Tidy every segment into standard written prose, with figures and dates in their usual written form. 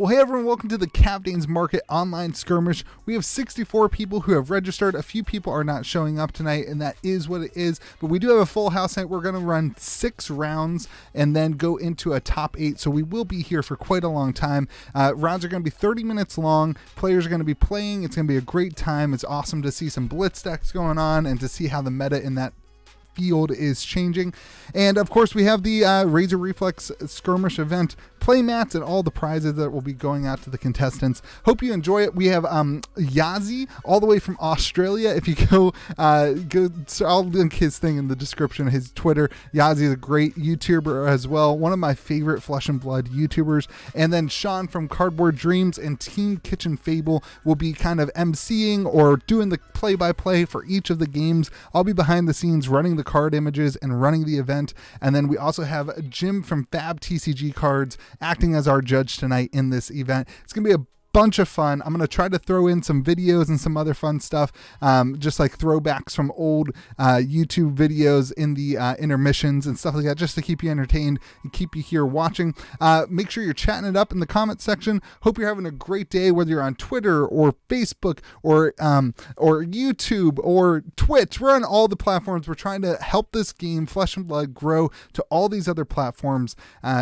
Well, hey everyone, welcome to the Captain's Market online skirmish. We have 64 people who have registered. A few people are not showing up tonight, and that is what it is. But we do have a full house tonight. We're going to run 6 rounds and then go into a top 8. So we will be here for quite a long time. Rounds are going to be 30 minutes long. Players are going to be playing. It's going to be a great time. It's awesome to see some blitz decks going on and to see how the meta in that field is changing. And of course we have the Razor Reflex skirmish event play mats and all the prizes that will be going out to the contestants. Hope you enjoy it. We have Yazi all the way from Australia. If you go so I'll link his thing in the description, his Twitter. Yazi is a great YouTuber as well, one of my favorite Flesh and Blood YouTubers. And then Sean from Cardboard Dreams and Team Kitchen Fable will be kind of emceeing or doing the play-by-play for each of the games. I'll be behind the scenes running the card images and running the event. And then we also have Jim from Fabtcg Cards acting as our judge tonight in this event. It's going to be a bunch of fun. I'm going to try to throw in some videos and some other fun stuff, just like throwbacks from old YouTube videos in the intermissions and stuff like that, just to keep you entertained and keep you here watching. Make sure you're chatting it up in the comment section. Hope you're having a great day, whether you're on Twitter or Facebook or YouTube or Twitch. We're on all the platforms. We're trying to help this game, Flesh and Blood, grow to all these other platforms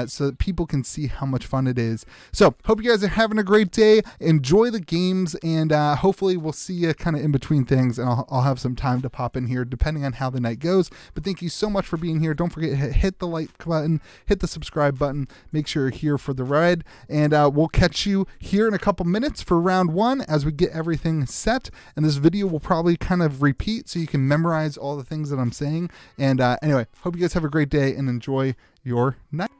so that people can see how much fun it is. So hope you guys are having a great day. Enjoy the games, and hopefully we'll see you kind of in between things, and I'll have some time to pop in here depending on how the night goes. But thank you so much for being here. Don't forget to hit the like button, hit the subscribe button, make sure you're here for the ride, and we'll catch you here in a couple minutes for round 1 as we get everything set. And this video will probably kind of repeat so you can memorize all the things that I'm saying. And anyway, hope you guys have a great day and enjoy your night.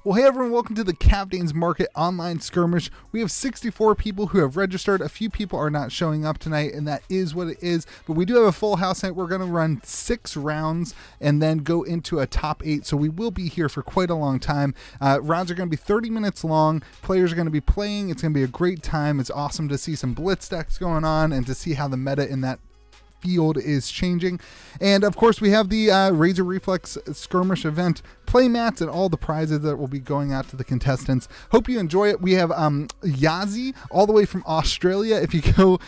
Well, hey everyone, welcome to the Captain's Market online skirmish. We have 64 people who have registered. A few people are not showing up tonight, and that is what it is. But we do have a full house tonight. We're going to run 6 rounds and then go into a top 8. So we will be here for quite a long time. Rounds are going to be 30 minutes long. Players are going to be playing. It's going to be a great time. It's awesome to see some blitz decks going on and to see how the meta in that field is changing. And of course we have the Razor Reflex skirmish event play mats and all the prizes that will be going out to the contestants. Hope you enjoy it. We have Yazi all the way from Australia. If you go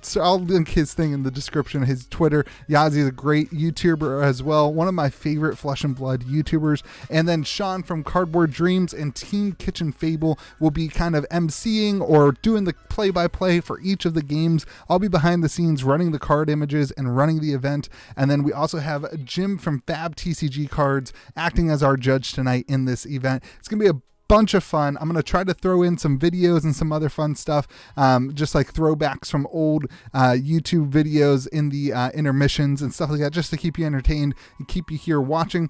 so I'll link his thing in the description, his Twitter. Yazi is a great YouTuber as well, one of my favorite Flesh and Blood YouTubers. And then Sean from Cardboard Dreams and Team Kitchen Fable will be kind of emceeing or doing the play-by-play for each of the games. I'll be behind the scenes running the card images and running the event. And then we also have Jim from Fabtcg Cards acting as our judge tonight in this event. It's going to be a bunch of fun. I'm going to try to throw in some videos and some other fun stuff, just like throwbacks from old YouTube videos in the intermissions and stuff like that, just to keep you entertained and keep you here watching.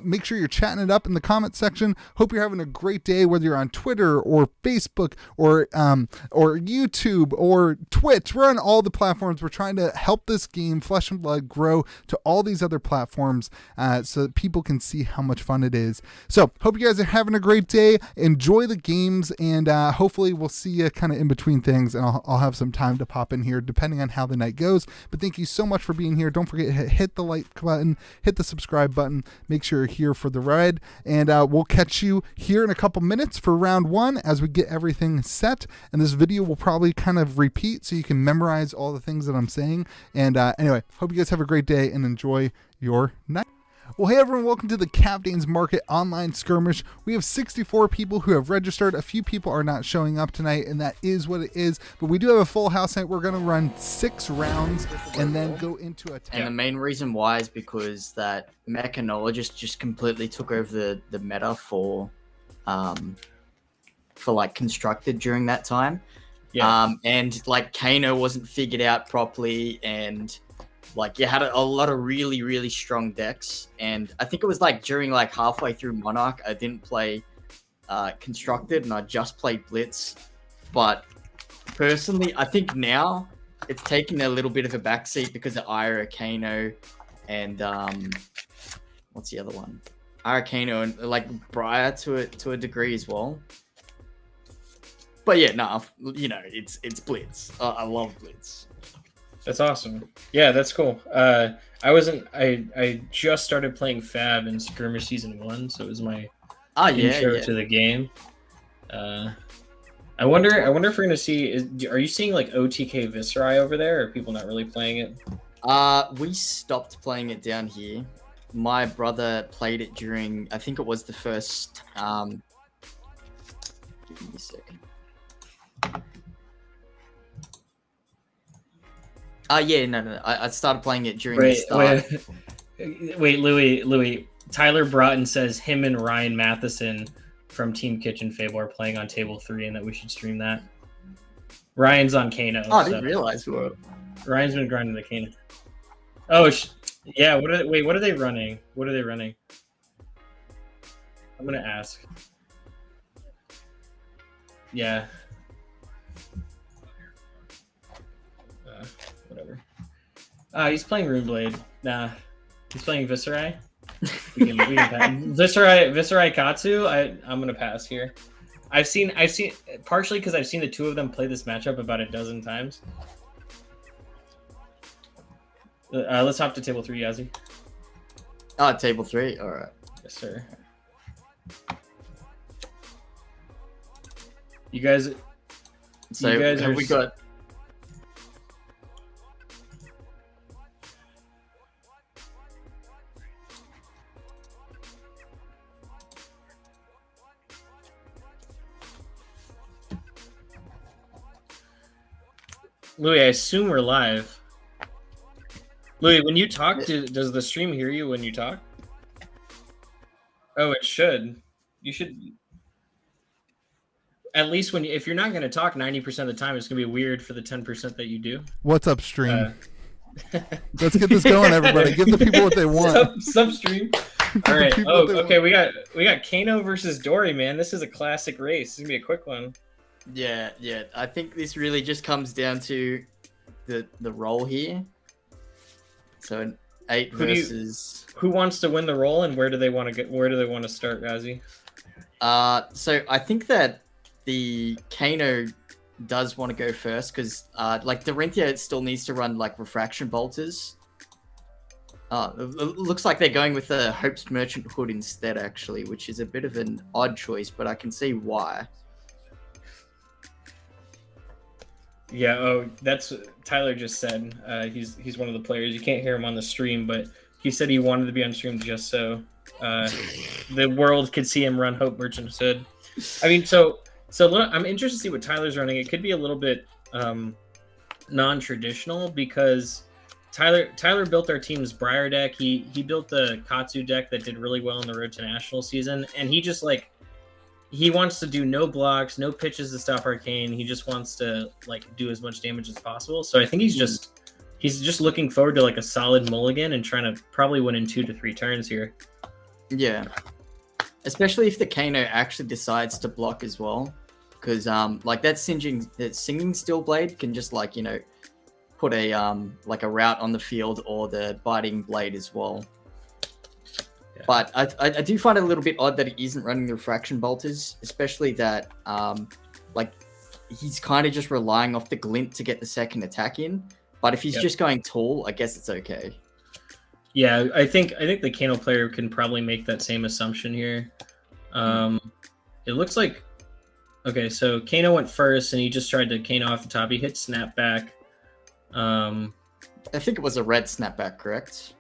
Make sure you're chatting it up in the comment section. Hope you're having a great day, whether you're on Twitter or Facebook or YouTube or Twitch. We're on all the platforms. We're trying to help this game, Flesh and Blood, grow to all these other platforms so that people can see how much fun it is. So hope you guys are having a great day. Enjoy the games, and hopefully we'll see you kind of in between things, and I'll have some time to pop in here depending on how the night goes. But thank you so much for being here. Don't forget to hit the like button, hit the subscribe button, make sure you're here for the ride, and we'll catch you here in a couple minutes for round 1 as we get everything set. And this video will probably kind of repeat so you can memorize all the things that I'm saying. And anyway, hope you guys have a great day and enjoy your night. Well, hey everyone, welcome to the Captain's Market online skirmish. We have 64 people who have registered. A few people are not showing up tonight, and that is what it is. But we do have a full house tonight. We're going to run 6 rounds and then go into a top. And the main reason why is because that mechanologist just completely took over the meta for like constructed during that time. Yeah. And like Kano wasn't figured out properly, and like you had a lot of really, really strong decks. And I think it was like during like halfway through Monarch, I didn't play Constructed and I just played Blitz. But personally, I think now it's taking a little bit of a backseat because of Ira, Kano, and what's the other one? Ira, Kano, and like Briar to a degree as well. But yeah, no, you know, it's Blitz. I love Blitz. That's awesome. Yeah, that's cool. I just started playing Fab in Skirmish Season 1, so it was my intro to the game. I wonder if we're gonna see. Are you seeing like OTK Viserai over there, or are people not really playing it? We stopped playing it down here. My brother played it during, I think it was the first. Give me a second. Yeah, no. I started playing it during the start. Wait, Louis. Tyler Broughton says him and Ryan Matheson from Team Kitchen Fable are playing on Table 3 and that we should stream that. Ryan's on Kano. Oh, I didn't realize. Ryan's been grinding the Kano. Oh, yeah. What are they running? What are they running? I'm gonna ask. Yeah. Whatever. He's playing Runeblade. Nah, he's playing Viserai. We can Viserai Katsu. I'm gonna pass here. I've seen partially because I've seen the two of them play this matchup about a dozen times. Let's hop to table 3, Yazi. Table 3. All right. Yes, sir. You guys. So you guys have we got? Louis, I assume we're live. Louis, when you talk, does the stream hear you when you talk? Oh, it should. You should. At least if you're not going to talk 90% of the time, it's going to be weird for the 10% that you do. What's up, stream? Let's get this going, everybody. Give the people what they want. Sub stream. All right. Oh, okay. We got Kano versus Dory, man. This is a classic race. This is gonna be a quick one. Yeah. I think this really just comes down to the role here. So an 8 versus. Who wants to win the role, and where do they want to get? Where do they want to start, Yazi? So I think that the Kano does want to go first because like Dorinthia still needs to run like refraction bolters. It looks like they're going with the Hope's Merchant Hood instead, actually, which is a bit of an odd choice, but I can see why. Yeah. Oh, that's Tyler just said. He's one of the players. You can't hear him on the stream, but he said he wanted to be on stream just so the world could see him run Hope Merchant Hood. I mean, so I'm interested to see what Tyler's running. It could be a little bit non-traditional because Tyler built our team's Briar deck. He built the Katsu deck that did really well in the Road to National season, and he just he wants to do no blocks, no pitches to stop Arcane. He just wants to do as much damage as possible. So I think he's just looking forward to a solid mulligan and trying to probably win in 2 to 3 turns here. Yeah, especially if the Kano actually decides to block as well. Because that singing steel blade can just put a a route on the field or the biting blade as well. Yeah. But I do find it a little bit odd that he isn't running the refraction bolters, especially that he's kind of just relying off the glint to get the second attack in. But if he's just going tall, I guess it's okay. Yeah, I think the Kano player can probably make that same assumption here. It looks like. Okay, so Kano went first, and he just tried to Kano off the top. He hit snapback. I think it was a red snapback, correct?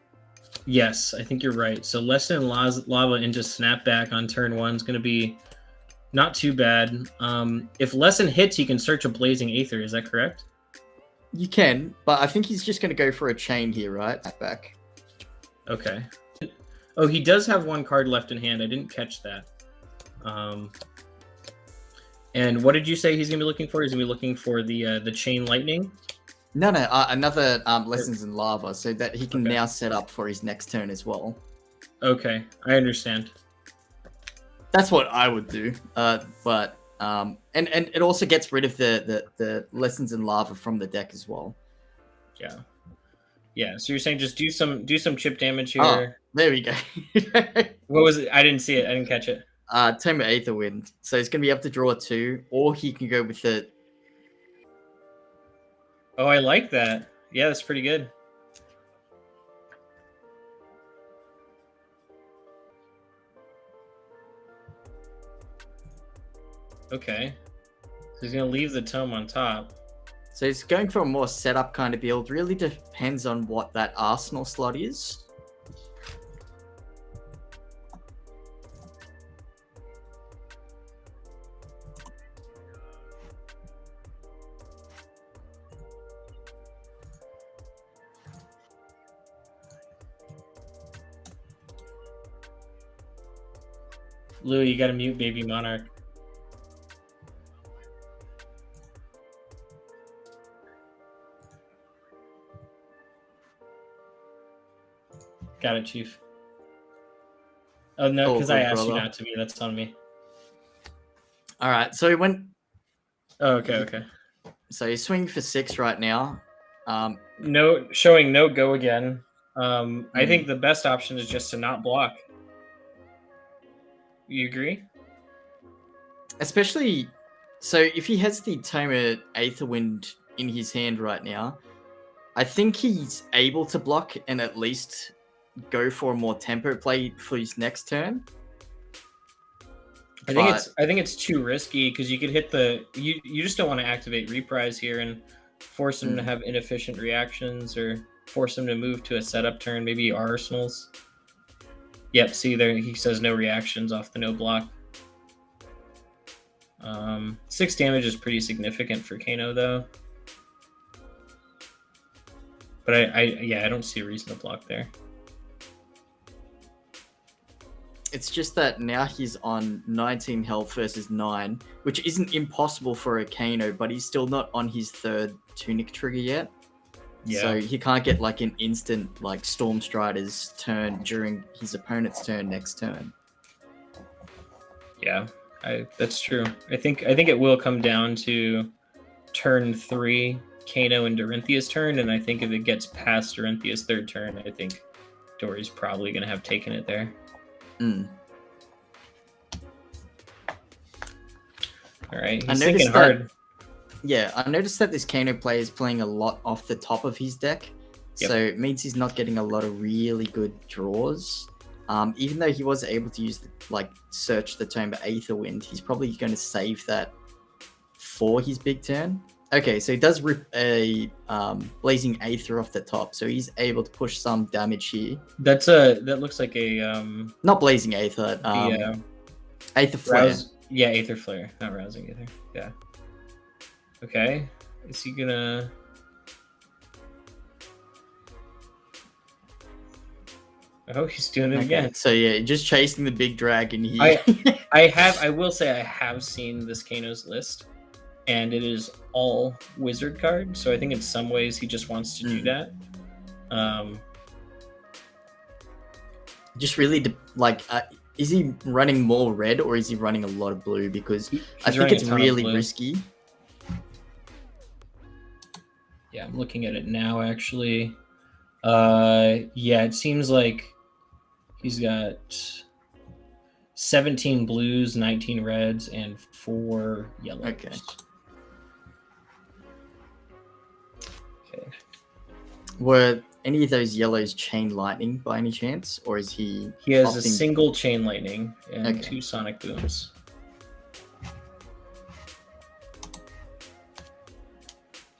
Yes, I think you're right. So Lesson Lava into snapback on turn 1 is going to be not too bad. If Lesson hits, he can search a Blazing Aether. Is that correct? You can, but I think he's just going to go for a chain here, right? Snapback. Okay. Oh, he does have 1 card left in hand. I didn't catch that. And what did you say he's going to be looking for? He's going to be looking for the Chain Lightning? No, another Lessons in Lava, so that he can now set up for his next turn as well. Okay, I understand. That's what I would do. But and it also gets rid of the Lessons in Lava from the deck as well. Yeah. Yeah, so you're saying just do some chip damage here. Oh, there we go. What was it? I didn't see it. I didn't catch it. Tamer Aetherwind. So he's going to be able to draw 2, or he can go with the... Oh, I like that. Yeah, that's pretty good. Okay. He's gonna leave the tome on top. So he's going for a more setup kind of build. Really depends on what that arsenal slot is. Louis, you gotta mute Baby Monarch. Got it, Chief. Oh no, because I asked you not to be. That's on me. All right, so he went. Oh, okay. So he's swinging for 6 right now. No, showing no go again. I think the best option is just to not block. You agree? Especially, so if he has the Tamer Aetherwind in his hand right now, I think he's able to block and at least go for a more tempo play for his next turn. I think it's too risky because you could hit the you just don't want to activate Reprise here and force him to have inefficient reactions or force him to move to a setup turn, maybe arsenals. Yep, see there he says no reactions off the no block. 6 damage is pretty significant for Kano though. But I don't see a reason to block there. It's just that now he's on 19 health versus 9, which isn't impossible for a Kano, but he's still not on his 3rd Tunic trigger yet. Yeah. So he can't get like an instant like Storm Strider's turn during his opponent's turn next turn. Yeah, that's true. I think it will come down to turn 3, Kano and Dorinthia's turn, and I think if it gets past Dorinthia's 3rd turn, I think Dory's probably going to have taken it there. All right, he's thinking hard. Yeah, I noticed that this Kano player is playing a lot off the top of his deck, so it means he's not getting a lot of really good draws. Even though he was able to use search the Tomb Aetherwind, he's probably going to save that for his big turn. Okay, so he does rip a Blazing Aether off the top, so he's able to push some damage here. That looks like a not Blazing Aether, Aether Flare. Aether Flare, not Rousing Aether. Yeah. Okay, is he gonna? Oh, he's doing it again. So yeah, just chasing the big dragon here. I will say I have seen this Kano's list, and it is all wizard cards. So I think in some ways he just wants to do that. Just really is he running more red or is he running a lot of blue? Because I think it's really risky. Yeah, I'm looking at it now. Actually, yeah, it seems like he's got 17 blues, 19 reds, and 4 yellows. Okay. Were any of those yellows chain lightning by any chance, or is he? He has a single chain lightning and 2 sonic booms.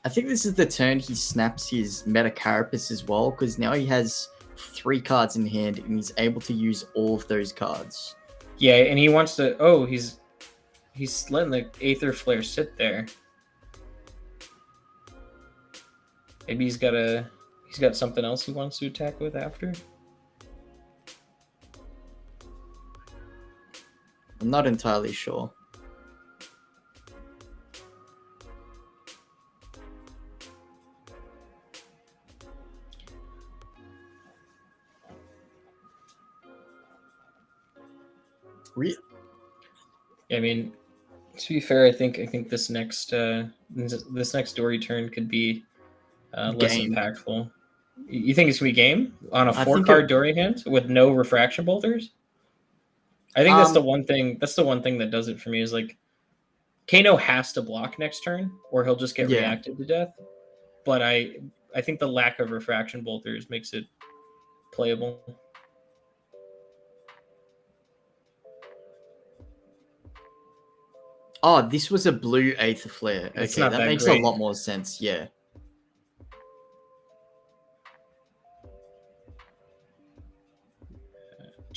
I think this is the turn he snaps his Metacarapus as well, because now he has 3 cards in hand and he's able to use all of those cards. Yeah, and he wants to. Oh, he's letting the Aether Flare sit there. Maybe he's got something else he wants to attack with after. I'm not entirely sure. I mean, to be fair, I think this next Dory turn could be less impactful. You think it's gonna be game on a 4-card Dory hand with no refraction bolters? I think that's the one thing. That's the one thing that does it for me is like Kano has to block next turn, or he'll just get reacted to death. But I think the lack of refraction bolters makes it playable. Oh, this was a blue Aether Flare. It's Okay, not that that makes great. a lot more sense. Yeah.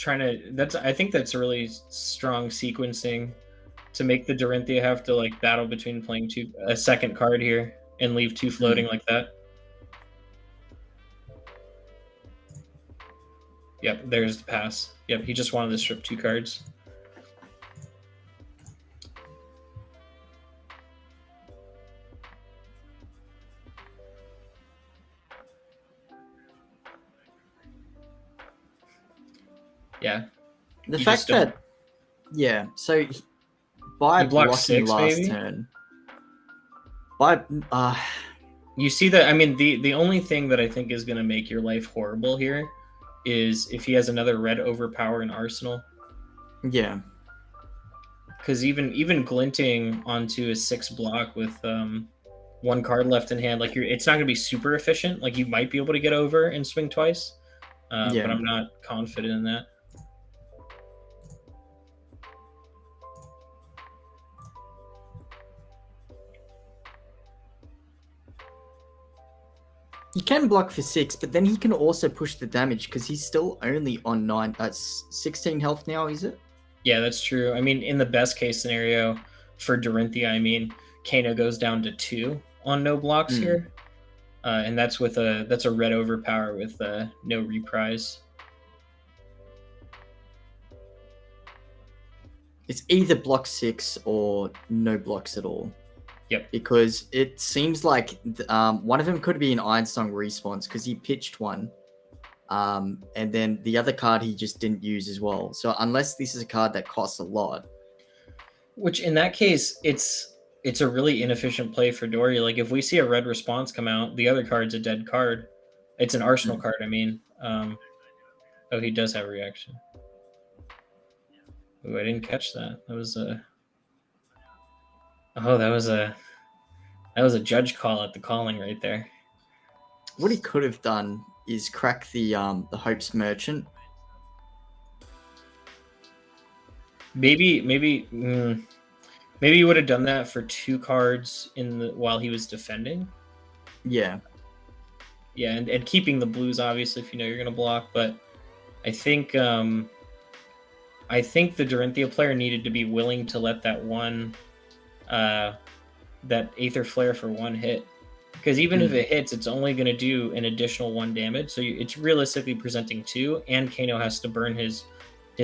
I think that's really strong sequencing to make the Dorinthia have to like battle between playing a second card here and leave 2 floating like that. Yep, there's the pass. Yep, he just wanted to strip 2 cards. Yeah. The fact that, yeah, so by blocking 6, last maybe? turn, you see that, I mean, the only thing that I think is going to make your life horrible here is if he has another red overpower in Arsenal. Yeah. Because even glinting onto a 6 block with 1 card left in hand, like it's not going to be super efficient. Like you might be able to get over and swing twice, but I'm not confident in that. He can block for 6, but then he can also push the damage because he's still only on 16 health now, is it? Yeah, that's true. I mean, in the best case scenario for Dorinthia, I mean, Kano goes down to 2 on no blocks here, and that's a red overpower with no reprise. It's either block 6 or no blocks at all. Yep. Because it seems like one of them could be an Ironstone response because he pitched 1. And then the other card he just didn't use as well. So unless this is a card that costs a lot. Which in that case, it's a really inefficient play for Dory. Like if we see a red response come out, the other card's a dead card. It's an Arsenal card, I mean. Oh, he does have a reaction. Ooh, I didn't catch that. That was a... Oh, that was a judge call at the calling right there. What he could have done is crack the Hope's Merchant. Maybe you would have done that for 2 cards while he was defending. Yeah. Yeah, and keeping the blues obviously if you know you're gonna block, but I think the Dorinthia player needed to be willing to let that that Aether Flare for 1 hit, because even if it hits, it's only going to do an additional 1 damage, so it's realistically presenting 2, and Kano has to burn his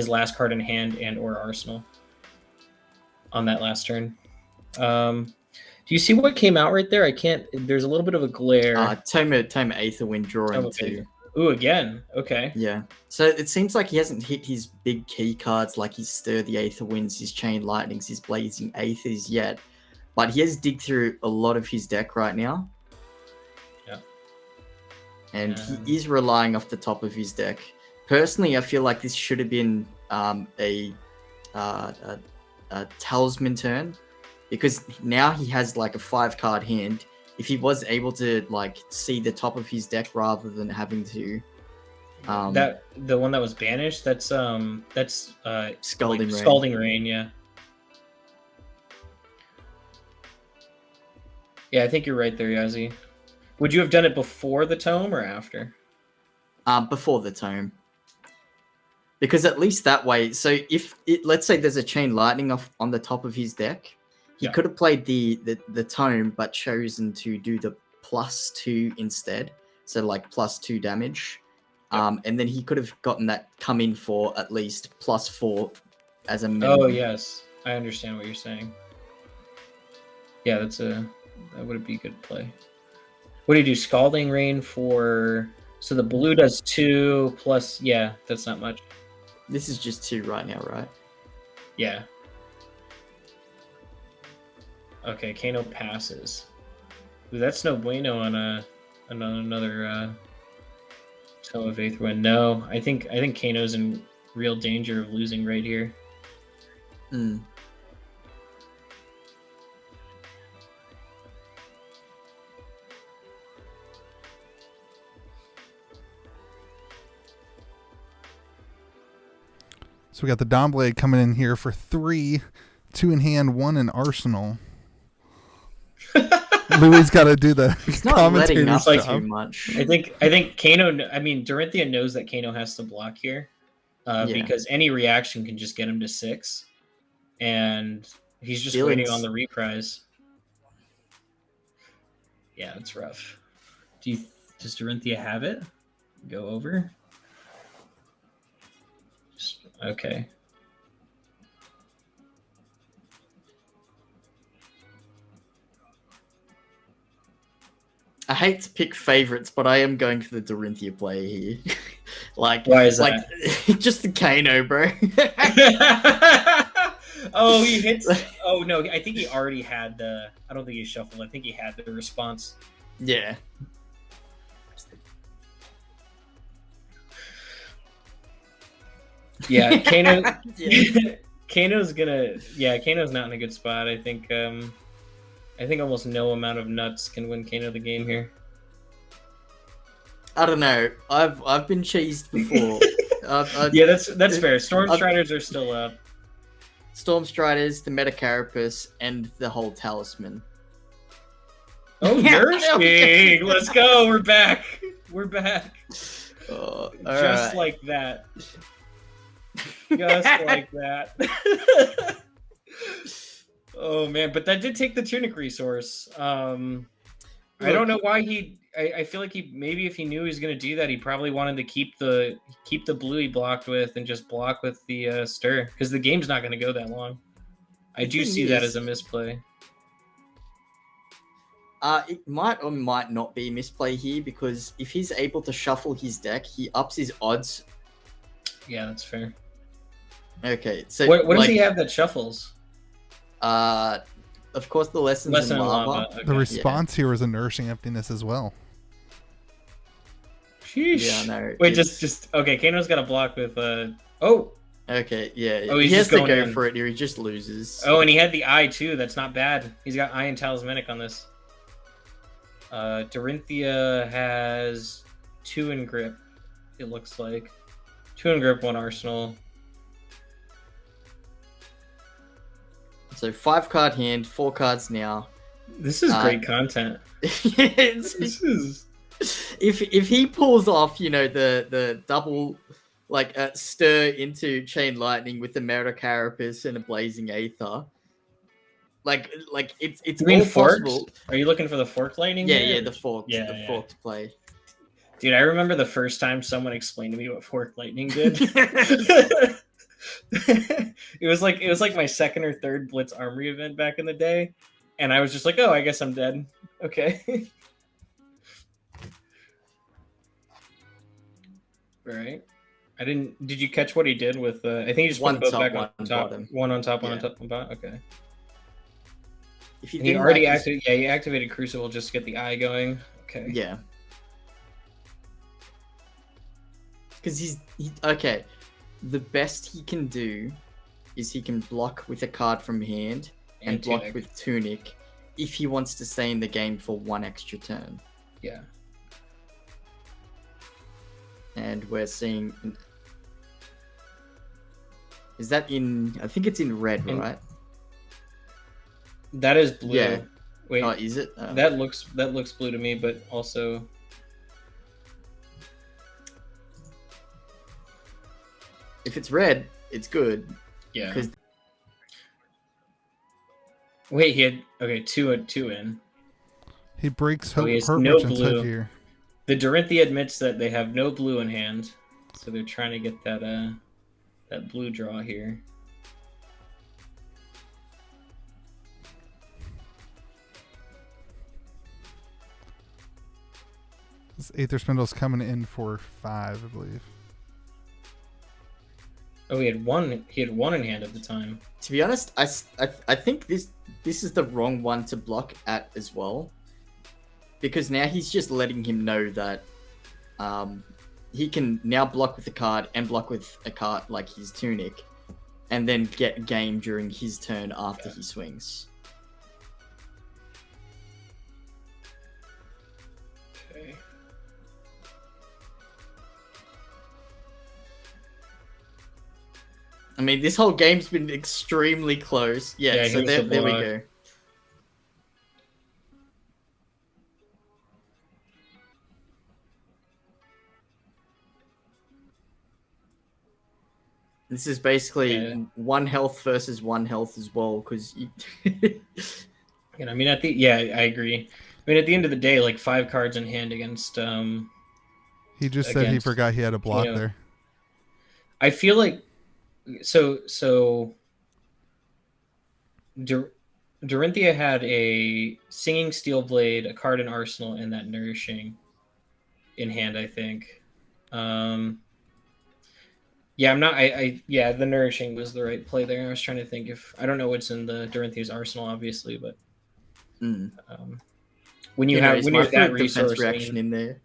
last card in hand and or arsenal on that last turn. Do you see what came out right there? I can't. There's a little bit of a glare. Toma Aetherwind drawing 2. Ooh, again. Okay. Yeah. So it seems like he hasn't hit his big key cards like his Stir the Aetherwinds, his Chain Lightnings, his Blazing Aethers yet. But he has digged through a lot of his deck right now. Yeah. And he is relying off the top of his deck. Personally, I feel like this should have been a Talisman turn. Because now he has like a 5-card hand. If he was able to like see the top of his deck rather than having to... that the one that was banished, that's Scalding Rain. Scalding Rain, yeah. Yeah, I think you're right there, Yazi. Would you have done it before the tome or after? Before the tome. Because at least that way, so if let's say there's a Chain Lightning on the top of his deck, he could have played the tome but chosen to do the +2 instead. So like +2 damage. And then he could have gotten that come in for at least +4 as a minimum. Oh yes, I understand what you're saying. Yeah, that would be a good play. What do you do? Scalding Rain for... So the blue does 2 plus... Yeah, that's not much. This is just 2 right now, right? Yeah. Okay, Kano passes. Ooh, that's no bueno on another Tome of Aetherwind. No, I think Kano's in real danger of losing right here. So we got the Dawnblade coming in here for 3. 2 in hand, 1 in arsenal. Louis got to do the He's not letting up commentator's too job. much. I think Kano. I mean, Dorinthia knows that Kano has to block here, because any reaction can just get him to 6, and he's just waiting on the reprise. Yeah, it's rough. Does Dorinthia have it? Go over. Okay. I hate to pick favorites, but I am going for the Dorinthia player here. Like, why is that? Just the Kano, bro. Oh, he hits. Oh no, I think he already had the. I don't think he shuffled. I think he had the response. Yeah. Yeah, Kano. Kano's gonna. Yeah, Kano's not in a good spot. I think almost no amount of nuts can win Kano the game here. I don't know. I've been cheesed before. Yeah, that's fair. Storm Striders are still up. Storm Striders, the Metacarapace, and the whole Talisman. Oh, Nursing! Let's go. We're back. We're back. Just right. like that. Just like that. Oh man, but that did take the Tunic resource. I don't know why he. I feel like maybe if he knew he was going to do that, he probably wanted to keep the blue he blocked with and just block with the stir, because the game's not going to go that long. I do see that as a misplay. It might or might not be misplay here, because if he's able to shuffle his deck, he ups his odds. Yeah, that's fair. Okay, so what does he have that shuffles? Of course, the lessons in lava. Okay. The response here is a nourishing emptiness as well. Sheesh. Yeah, no. Wait, just okay. Kano's got a block with Oh. Okay, yeah. Oh, he he's has just to going go for it here. He just loses. Oh, and he had the eye too. That's not bad. He's got eye and talismanic on this. Dorinthia has 2 in grip. It looks like 2 in grip, 1 arsenal. So 5 card hand, 4 cards now. This is great content. This is. If he pulls off, the double, stir into Chain Lightning with the Metacarapace and a Blazing Aether, it's You mean all forked? possible. Are you looking for the forked lightning? Yeah, here? yeah, the forked play. Dude, I remember the first time someone explained to me what forked lightning did. It was like my second or third Blitz Armory event back in the day, and I was just like, oh, I guess I'm dead. Okay. All right. Did you catch what he did with? I think he just One put both top, back one on top. bottom. One on top, one Yeah. on top, one bottom. Okay. If he And he didn't already like his- he activated Crucible just to get the eye going. Okay. Yeah. Because okay. The best he can do is he can block with a card from hand and block Tunic. with Tunic if he wants to stay in the game for 1 extra turn. Yeah. And we're seeing. Is that in? I think it's in red, right? That is blue. Yeah. Wait. Oh, is it? That looks blue to me, but also. If it's red, it's good. Yeah. 'Cause- Wait, he had two in. He breaks he has Hurt no Merchant's blue. head here. The Dorinthia admits that they have no blue in hand, so they're trying to get that blue draw here. This Aether Spindle's coming in for 5, I believe. Oh, he had one in hand at the time. To be honest, I think this is the wrong one to block at as well, because now he's just letting him know that he can now block with a card and block with a card like his Tunic, and then get game during his turn after he swings. Okay. I mean, this whole game's been extremely close. Yeah, so there we go. This is basically 1 health versus 1 health as well, because you... And I mean, I agree. I mean, at the end of the day, like 5 cards in hand against. He just said he forgot he had a block there. I feel like so. Dorinthia had a Singing Steel Blade, a card in Arsenal, and that Nourishing in hand, I think. Yeah, the Nourishing was the right play there. I was trying to think if I don't know what's in the Dorinthia's arsenal, obviously, but when you have that resource reaction in there.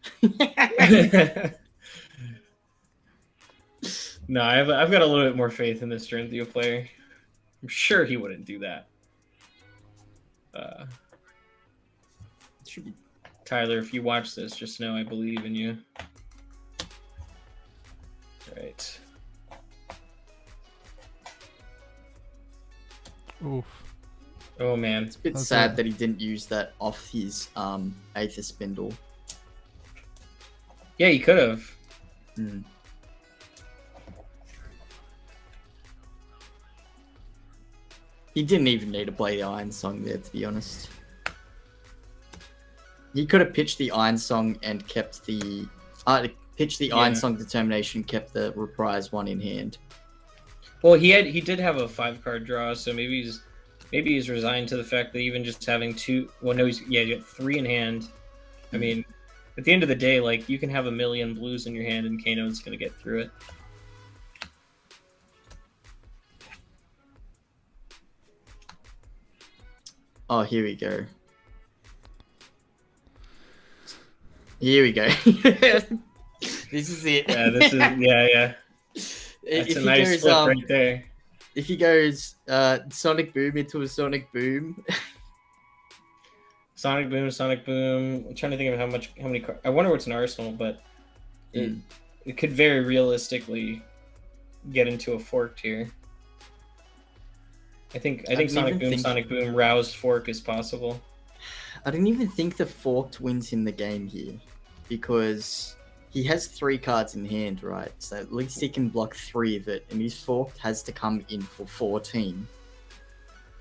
No, I've got a little bit more faith in this Dorinthia player. I'm sure he wouldn't do that. Tyler, if you watch this, just know I believe in you. Right. Oof. Oh man, it's a bit sad that he didn't use that off his Aether Spindle. Yeah, he could have. He didn't even need to play the Iron Song there, to be honest. He could have pitched the Iron Song and kept the Iron Song Determination, kept the Reprise 1 in hand. Well, he did have a 5-card draw, so maybe he's resigned to the fact that even just having 2. Well, no, you got 3 in hand. I mean, at the end of the day, like you can have a million blues in your hand, and Kano's gonna get through it. Oh, here we go. Here we go. This is it. Yeah, this is yeah. That's a nice flip right there. If he goes Sonic Boom into a Sonic Boom. Sonic Boom. I'm trying to think of how many cards. I wonder what's in Arsenal, but it could very realistically get into a forked here. I think Sonic Boom, roused fork is possible. I don't even think the forked wins him the game here, because he has 3 cards in hand, right? So at least he can block 3 of it, and his forked has to come in for 14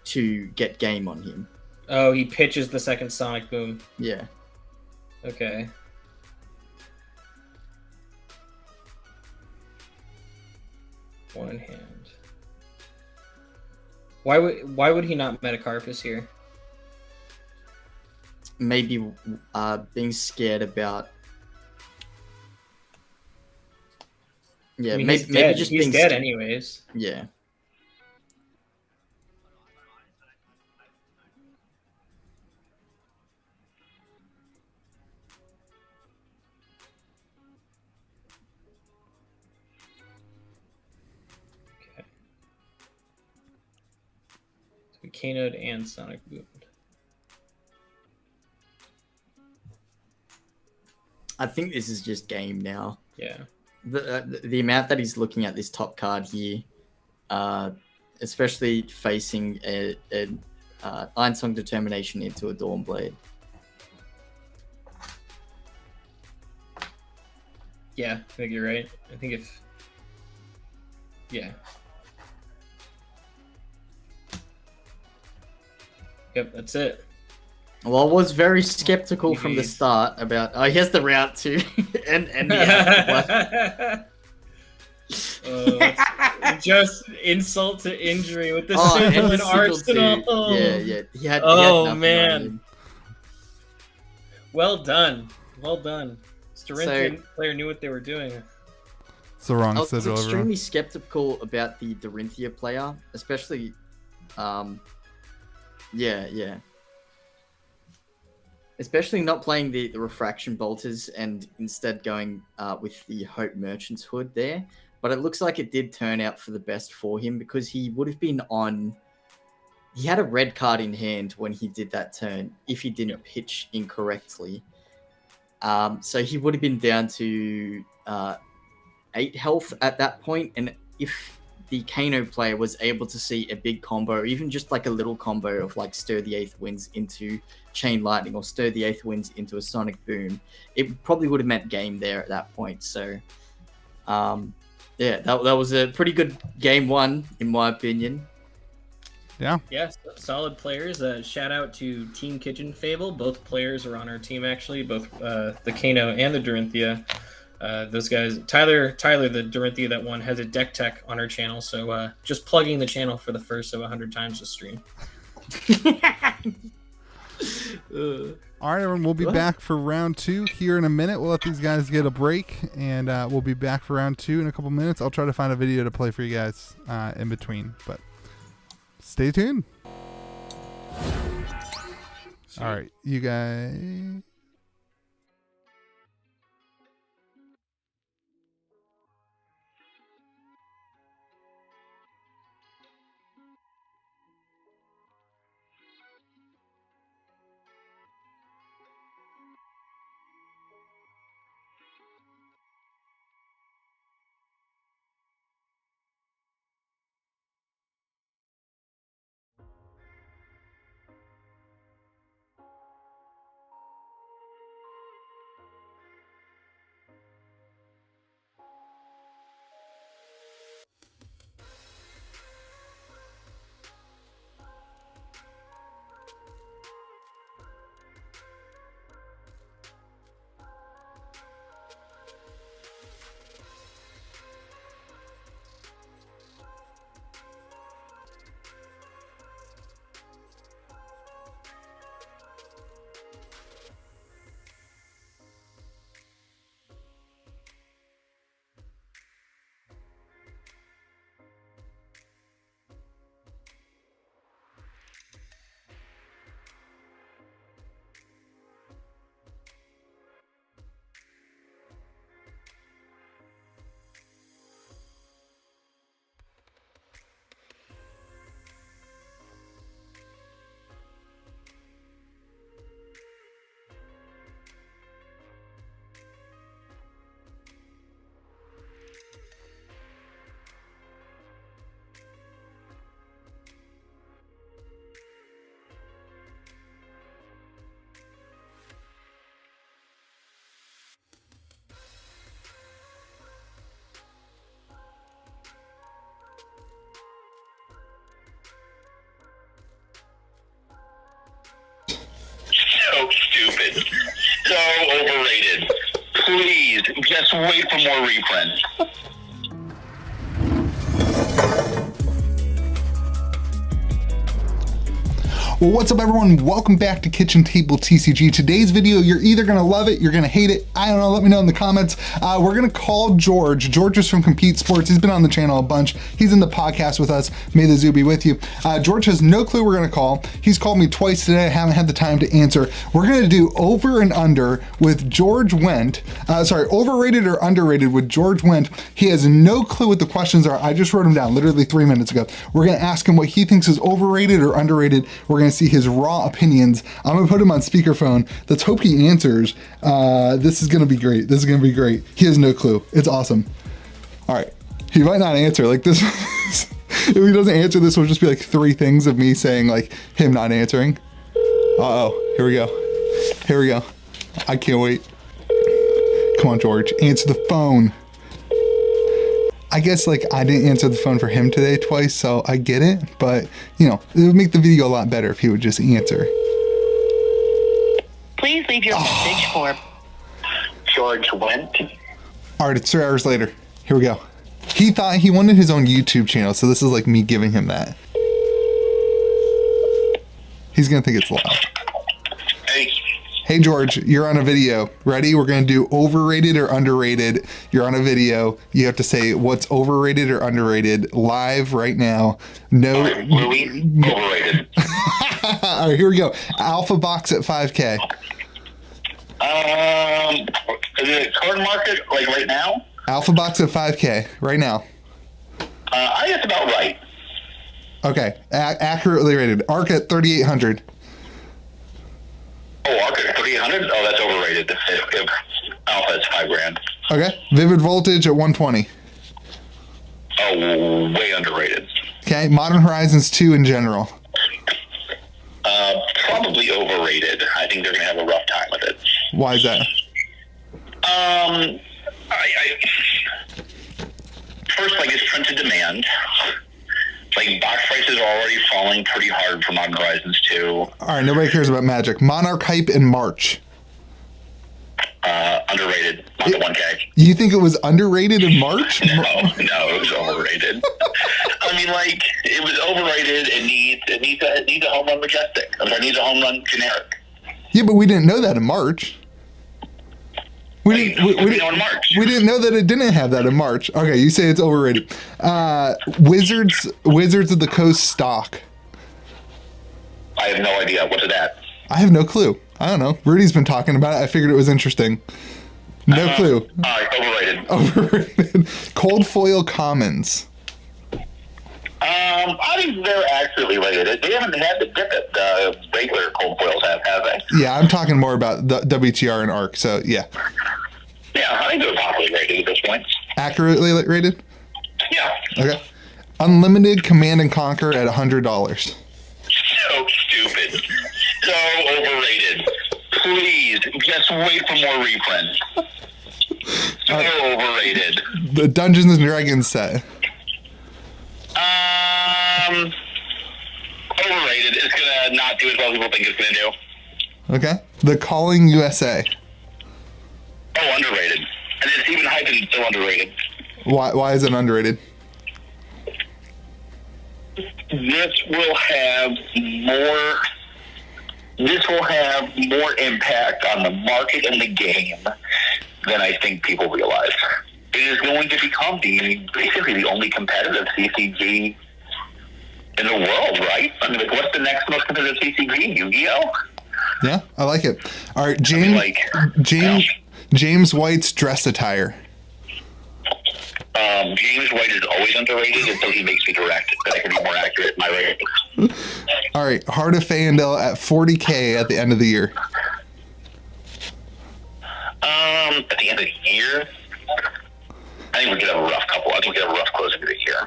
to get game on him. Oh, he pitches the second Sonic Boom. Yeah. Okay. One in hand. Why would he not Metacarpus here? Maybe being scared about. Yeah, I mean, maybe just he's being dead anyways. Yeah. Kano'd and Sonic Boomed. I think this is just game now. Yeah. The amount that he's looking at this top card here, especially facing a Iron Song Determination into a Dawnblade. Yeah, I think you're right. I think if... Yeah. Yep, that's it. Well, I was very skeptical from the start about... Oh, he has the route too. and the just insult to injury with the Sigil and Arsenal. Too. Yeah. He had man. Well done. Dorinthia player knew what they were doing. It's the wrong Sigil. I was extremely everyone. skeptical about the Dorinthia player, especially... Yeah. Especially not playing the Refraction Bolters and instead going with the Hope Merchant's Hood there. But it looks like it did turn out for the best for him, because he would have been on... He had a red card in hand when he did that turn, if he didn't pitch incorrectly. So he would have been down to 8 health at that point. And if the Kano player was able to see a big combo, even just like a little combo of like Stir the Eighth Winds into Chain Lightning or Stir the Eighth Winds into a Sonic Boom, it probably would have meant game there at that point. So, yeah, that was a pretty good game one, in my opinion. Yeah. Yes, solid players. Shout out to Team Kitchen Fable. Both players are on our team, actually, both the Kano and the Dorinthia. Those guys, Tyler, the Dorinthia that won, has a deck tech on her channel. So just plugging the channel for the first of 100 times this stream. All right, everyone, we'll be back for round 2 here in a minute. We'll let these guys get a break, and we'll be back for round 2 in a couple minutes. I'll try to find a video to play for you guys in between, but stay tuned. All right, you guys. So stupid. So overrated. Please, just wait for more reprints. Well, what's up, everyone? Welcome back to Kitchen Table TCG. Today's video, you're either gonna love it, you're gonna hate it. I don't know, let me know in the comments. We're gonna call George. George is from Compete Sports. He's been on the channel a bunch. He's in the podcast with us. May the zoo be with you. George has no clue we're gonna call. He's called me twice today. I haven't had the time to answer. We're gonna do over and under with George Wendt. Overrated or underrated with George Wendt. He has no clue what the questions are. I just wrote them down literally 3 minutes ago. We're gonna ask him what he thinks is overrated or underrated. We're gonna see his raw opinions. I'm gonna put him on speakerphone. Let's hope he answers. This is gonna be great. This is gonna be great. He has no clue. It's awesome. All right, he might not answer like this. If he doesn't answer, this will just be like 3 things of me saying like him not answering. Uh-oh, here we go. Here we go. I can't wait. Come on, George, answer the phone. I guess like I didn't answer the phone for him today twice, so I get it, but you know, it would make the video a lot better if he would just answer. Please leave your message for George Wendt. All right, it's 3 hours later. Here we go. He thought he wanted his own YouTube channel, so this is like me giving him that. He's gonna think it's loud. Hey. Hey George, you're on a video. Ready? We're gonna do overrated or underrated. You're on a video. You have to say what's overrated or underrated live right now. No. Louis, overrated. All right, here we go. Alpha box at 5K. Is it current market like right now? Alpha box at 5K right now. I guess about right. Okay, accurately rated. Arc at 3,800. Oh, Arc at 3,800? Oh, that's overrated. If Alpha is $5,000. Okay, Vivid Voltage at 120. Oh, way underrated. Okay, Modern Horizons 2 in general. Probably overrated. I think they're going to have a rough time with it. Why is that? First, like, it's printed demand. Like, box prices are already falling pretty hard for Modern Horizons 2. All right, nobody cares about Magic. Monarch hype in March. Underrated. Not the 1K. You think it was underrated in March? No, it was overrated. I mean, like, it was overrated. It needs a home run majestic. It needs a home run generic. Yeah, but we didn't know that in March. We didn't know that it didn't have that in March. Okay, you say it's overrated. Wizards of the Coast stock. I have no idea. What's that? I have no clue. I don't know. Rudy's been talking about it. I figured it was interesting. No clue. Overrated. Overrated. Cold foil commons. I think they're accurately rated. They haven't had the dip that the regular cold foils have they? Yeah, I'm talking more about the WTR and ARC, so yeah. Yeah, I think they're properly rated at this point. Accurately rated? Yeah. Okay. Unlimited Command and Conquer at $100. So stupid. So overrated. Please, just wait for more reprints. So overrated. The Dungeons and Dragons set. Overrated. It's gonna not do as well as people think it's gonna do. Okay. The Calling USA. Oh, underrated. And it's even hyped and still underrated. Why is it underrated? This will have more impact on the market and the game than I think people realize. It is going to become basically the only competitive CCG in the world, right? I mean, like, what's the next most competitive CCG? Yu-Gi-Oh? Yeah, I like it. All right, James White's dress attire. James White is always underrated until he makes me direct. Then I can be more accurate in my ratings. All right, Heart of Feyendel at $40K at the end of the year. At the end of the year, I think we could have a rough couple. I think we could have a rough closing to the year.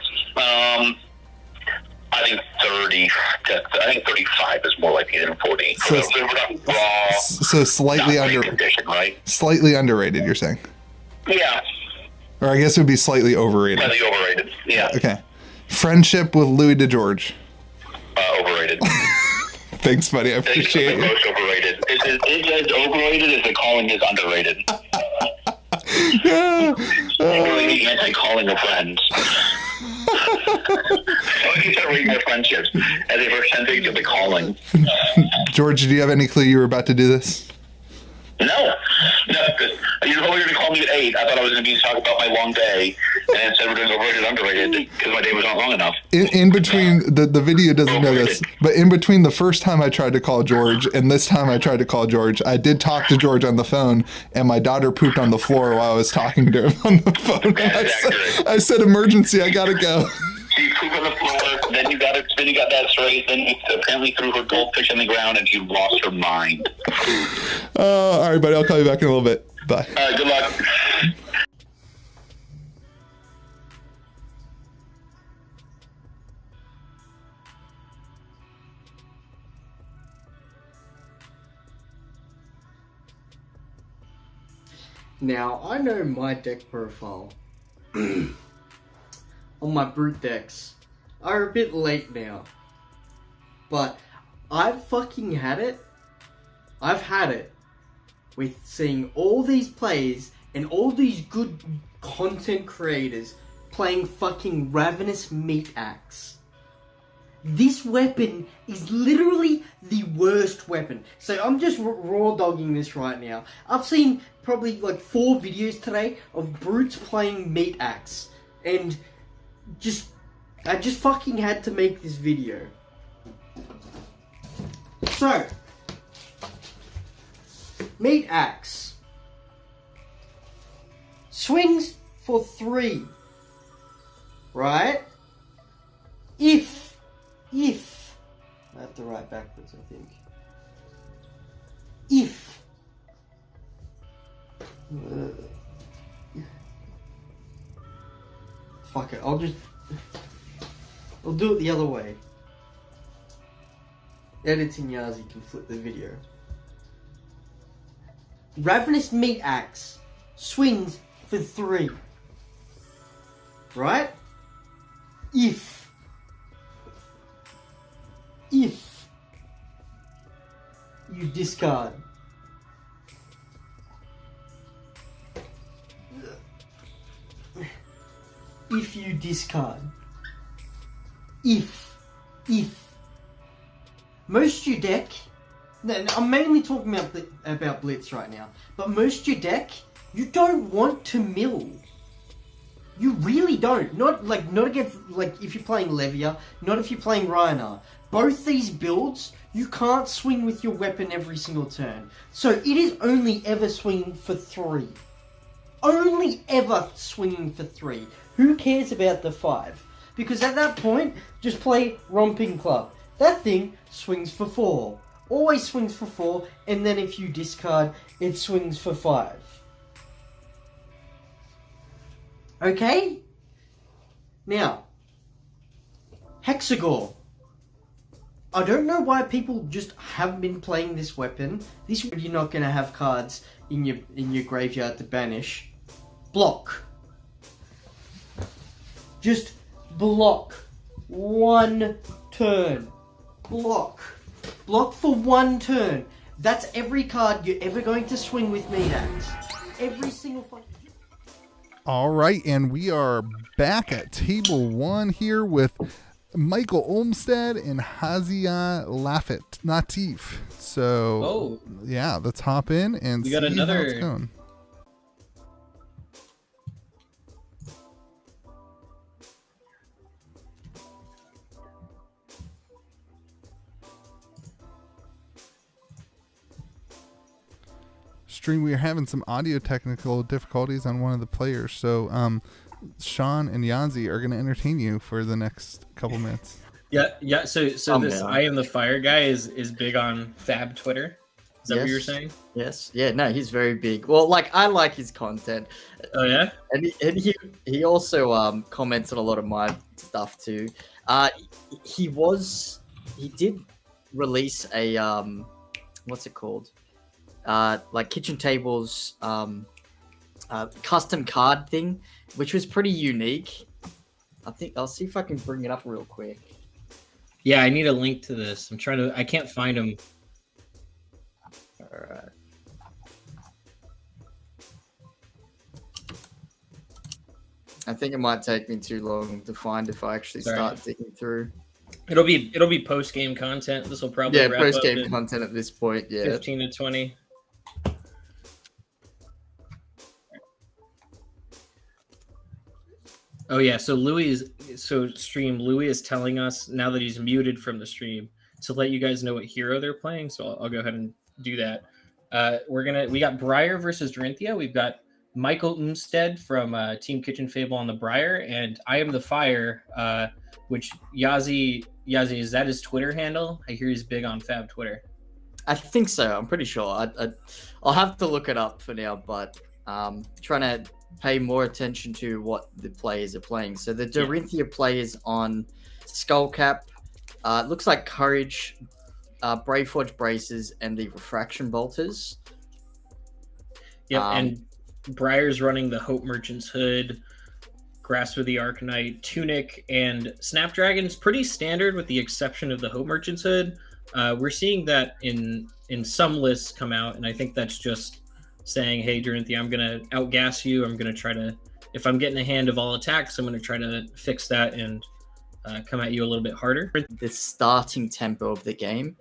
I think 35 is more likely than 40. So slightly slightly underrated, you're saying? Yeah. Or I guess it would be slightly overrated. Slightly overrated. Yeah. Okay. Friendship with Louis DeGeorge. Overrated. Thanks, buddy. I appreciate it. Most overrated. It's as overrated as the calling is underrated. Really the anti-calling of friends. You start reading their friendships as a percentage of the calling. George, do you have any clue you were about to do this? No. You were going to call me at 8. I thought I was going to be talking about my long day, and instead we're doing overrated, underrated, because my day was not long enough. In between, the video doesn't know this, but in between the first time I tried to call George and this time I tried to call George, I did talk to George on the phone, and my daughter pooped on the floor while I was talking to him on the phone. I said, emergency, I gotta go. She pooped on the floor, then you got that straight, then you apparently threw her goldfish on the ground, and she lost her mind. All right, buddy, I'll call you back in a little bit. Bye. All right, good luck. Now, I know my deck profile on my brute decks are a bit late now, but I've fucking had it. I've had it with seeing all these players and all these good content creators playing fucking Ravenous Meat Axe. This weapon is literally the worst weapon. So I'm just raw dogging this right now. I've seen probably like 4 videos today of brutes playing Meat Axe, and I just fucking had to make this video. So, Meat Axe swings for 3, right? If I have to write backwards, I think. If fuck it, I'll just I'll do it the other way. Editing Yazi can flip the video. Ravenous Meat Axe swings for 3. Right? If you discard if most your deck, I'm mainly talking about Blitz right now, but most your deck, you don't want to mill. You really don't. Not against, like, if you're playing Levia, not if you're playing Ryanar. Both these builds, you can't swing with your weapon every single turn. So it is only ever swinging for 3. Only ever swinging for 3. Who cares about the 5? Because at that point, just play Romping Club. That thing swings for 4. Always swings for 4, and then if you discard, it swings for 5. Okay? Now, Hexagore. I don't know why people just haven't been playing this weapon. This way you're not going to have cards in your graveyard to banish. Block. Just block. 1 turn. Block. Block for 1 turn. That's every card you're ever going to swing with Meat Axe. Every single fucking... All right, and we are back at table 1 here with Michael Olmstead and Hazia Latif. So, yeah, let's hop in and see how it's going. Stream, we are having some audio technical difficulties on one of the players, so Sean and Yazi are going to entertain you for the next couple minutes. Yeah. So this I Am the Fire guy is big on Fab Twitter. Is that what you were saying? Yes. Yeah. No, he's very big. Well, like, I like his content. Oh yeah. And he also comments on a lot of my stuff too. He did release a what's it called? Like Kitchen Table's custom card thing, which was pretty unique. I think I'll see if I can bring it up real quick. Yeah, I need a link to this. I can't find him. All right. I think it might take me too long to find if I actually start digging through. It'll be post game content. This will probably wrap post game content at this point. Yeah, 15 to 20. Oh yeah, so Louis is telling us now that he's muted from the stream to let you guys know what hero they're playing. So I'll go ahead and do that. We got Briar versus Dorinthia. We've got Michael Umstead from Team Kitchen Fable on the Briar, and I Am the Fire, which Yazi, is that his Twitter handle? I hear he's big on Fab Twitter. I think so. I'm pretty sure. I'll have to look it up for now, but trying to pay more attention to what the players are playing. So the Dorinthia players on Skullcap, looks like Courage, Braveforge Braces, and the Refraction Bolters. Yep, and Briar's running the Hope Merchant's Hood, Grasp of the Arcanite, Tunic, and Snapdragon's pretty standard with the exception of the Hope Merchant's Hood. We're seeing that in some lists come out, and I think that's just saying, hey, Dorinthia, I'm going to outgas you. I'm going to try to, if I'm getting a hand of all attacks, I'm going to try to fix that and come at you a little bit harder. The starting tempo of the game,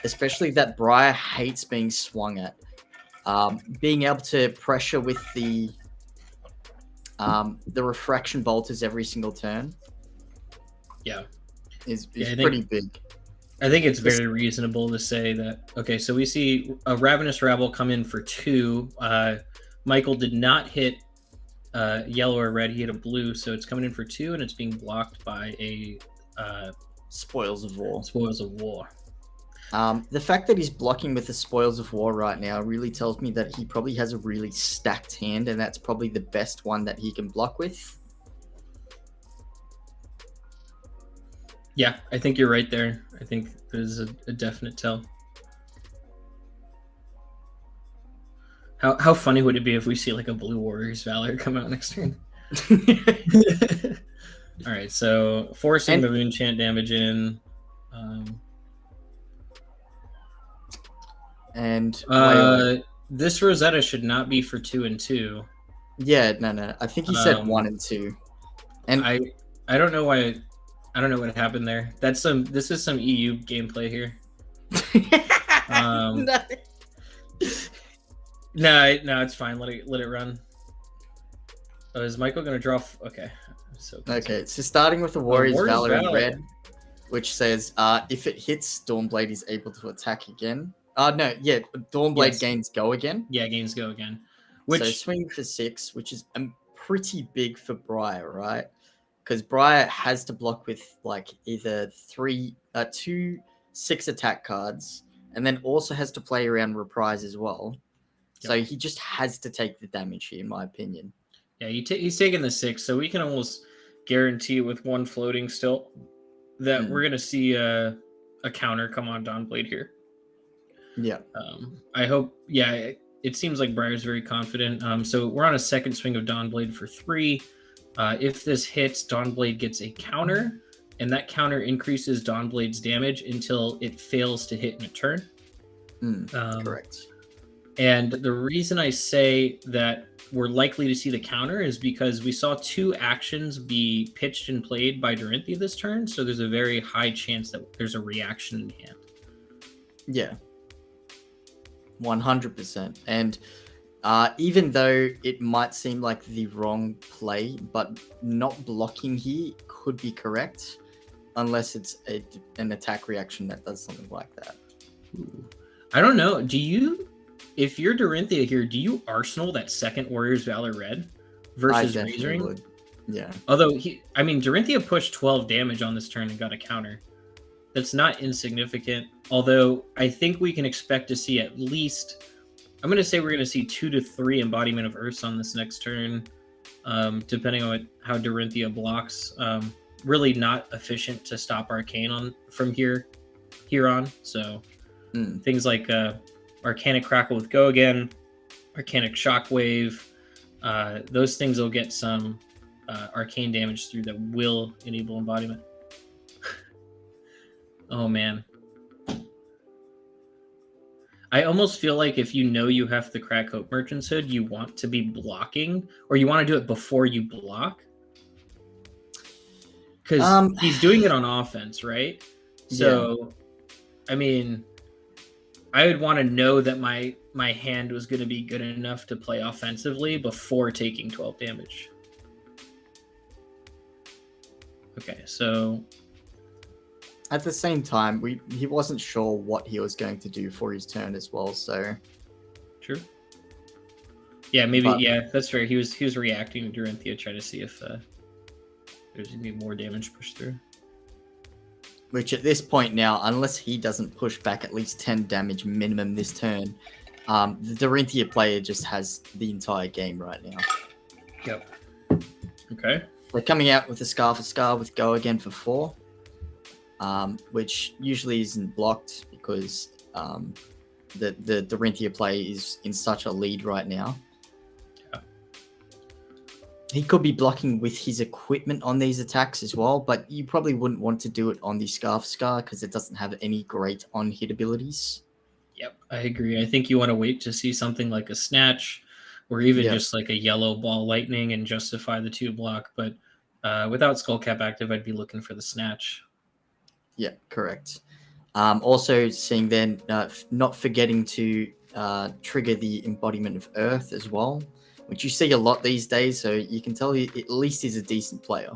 especially that Briar hates being swung at. Being able to pressure with the Refraction Bolters every single turn is pretty big. I think it's very reasonable to say that, okay, so we see a Ravenous Rabble come in for 2. Michael did not hit yellow or red, he hit a blue, so it's coming in for 2, and it's being blocked by a Spoils of War. The fact that he's blocking with the Spoils of War right now really tells me that he probably has a really stacked hand, and that's probably the best one that he can block with. Yeah, I think you're right there. I think there's a definite tell. How funny would it be if we see like a Blue Warriors Valor come out next turn? All right, so forcing the Moonchant damage in. This Rosetta should not be for 2 and 2. Yeah, no. I think he said 1 and 2. And I don't know why. I don't know what happened there. This is some EU gameplay here. No, it's fine. Let it run. Oh, is Michael gonna draw? Okay. Okay, so starting with the Warriors Valor in red, which says if it hits, Dawnblade is able to attack again. Dawnblade gains go again. Yeah, gains go again. So swing for 6, which is pretty big for Briar, right? Because Briar has to block with like either 2 6 attack cards, and then also has to play around Reprise as well. Yep. So he just has to take the damage here, in my opinion. Yeah, he's taking the 6, so we can almost guarantee with 1 floating still that we're gonna see a counter come on Dawnblade here. Yeah. I hope. Yeah, it seems like Briar's very confident. So we're on a second swing of Dawnblade for 3. If this hits, Dawnblade gets a counter, and that counter increases Dawnblade's damage until it fails to hit in a turn. Correct. And the reason I say that we're likely to see the counter is because we saw 2 actions be pitched and played by Dorinthia this turn, so there's a very high chance that there's a reaction in hand. Yeah. 100%. And even though it might seem like the wrong play, but not blocking here could be correct, unless it's an attack reaction that does something like that. Ooh. I don't know. If you're Dorinthia here, do you Arsenal that second Warriors Valor red versus Razoring? Yeah. Although Dorinthia pushed 12 damage on this turn and got a counter. That's not insignificant. Although I think we can expect to see at least, I'm going to say we're going to see 2 to 3 Embodiment of Earths on this next turn, depending on how Dorinthia blocks. Really not efficient to stop Arcane from here on. So things like Arcanic Crackle with Go Again, Arcanic Shockwave, those things will get some arcane damage through that will enable embodiment. Oh man. I almost feel like if you know you have to crack Hope Merchant's Hood, you want to be blocking, or you want to do it before you block. Because he's doing it on offense, right? So, yeah. I would want to know that my hand was going to be good enough to play offensively before taking 12 damage. Okay, so at the same time, he wasn't sure what he was going to do for his turn as well, so true. Yeah, that's fair. He was reacting to Dorinthia, trying to see if there's gonna be more damage pushed through. Which at this point now, unless he doesn't push back at least 10 damage minimum this turn, the Dorinthia player just has the entire game right now. Yep. Okay. They're coming out with a Scar for Scar with Go Again for 4, which usually isn't blocked because the Dorinthia player is in such a lead right now. Yeah. He could be blocking with his equipment on these attacks as well, but you probably wouldn't want to do it on the Scar for Scar because it doesn't have any great on-hit abilities. Yep, I agree. I think you want to wait to see something like a Snatch or even just like a Yellow Ball Lightning and justify the 2 block, but without Skullcap active, I'd be looking for the Snatch. Yeah, correct. Also seeing then, not forgetting to trigger the Embodiment of Earth as well, which you see a lot these days, so you can tell he at least he's a decent player.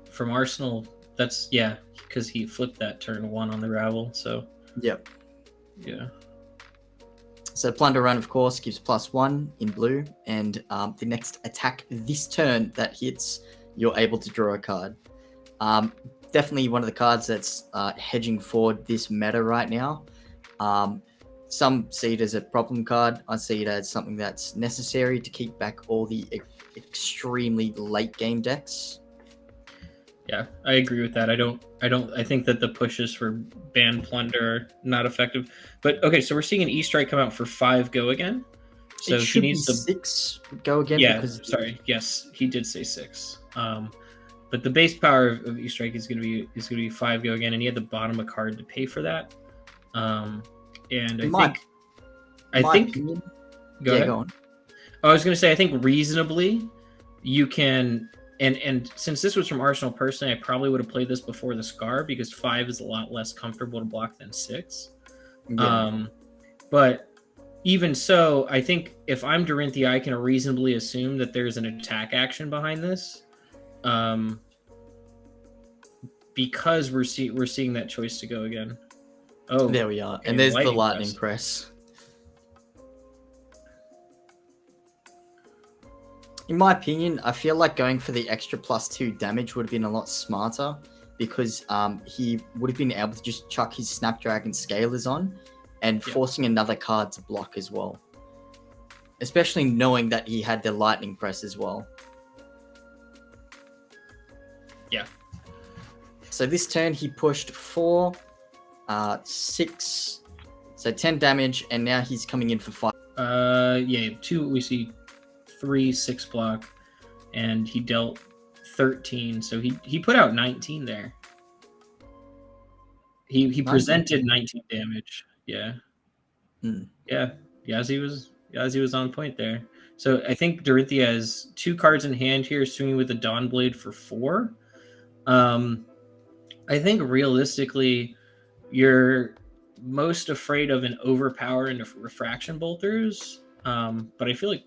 From Arsenal, that's, because he flipped that turn 1 on the Ravel, so. Yep. Yeah. So Plunder Run, of course, gives +1 in blue, and the next attack this turn that hits, you're able to draw a card. Definitely one of the cards that's hedging forward this meta right now. Some see it as a problem card. I see it as something that's necessary to keep back all the extremely late game decks. Yeah, I agree with that. I think that the pushes for ban plunder are not effective. But okay, so we're seeing an E-Strike come out for 5 go again. So it he should needs be to 6 go again. Yeah, because sorry. Yes, he did say 6. But the base power of E-Strike is gonna be 5 go again, and he had the bottom a card to pay for that. And I think go ahead. Go on. I was gonna say I think reasonably you can. And since this was from Arsenal, personally, I probably would have played this before the Scar because 5 is a lot less comfortable to block than 6. Yeah. But even so, I think if I'm Dorinthia, I can reasonably assume that there's an attack action behind this, because we're seeing that choice to go again. Oh, there we are, and there's the lightning press. In my opinion, I feel like going for the extra +2 damage would have been a lot smarter because he would have been able to just chuck his Snapdragon Scalers on and forcing another card to block as well. Especially knowing that he had the lightning press as well. Yeah. So this turn he pushed 4, 6, so 10 damage, and now he's coming in for 5. 2, we see 3, 6 block, and he dealt 13, so he put out 19 there. He presented 19 damage. Yeah. Yeah. Yazi was on point there. So I think Dorinthia has 2 cards in hand here, swinging with the Dawn Blade for 4. I think realistically, you're most afraid of an overpower into refraction bolters, but I feel like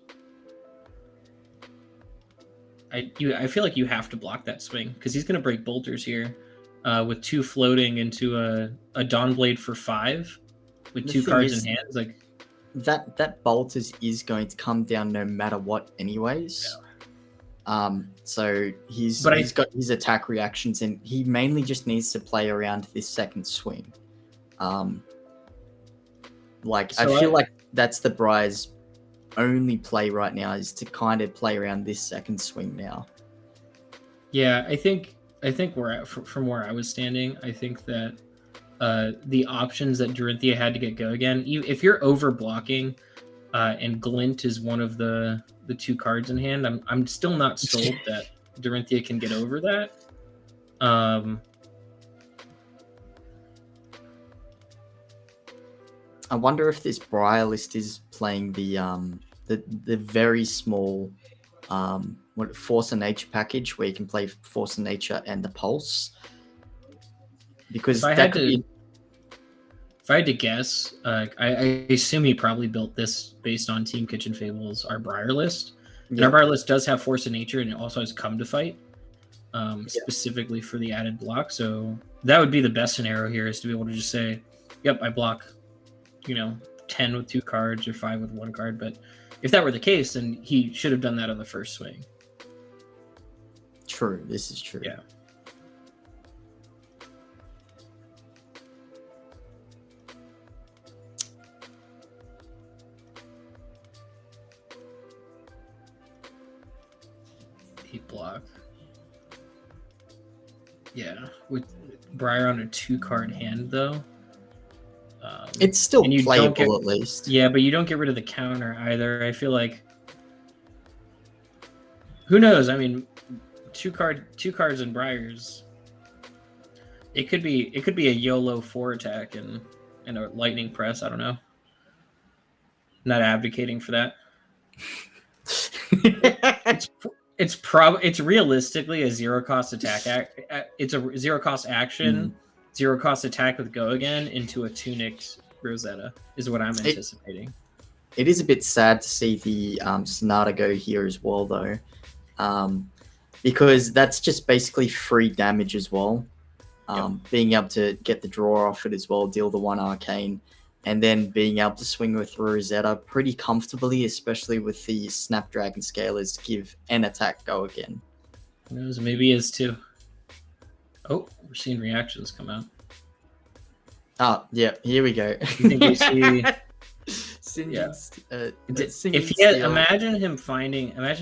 I feel like you have to block that swing because he's going to break bolters here with 2 floating into a Dawn Blade for 5 with 2 cards in hand. Like that bolters is going to come down no matter what, anyways. Yeah. So he's got his attack reactions, and he mainly just needs to play around this second swing. I feel like that's the Briar's only play right now is to kind of play around this second swing now. Yeah, I think from where I was standing, I think that the options that Dorinthia had to get go again, if you're over blocking and Glint is one of the 2 cards in hand, I'm still not sold that Dorinthia can get over that. I wonder if this Briar list is playing the very small Force of Nature package where you can play Force of Nature and the Pulse. Because if I had to guess, I assume he probably built this based on Team Kitchen Fables, our Briar list. And our Briar list does have Force of Nature, and it also has Come to Fight, specifically for the added block. So that would be the best scenario here, is to be able to just say, yep, I block 10 with 2 cards or 5 with 1 card. But if that were the case, then he should have done that on the first swing. True. This is true. Yeah. Block. Yeah, with Briar on a 2-card hand though. It's still playable at least. Yeah, but you don't get rid of the counter either. I feel like, who knows? I mean, 2 cards in Briar's. It could be a YOLO 4 attack and a lightning press. I don't know. Not advocating for that. It's realistically a 0-cost attack. It's a 0-cost action, 0-cost attack with go again into a tunicked Rosetta is what I'm anticipating. It is a bit sad to see the Sonata go here as well, though, because that's just basically free damage as well. Being able to get the draw off it as well, deal the 1 arcane, and then being able to swing with Rosetta pretty comfortably, especially with the Snapdragon Scalers to give an attack go again. Who knows? Maybe he is too. Oh, we're seeing reactions come out. Oh, yeah, here we go. You think we see... Imagine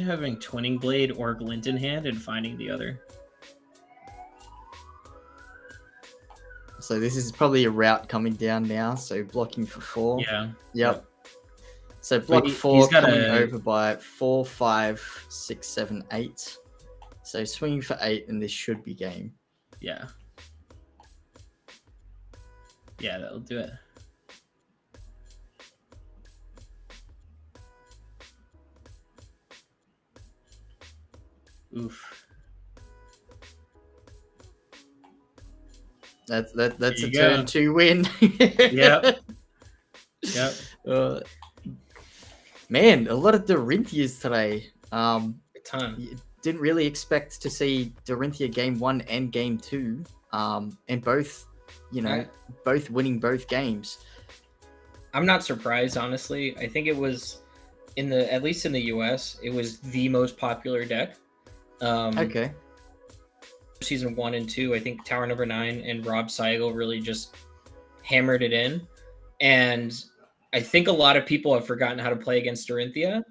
having Twinning Blade or Glint in hand and finding the other. So this is probably a route coming down now. So blocking for 4. Yeah. Yep. So block But 4 he's got coming a- over by 4, 5, 6, 7, 8. So swinging for 8, and this should be game. Yeah. Yeah, that'll do it. Oof. That's There a you turn go. 2 win. Yep. Yep. Man, a lot of Dorinthias today. A ton. Didn't really expect to see Dorinthia game 1 and game 2. And both, both winning both games. I'm not surprised, honestly. I think it was at least in the US, it was the most popular deck. Okay. Season 1 and 2, I think Tower Number 9 and Rob Seigel really just hammered it in. And I think a lot of people have forgotten how to play against Dorinthia.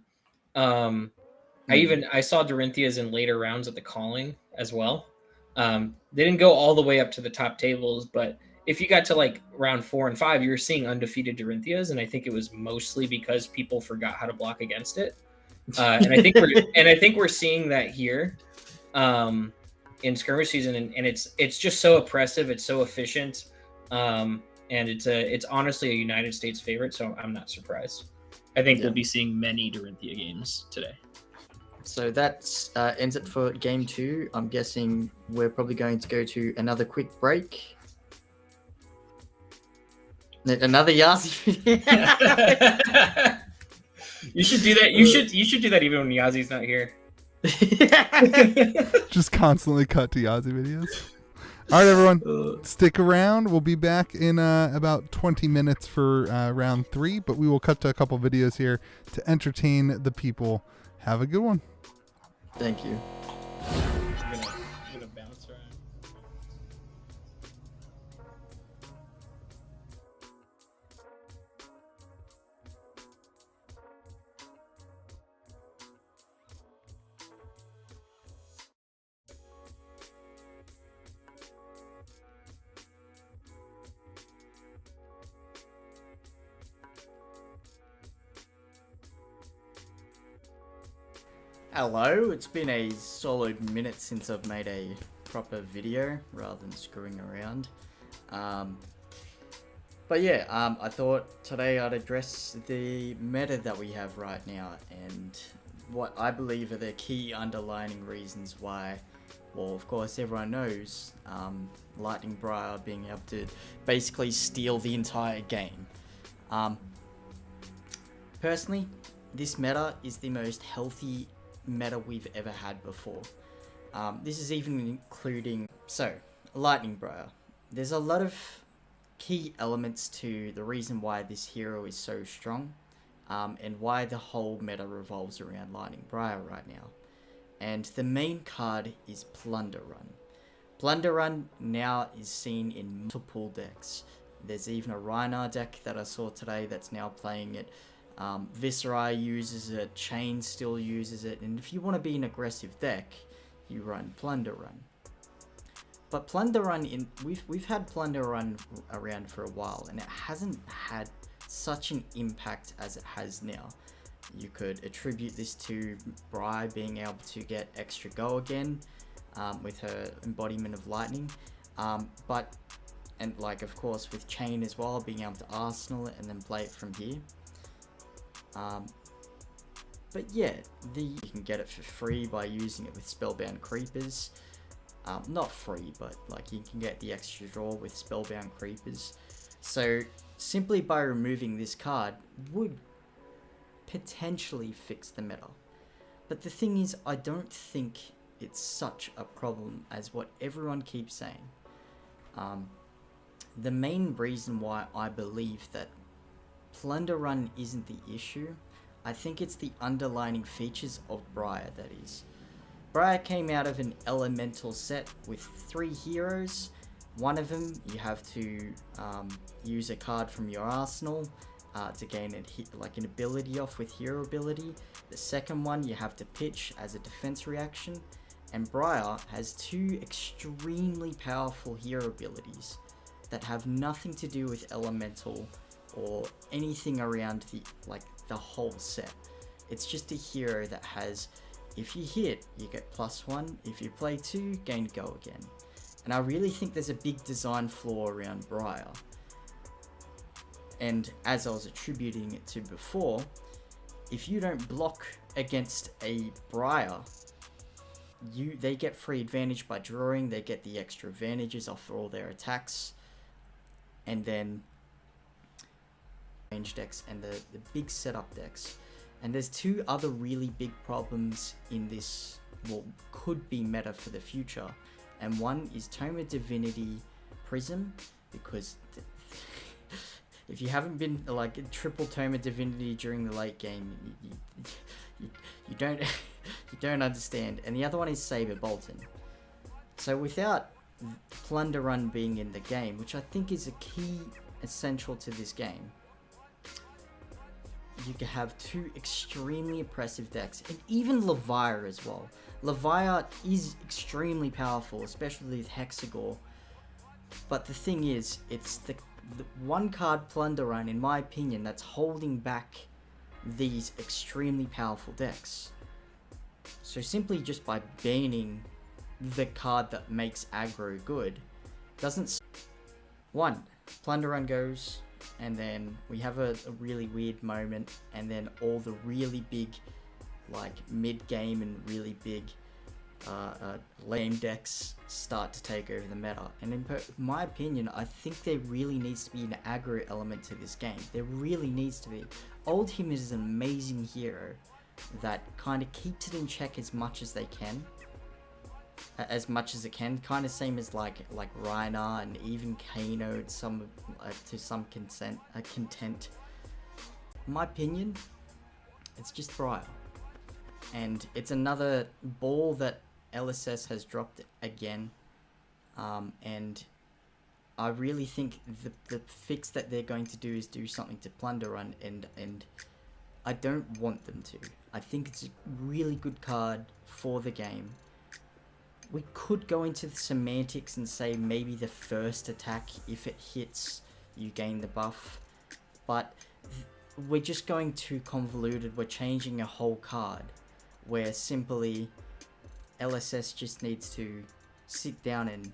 I saw Dorinthias in later rounds at the calling as well. They didn't go all the way up to the top tables, but if you got to like round 4 and 5, you were seeing undefeated Dorinthias, and I think it was mostly because people forgot how to block against it. And I think we're seeing that here in skirmish season, and it's just so oppressive, it's so efficient, and it's honestly a United States favorite, so I'm not surprised. I think we'll be seeing many Dorinthia games today. So that ends it for game 2. I'm guessing we're probably going to go to another quick break. Another Yazi video. You should do that. You should do that even when Yazi's not here. Just constantly cut to Yazi videos. All right, everyone, stick around. We'll be back in about 20 minutes for round 3, but we will cut to a couple videos here to entertain the people. Have a good one. Thank you. I'm gonna bounce around. Hello, it's been a solid minute since I've made a proper video rather than screwing around. But yeah, I thought today I'd address the meta that we have right now and what I believe are the key underlying reasons why, well, of course everyone knows, Lightning Briar being able to basically steal the entire game. Personally, this meta is the most healthy meta we've ever had before. This is even including, so, Lightning Briar. There's a lot of key elements to the reason why this hero is so strong, and why the whole meta revolves around Lightning Briar right now. And the main card is Plunder Run. Plunder Run now is seen in multiple decks. There's even a Rhinar deck that I saw today that's now playing it. Viserai uses it, Chain still uses it, and if you want to be an aggressive deck, you run Plunder Run. But Plunder Run, we've had Plunder Run around for a while, and it hasn't had such an impact as it has now. You could attribute this to Bri being able to get extra go again with her embodiment of lightning, and like of course with Chain as well, being able to arsenal it and then play it from here. But yeah, you can get it for free by using it with Spellbound Creepers. Not free, but like you can get the extra draw with Spellbound Creepers. So simply by removing this card would potentially fix the meta. But the thing is, I don't think it's such a problem as what everyone keeps saying. The main reason why I believe that Plunder Run isn't the issue, I think it's the underlying features of Briar that is. Briar came out of an elemental set with 3 heroes. One of them, you have to use a card from your arsenal to gain an ability off with hero ability. The second one, you have to pitch as a defense reaction. And Briar has 2 extremely powerful hero abilities. that have nothing to do with elemental or anything around the whole set. It's just a hero that has, if you hit, you get +1, if you play 2, gain to go again. And I really think there's a big design flaw around Briar. And as I was attributing it to before, if you don't block against a Briar, they get free advantage by drawing, they get the extra advantages off all their attacks, and then range decks and the big setup decks. And there's two other really big problems in this, what could be meta for the future, and one is Tome of Divinity Prism, because if you haven't been like a triple Tome of Divinity during the late game, you don't you don't understand. And the other one is Saber Bolton. So without Plunder Run being in the game, which I think is a key essential to this game, you can have two extremely oppressive decks, and even Leviathan as well. Leviathan is extremely powerful, especially with Hexagore. But the thing is, it's the one card Plunder Run, in my opinion, that's holding back these extremely powerful decks. So simply just by banning the card that makes aggro good, doesn't... One, Plunder Run goes, and then we have a really weird moment, and then all the really big, like, mid-game and really big lame decks start to take over the meta. And in my opinion, I think there really needs to be an aggro element to this game. There really needs to be. Oldhim is an amazing hero that kind of keeps it in check as much as they can. As much as it can, kind of same as like Rhinar and even Kano to some content. In my opinion, it's just Briar, and it's another ball that LSS has dropped again. And I really think the fix that they're going to do is do something to Plunder Run, and I don't want them to. I think it's a really good card for the game. We could go into the semantics and say maybe the first attack, if it hits, you gain the buff. But we're just going too convoluted. We're changing a whole card, where simply LSS just needs to sit down and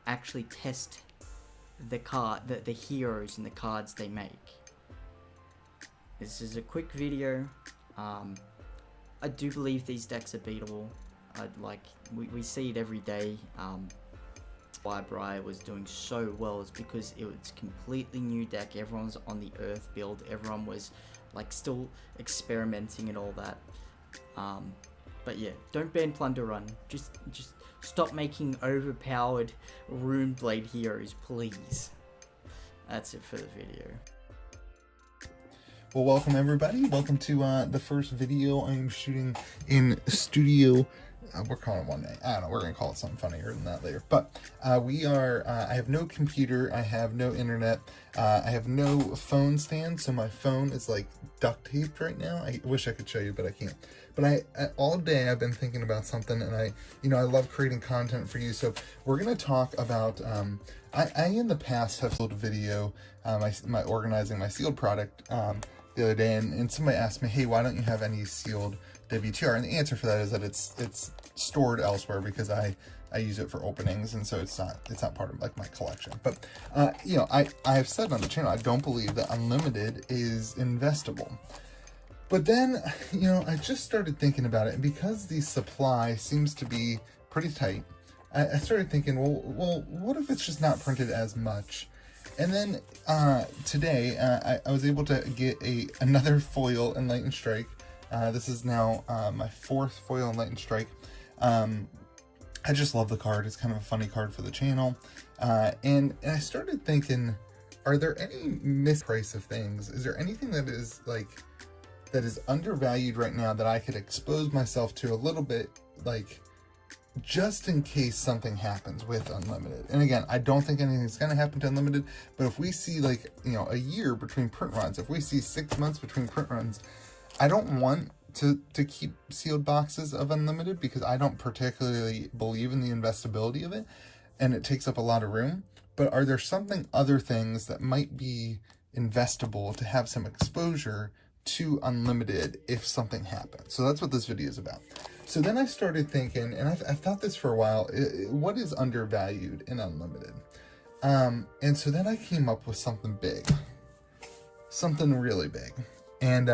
actually test the heroes and the cards they make. This is a quick video. I do believe these decks are beatable. We see it every day. Why Briar was doing so well is because it was a completely new deck. Everyone was on the Earth build. Everyone was like still experimenting and all that. But yeah, don't ban Plunder Run. Just stop making overpowered Runeblade heroes, please. That's it for the video. Well, welcome everybody. Welcome to the first video I'm shooting in studio. We're calling it one day. I don't know. We're going to call it something funnier than that later. But we are, I have no computer. I have no internet. I have no phone stand. So my phone is like duct taped right now. I wish I could show you, but I can't. But I all day I've been thinking about something, and I love creating content for you. So we're going to talk about, I in the past have sold a video, my organizing my sealed product the other day, and somebody asked me, hey, why don't you have any sealed WTR? And the answer for that is that it's stored elsewhere because I use it for openings, and so it's not part of like my collection. But I have said on the channel I don't believe that unlimited is investable. But then I just started thinking about it, and because the supply seems to be pretty tight, I started thinking, well, what if it's just not printed as much? And then today I was able to get another foil Enlightened Strike. This is now my fourth foil Enlightened Strike. I just love the card. It's kind of a funny card for the channel. And I started thinking, are there any misprice of things? Is there anything that is undervalued right now that I could expose myself to a little bit, like, just in case something happens with Unlimited? And again, I don't think anything's going to happen to Unlimited, but if we see like, a year between print runs, if we see 6 months between print runs, I don't want to keep sealed boxes of Unlimited because I don't particularly believe in the investability of it, and it takes up a lot of room. but are there other things that might be investable to have some exposure to unlimited if something happens? So that's what this video is about. So then I started thinking, and I've thought this for a while, what is undervalued in unlimited? And so then I came up with something big, something really big. And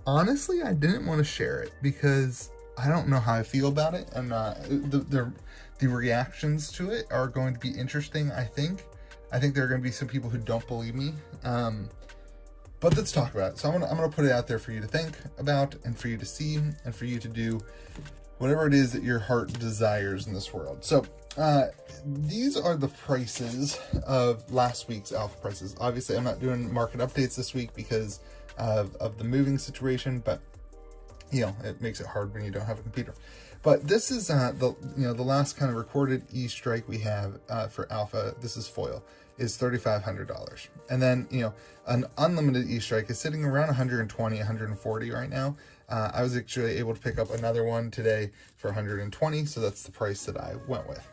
honestly, I didn't want to share it because I don't know how I feel about it. And the reactions to it are going to be interesting, I think. I think there are going to be some people who don't believe me. But let's talk about it. So I'm gonna put it out there for you to think about, and for you to see, and for you to do whatever it is that your heart desires in this world. So these are the prices of last week's alpha prices. Obviously, I'm not doing market updates this week because of the moving situation, but you know, it makes it hard when you don't have a computer. But this is the last kind of recorded E-strike we have for alpha. This is foil, is $3,500. And then, you know, an unlimited E-strike is sitting around 120, 140 right now. I was actually able to pick up another one today for 120, so that's the price that I went with.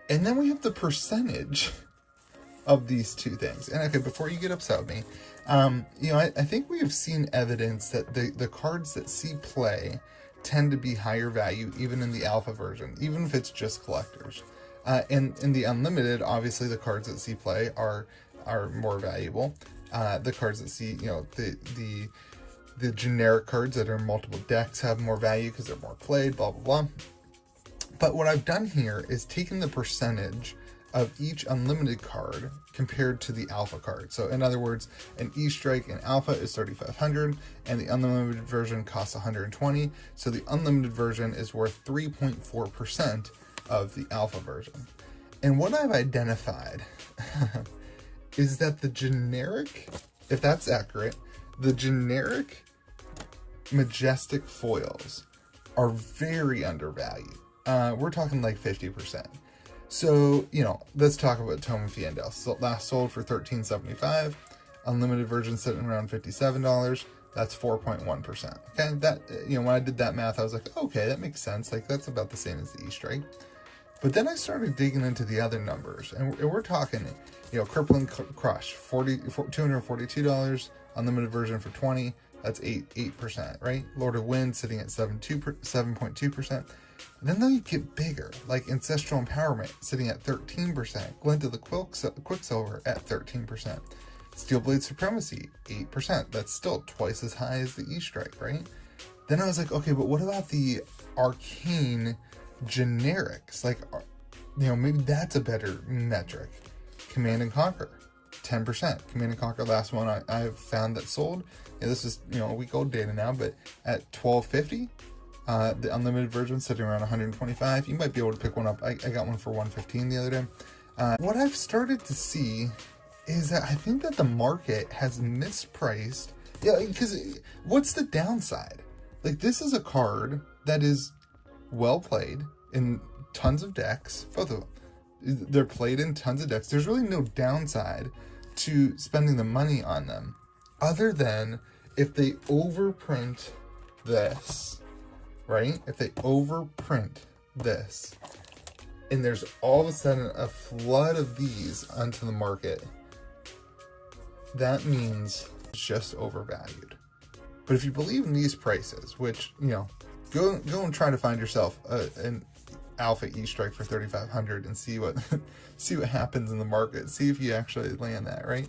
And then we have the percentage of these two things. And okay, before you get upset with me, you know, I think we have seen evidence that the cards that see play tend to be higher value even in the alpha version, even if it's just collectors. And in the unlimited, obviously the cards that see play are more valuable. The cards that see, you know, the generic cards that are in multiple decks have more value because they're more played, blah, blah, blah. But what I've done here is taken the percentage of each unlimited card compared to the alpha card. So in other words, an E-strike in alpha is 3,500 and the unlimited version costs 120. So the unlimited version is worth 3.4% of the alpha version. And what I've identified is that the generic, if that's accurate, the generic majestic foils are very undervalued. We're talking like 50%. So, you know, let's talk about Tome Fiendel. So last sold for $13.75. Unlimited version sitting around $57. That's 4.1%. Okay, that, you know, when I did that math, I was like, okay, that makes sense. Like, that's about the same as the E-strike. But then I started digging into the other numbers, and we're talking, you know, Crippling Crush, $242. Unlimited version for $20. That's 8%, right? Lord of Wind sitting at 7.2%. Then they get bigger, like Ancestral Empowerment sitting at 13%, Glint of the Quicksilver at 13%, Steelblade Supremacy 8%. That's still twice as high as the E-strike, right? Then I was like, okay, but what about the arcane generics? Like, you know, maybe that's a better metric. Command and Conquer 10%. Command and Conquer, last one I've found that sold. Yeah, this is, you know, a week old data now, but at $12.50. The unlimited version sitting around 125. You might be able to pick one up. I got one for 115 the other day. What I've started to see is that I think that the market has mispriced. Yeah, because what's the downside? Like, this is a card that is well played in tons of decks. Both of them. They're played in tons of decks. There's really no downside to spending the money on them, other than if they overprint this. Right? If they overprint this and there's all of a sudden a flood of these onto the market, that means it's just overvalued. But if you believe in these prices, which, you know, go and try to find yourself an alpha E-strike for 3,500 and see what happens in the market. See if you actually land that, right?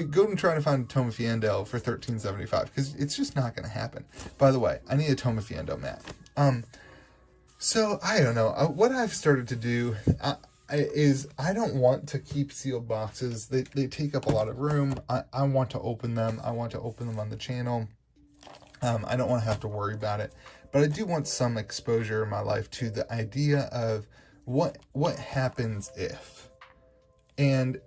Go and try to find a Tome Fiendel for 13.75 because it's just not going to happen. By the way, I need a Tome Fiendel mat. So I don't know. What I've started to do is I don't want to keep sealed boxes. They take up a lot of room. I want to open them. I want to open them on the channel. I don't want to have to worry about it. But I do want some exposure in my life to the idea of what happens if. And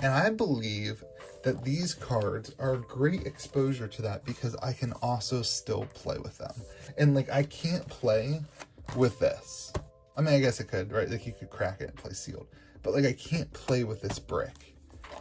I believe that these cards are great exposure to that because I can also still play with them. And like, I can't play with this. I mean, I guess I could, right? Like, you could crack it and play sealed. But like, I can't play with this brick.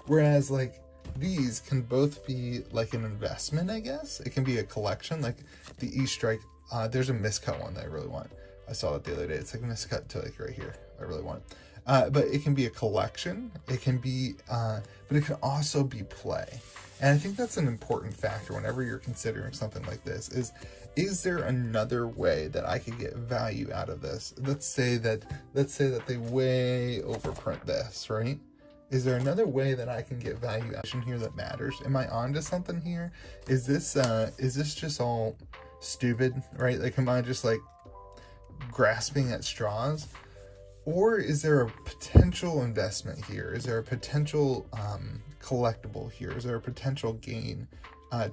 Whereas like, these can both be like an investment, I guess. It can be a collection, like the E-strike. There's a miscut one that I really want. I saw it the other day. It's like miscut to like right here. I really want it. but it can be a collection. It can be, but it can also be play. And I think that's an important factor whenever you're considering something like this is there another way that I could get value out of this? Let's say that they way overprint this, right? Is there another way that I can get value out here that matters? Am I onto something here? Is this just all stupid, right? Like, am I just like grasping at straws? Or is there a potential investment here? Is there a potential collectible here? Is there a potential gain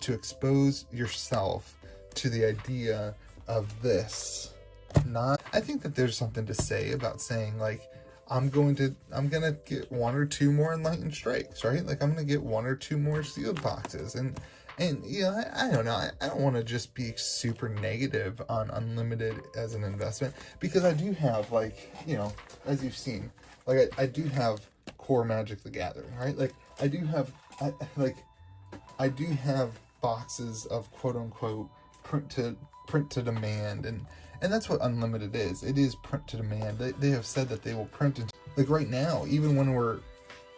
to expose yourself to the idea of this? I think that there's something to say about saying, like, I'm gonna get 1 or 2 more Enlightened Strikes, right? Like, I'm gonna get 1 or 2 more sealed boxes, and yeah, I don't know. I don't want to just be super negative on Unlimited as an investment, because I do have, like, you know, as you've seen, like, I do have core Magic the Gathering, right? Like, I do have boxes of quote unquote print to demand, and that's what Unlimited is. It is print to demand. They have said that they will print it. Like, right now, even when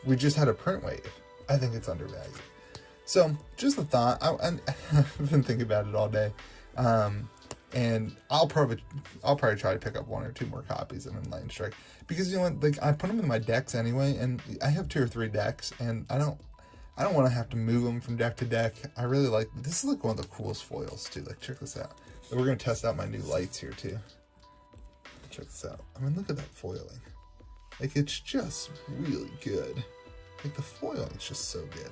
we just had a print wave, I think it's undervalued. So, just a thought. I've been thinking about it all day, and I'll probably try to pick up 1 or 2 more copies of Enlightened Strike, because, you know what, like, I put them in my decks anyway, and I have 2 or 3 decks, and I don't want to have to move them from deck to deck. I really like this. Is like one of the coolest foils too. Like, check this out. We're gonna test out my new lights here too. Check this out. I mean, look at that foiling. Like, it's just really good. Like, the foiling is just so good.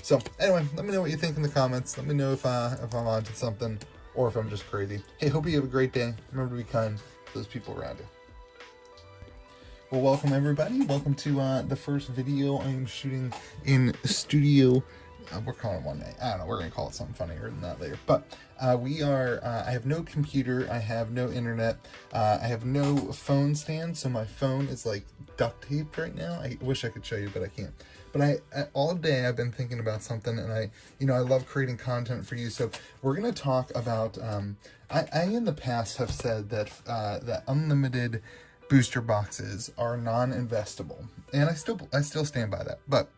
So anyway, let me know what you think in the comments. Let me know if I'm onto something or if I'm just crazy. Hey, hope you have a great day. Remember to be kind to those people around you. Well, welcome everybody. Welcome to the first video I am shooting in studio. We're calling it one day. I don't know. We're going to call it something funnier than that later. But we are, I have no computer. I have no internet. I have no phone stand. So my phone is like duct taped right now. I wish I could show you, but I can't. But all day I've been thinking about something, and I love creating content for you. So we're going to talk about, I in the past have said that, that Unlimited booster boxes are non-investable, and I still stand by that. But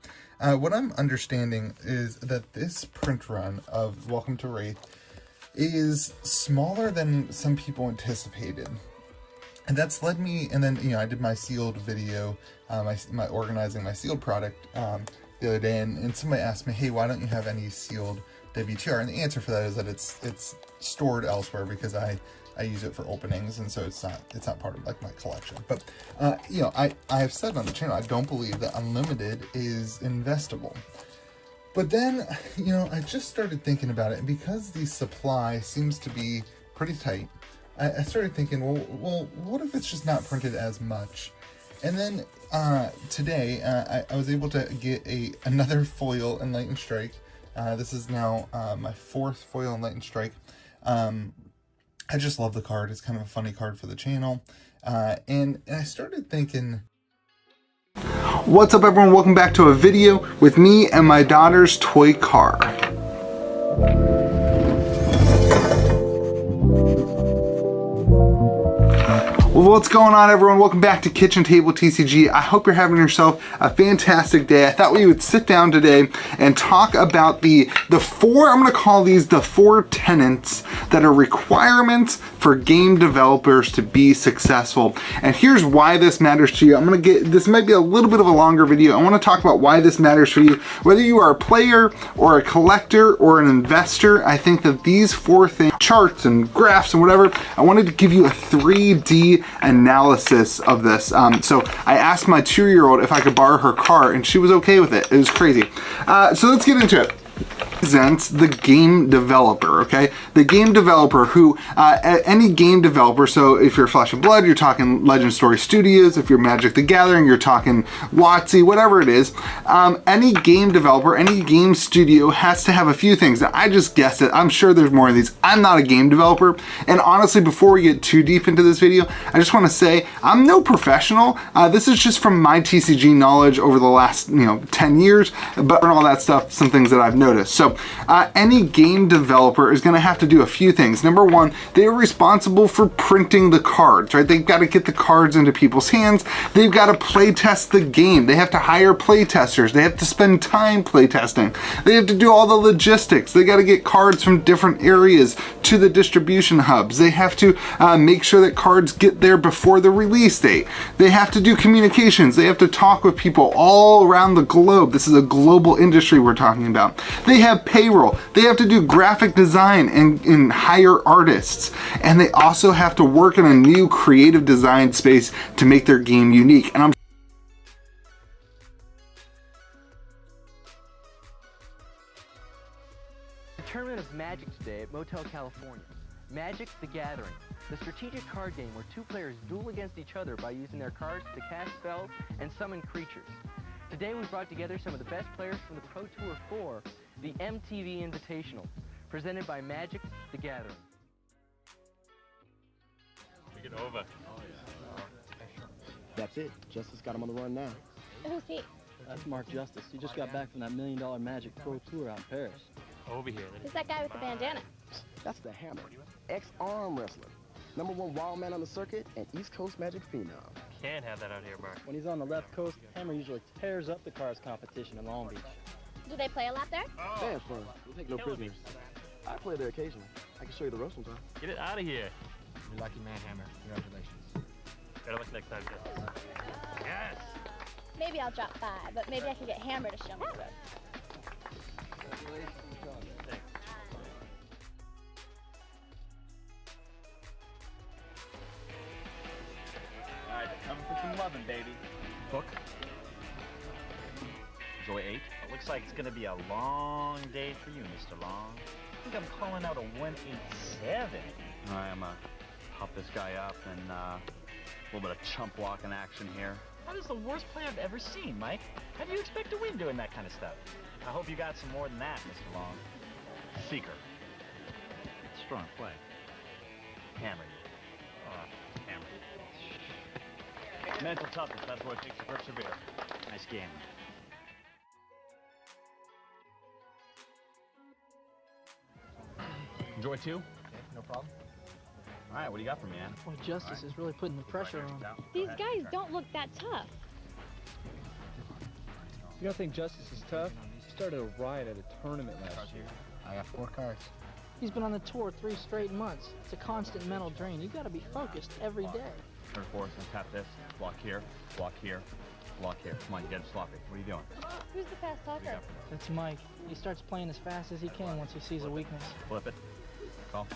what I'm understanding is that this print run of Welcome to Wraith is smaller than some people anticipated, and that's led me. And then, you know, I did my sealed video, my organizing my sealed product the other day, and somebody asked me, hey, why don't you have any sealed WTR? And the answer for that is that it's stored elsewhere, because I use it for openings, and so it's not part of like my collection. But you know, I have said on the channel, I don't believe that Unlimited is investable. But then, you know, I just started thinking about it, and because the supply seems to be pretty tight, I started thinking, well, what if it's just not printed as much? And then today, I was able to get another foil Enlightened Strike. This is now my 4th foil Enlightened Strike. I just love the card. It's kind of a funny card for the channel. And I started thinking, what's up everyone? Welcome back to a video with me and my daughter's toy car. Well, what's going on everyone? Welcome back to Kitchen Table TCG. I hope you're having yourself a fantastic day. I thought we would sit down today and talk about the 4, I'm gonna call these the 4 tenets that are requirements for game developers to be successful. And here's why this matters to you. This might be a little bit of a longer video. I wanna talk about why this matters for you. Whether you are a player or a collector or an investor, I think that these 4 things, charts and graphs and whatever, I wanted to give you a 3D analysis of this. So I asked my 2-year-old if I could borrow her car, and she was okay with it. It was crazy. So let's get into it. Represents the game developer, okay? The game developer who, any game developer, so if you're Flesh and Blood, you're talking Legend Story Studios, if you're Magic the Gathering, you're talking WotC, whatever it is, any game developer, any game studio has to have a few things. Now, I just guessed it. I'm sure there's more of these. I'm not a game developer, and honestly, before we get too deep into this video, I just want to say I'm no professional. This is just from my TCG knowledge over the last, 10 years, but all that stuff, some things that I've noticed. notice. So any game developer is going to have to do a few things. Number one, they're responsible for printing the cards, right? They've got to get the cards into people's hands. They've got to play test the game. They have to hire play testers. They have to spend time play testing. They have to do all the logistics. They got to get cards from different areas to the distribution hubs. They have to make sure that cards get there before the release date. They have to do communications. They have to talk with people all around the globe. This is a global industry we're talking about. They have payroll. They have to do graphic design and hire artists. And they also have to work in a new creative design space to make their game unique. And I'm Tournament of Magic today at Motel California. Magic the Gathering, the strategic card game where two players duel against each other by using their cards to cast spells and summon creatures. Today we brought together some of the best players from the Pro Tour 4, the MTV Invitational, presented by Magic the Gathering. Take it over. That's it. Justice got him on the run now. Who's he? That's Mark Justice. He just got back from that $1 Million Magic Pro Tour out in Paris. Over here. Who's that guy with the bandana? That's the Hammer, ex-arm wrestler. #1 wild man on the circuit and East Coast Magic phenom. Can't have that out here, Mark. When he's on the left coast, Hammer usually tears up the cards competition in Long Beach. Do they play a lot there? They have fun. We take no prisoners. I play there occasionally. I can show you the ropes sometime. Get it out of here. You're lucky man, Hammer. Congratulations. Better luck next time, Justice. Yes! Maybe I'll drop by, but maybe I can get Hammer to show me the ropes. Alright, coming for some loving, baby. Book. Joy 8. It looks like it's gonna be a long day for you, Mr. Long. I think I'm calling out a 187. Alright, I'm gonna pop this guy up and a little bit of chump walking action here. That is the worst play I've ever seen, Mike. How do you expect to win doing that kind of stuff? I hope you got some more than that, Mr. Long. Seeker. Strong play. Hammer. Hammer. Mental toughness, that's what it takes to persevere. Nice game. Enjoy 2? Okay, no problem. Alright, what do you got for me, man? Boy, Justice is really putting the pressure on. These guys don't look that tough. You don't think Justice is tough? He started a riot at a tournament last year. I got 4 cards. He's been on the tour 3 straight months. It's a constant mental drain. You gotta be focused every day. Third force, and tap this. Block here, block here, block here. Come on, you get it sloppy. What are you doing? Who's the fast talker? That's Mike. He starts playing as fast as he can once he sees a weakness. Flip it. Call.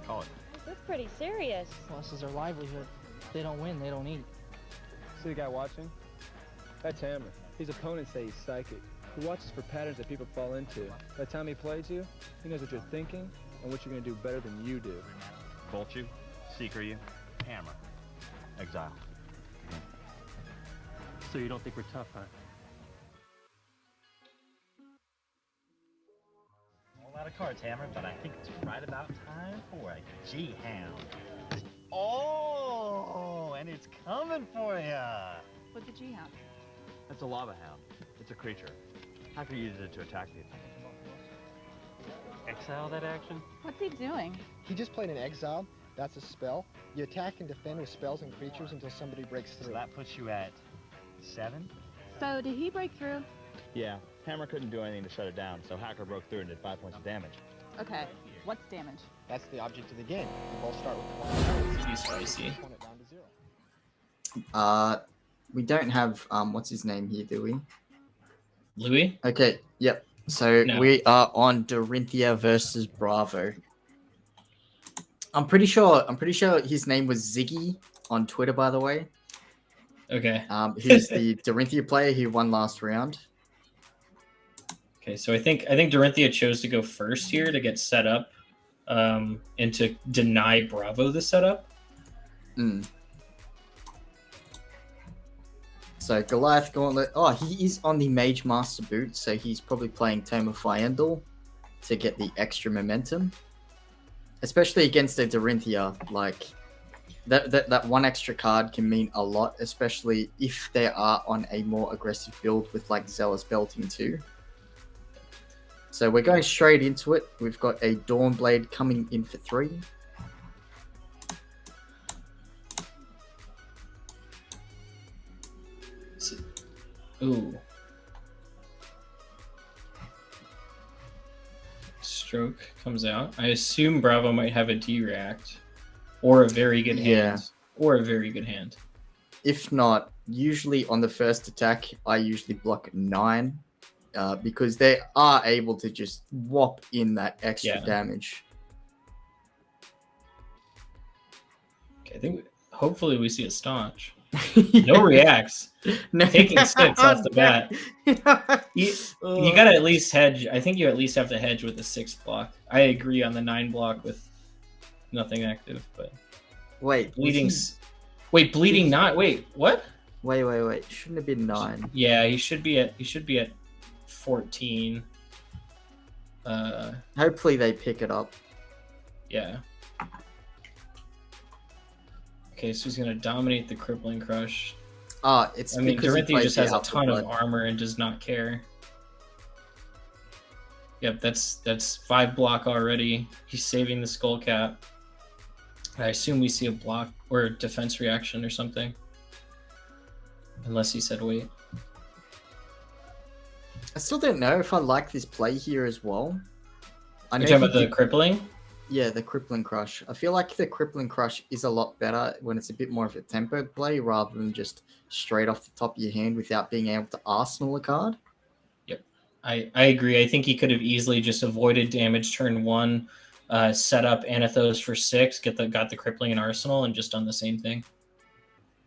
Call it. That's pretty serious. Well, this is their livelihood. If they don't win, they don't eat. See the guy watching? That's Hammer. His opponents say he's psychic. He watches for patterns that people fall into. By the time he plays you, he knows what you're thinking and what you're going to do better than you do. Bolt you, seeker you, hammer. Exile. So you don't think we're tough, huh? A lot of cards, Hammer, but I think it's right about time for a G-Hound. Oh, and it's coming for ya. What's a G-Hound? That's a lava hound. It's a creature. Hacker uses it to attack the opponent. Exile that action? What's he doing? He just played an Exile. That's a spell. You attack and defend with spells and creatures until somebody breaks through. So that puts you at 7? So did he break through? Yeah. Hammer couldn't do anything to shut it down, so Hacker broke through and did 5 points of damage. Okay. What's damage? That's the object of the game. You both start with 1. Pretty spicy. Opponent down to 0. We don't have what's his name here, do we? Louis? Okay, yep. So No. we are on Dorinthia versus Bravo. I'm pretty sure his name was Ziggy on Twitter, by the way. Okay. He's the Dorinthia player who won last round. Okay, so I think Dorinthia chose to go first here to get set up, and to deny Bravo the setup. So Goliath Gauntlet. Oh, he is on the Mage Master boot, so he's probably playing Tome of Fyendal to get the extra momentum, especially against the Dorinthia. Like that one extra card can mean a lot, especially if they are on a more aggressive build with like Zealous Belting too. So we're going straight into it. We've got a Dawnblade coming in for 3. Ooh. Stroke comes out. I assume Bravo might have a D-React. Or a very good hand. Or a very good hand. If not, usually on the first attack, I usually block 9. Because they are able to just whop in that extra damage. Okay, I think hopefully we see a staunch. No reacts. No. Taking 6 off the bat. You gotta at least hedge. I think you at least have to hedge with the 6 block. I agree on the 9 block with nothing active, but wait, bleeding. Wait, bleeding not. Wait, what? Wait. Shouldn't have been 9. Yeah, he should be at 14. Hopefully they pick it up. Yeah. Okay, so he's gonna dominate the Crippling Crush. It's I mean, because Dorinthia just has a Alpha ton Blood. of armor and does not care. Yep, that's 5 block already. He's saving the Skull Cap. I assume we see a block or a defense reaction or something. Unless he said wait. I still don't know if I like this play here as well. You're talking about the crippling? Yeah, the Crippling Crush. I feel like the Crippling Crush is a lot better when it's a bit more of a tempo play rather than just straight off the top of your hand without being able to arsenal a card. Yep, I agree. I think he could have easily just avoided damage turn 1, set up Anathos for 6, got the crippling in arsenal, and just done the same thing.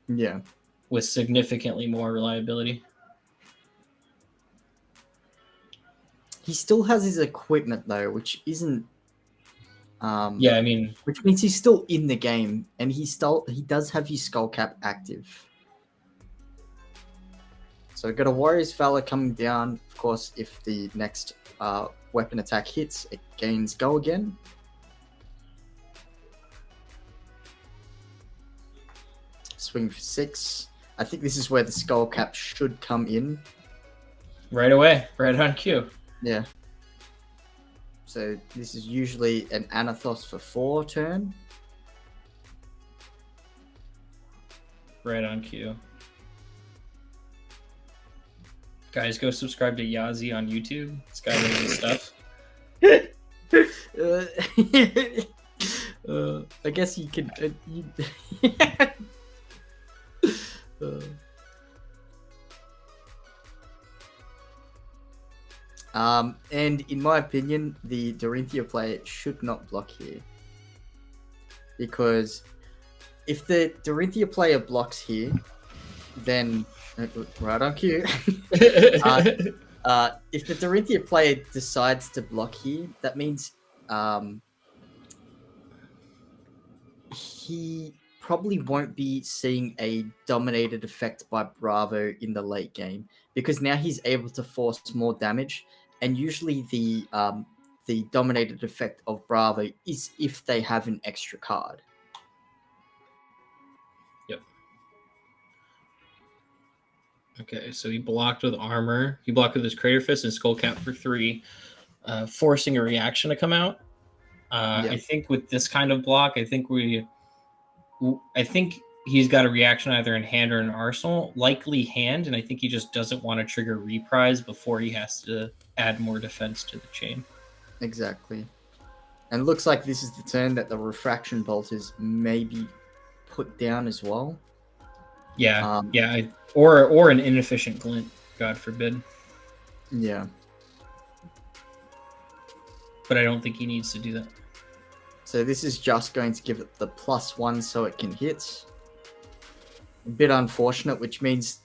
Yeah. With significantly more reliability. He still has his equipment though, which isn't. Yeah, I mean, which means he's still in the game, and he does have his Skull Cap active. So we've got a Warrior's Valor coming down. Of course, if the next weapon attack hits, it gains go again. Swing for 6. I think this is where the Skull Cap should come in. Right away, right on cue. Yeah. So this is usually an Anathos for 4 turn. Right on cue. Guys, go subscribe to Yazi on YouTube. This guy knows his stuff. I guess you could. And in my opinion, the Dorinthia player should not block here. Because if the Dorinthia player blocks here, then right on cue. If the Dorinthia player decides to block here, that means he probably won't be seeing a dominated effect by Bravo in the late game, because now he's able to force more damage, and usually the dominated effect of Bravo is if they have an extra card. Yep. Okay, so he blocked with armor. He blocked with his Crater Fist and Skull Cap for 3, forcing a reaction to come out. Yep. I think with this kind of block, I think he's got a reaction either in hand or in arsenal, likely hand, and I think he just doesn't want to trigger reprise before he has to add more defense to the chain. Exactly. And it looks like this is the turn that the Refraction Bolt is maybe put down as well. Yeah, or an inefficient glint, God forbid. Yeah. But I don't think he needs to do that. So this is just going to give it the +1 so it can hit. A bit unfortunate, which means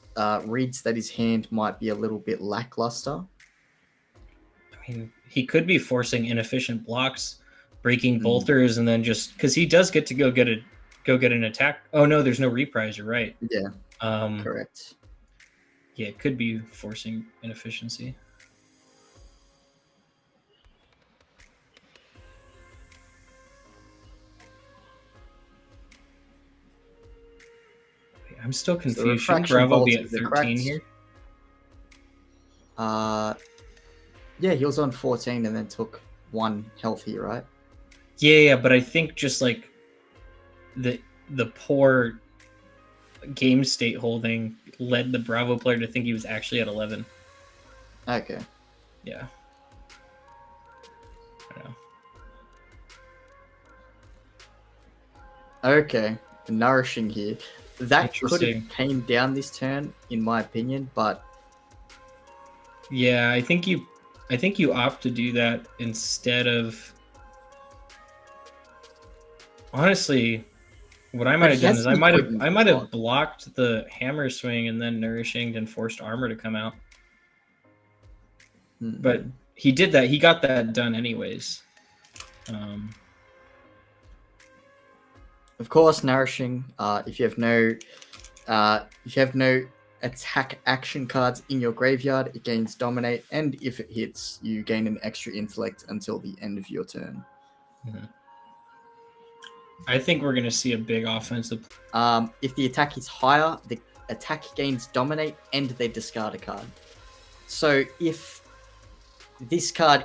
reads that his hand might be a little bit lackluster. I mean, he could be forcing inefficient blocks, breaking bolters, and then just because he does get to go get an attack. Oh no, there's no reprise. You're right. Yeah. Correct. Yeah, it could be forcing inefficiency. I'm still confused. Should Bravo be at 13 here? Yeah, he was on 14 and then took 1 healthy, right? Yeah, but I think just like the poor game state holding led the Bravo player to think he was actually at 11. Okay. Yeah. I don't know. Okay. Nourishing here. That could Interesting. have came down this turn, in my opinion, but Yeah, I think you opt to do that instead of. Honestly, what I might have done is I might have blocked the hammer swing and then nourishing and forced armor to come out. But he did that. He got that done anyways. Of course, nourishing. If you have no attack action cards in your graveyard, it gains dominate, and if it hits, you gain an extra intellect until the end of your turn. Mm-hmm. I think we're gonna see a big offensive. If the attack is higher, the attack gains dominate, and they discard a card. So if this card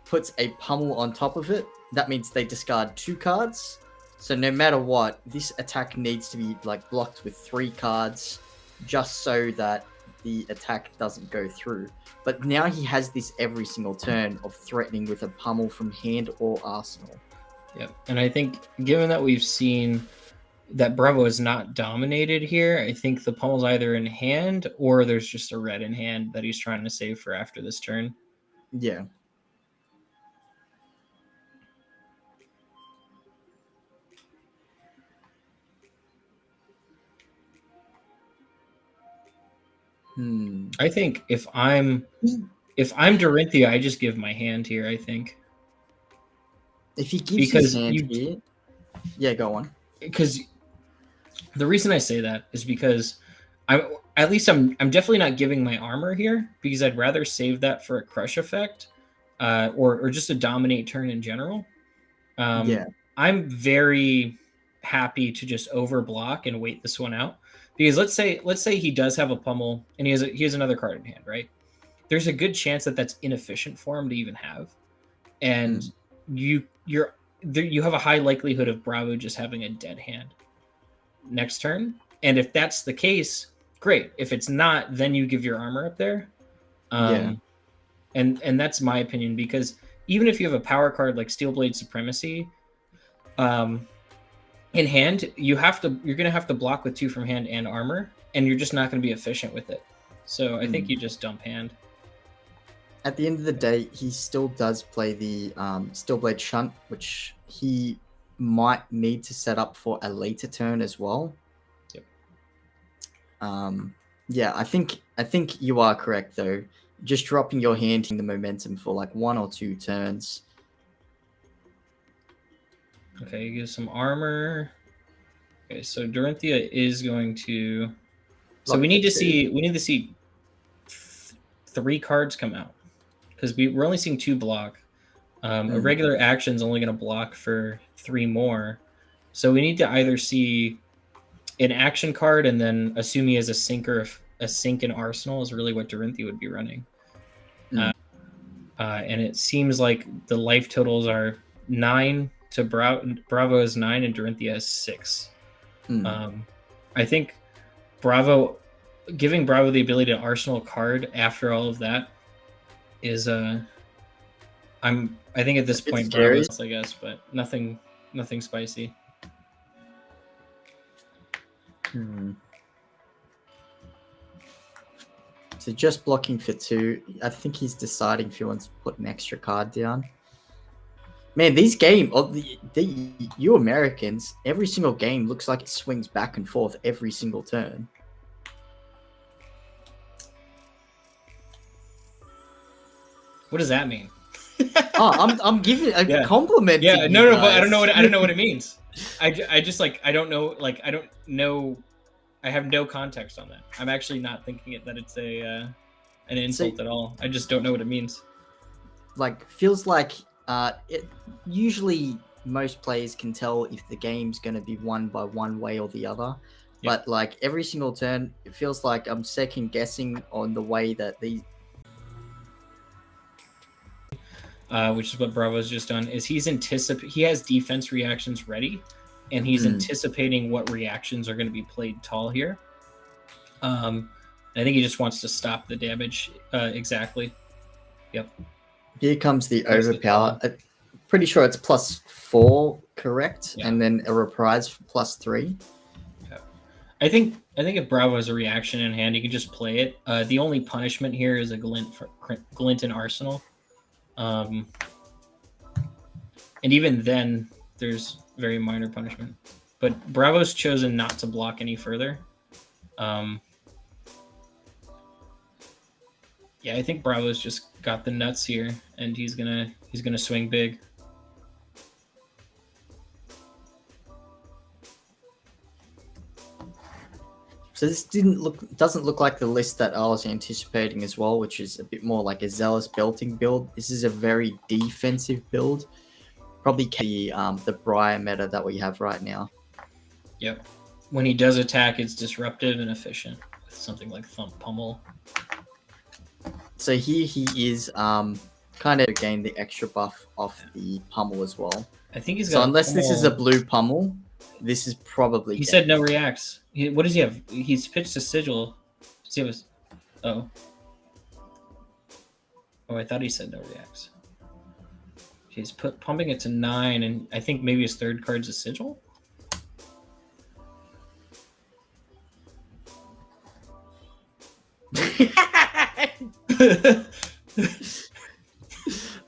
puts a pummel on top of it, that means they discard 2 cards. So no matter what, this attack needs to be like blocked with 3 cards, just so that the attack doesn't go through. But now he has this every single turn of threatening with a pummel from hand or arsenal. Yep, and I think given that we've seen that Bravo is not dominated here, I think the pummel's either in hand or there's just a red in hand that he's trying to save for after this turn. Yeah. I think if I'm Dorinthia, I just give my hand here. I think if he gives his hand here, yeah, go on. Because the reason I say that is because I'm definitely not giving my armor here because I'd rather save that for a crush effect, or just a dominate turn in general. Yeah, I'm very happy to just overblock and wait this one out. Because let's say he does have a pummel and he has another card in hand, right? There's a good chance that that's inefficient for him to even have, and you have a high likelihood of Bravo just having a dead hand next turn. And if that's the case, great. If it's not, then you give your armor up there. And that's my opinion, because even if you have a power card like Steelblade Supremacy, in hand, you're gonna have to block with 2 from hand and armor, and you're just not gonna be efficient with it. So I think you just dump hand. At the end of the day, he still does play the Steelblade Shunt, which he might need to set up for a later turn as well. Yep. Yeah, I think you are correct though. Just dropping your hand in the momentum for like 1 or 2 turns. Okay, you give some armor. Okay, so Dorinthia is going to. So we need to see 3 cards come out, because we're only seeing 2 block. A regular action is only going to block for 3 more, so we need to either see an action card, and then assume he has a sink in Arsenal is really what Dorinthia would be running. And it seems like the life totals are 9 to Bravo is 9 and Dorinthia has 6. I think giving Bravo the ability to Arsenal card after all of that is I think at this point Bravo, I guess, but nothing spicy. So just blocking for 2. I think he's deciding if he wants to put an extra card down. Man, these game of you Americans, every single game looks like it swings back and forth every single turn. What does that mean? I'm giving a compliment. Yeah, to no, you but I don't guys. know what it means. I just I don't know. I have no context on that. I'm actually not thinking that it's an insult at all. I just don't know what it means. Like, feels like usually most players can tell if the game's going to be won by one way or the other. Yep. But like every single turn, it feels like I'm second guessing on the way that these. which is what Bravo's just done, is he has defense reactions ready, and he's anticipating what reactions are going to be played tall here. I think he just wants to stop the damage exactly. Yep. Here comes the overpower. Pretty sure it's +4, correct? Yeah. And then a reprise for +3. Yeah. I think if Bravo has a reaction in hand, he can just play it. The only punishment here is a glint in Arsenal. And even then, there's very minor punishment. But Bravo's chosen not to block any further. Yeah, I think Bravo's just got the nuts here, and he's gonna swing big. So this doesn't look like the list that I was anticipating as well, which is a bit more like a zealous belting build. This is a very defensive build, probably the Briar meta that we have right now. Yep. When he does attack, it's disruptive and efficient with something like Thump Pummel. So here he is kind of gain the extra buff off the pummel as well. I think he's got. So unless this is a blue pummel, this is probably. He said no reacts. What does he have? He's pitched a sigil. Does he have oh, I thought he said no reacts. He's pumping it to 9, and I think maybe his third card's a sigil.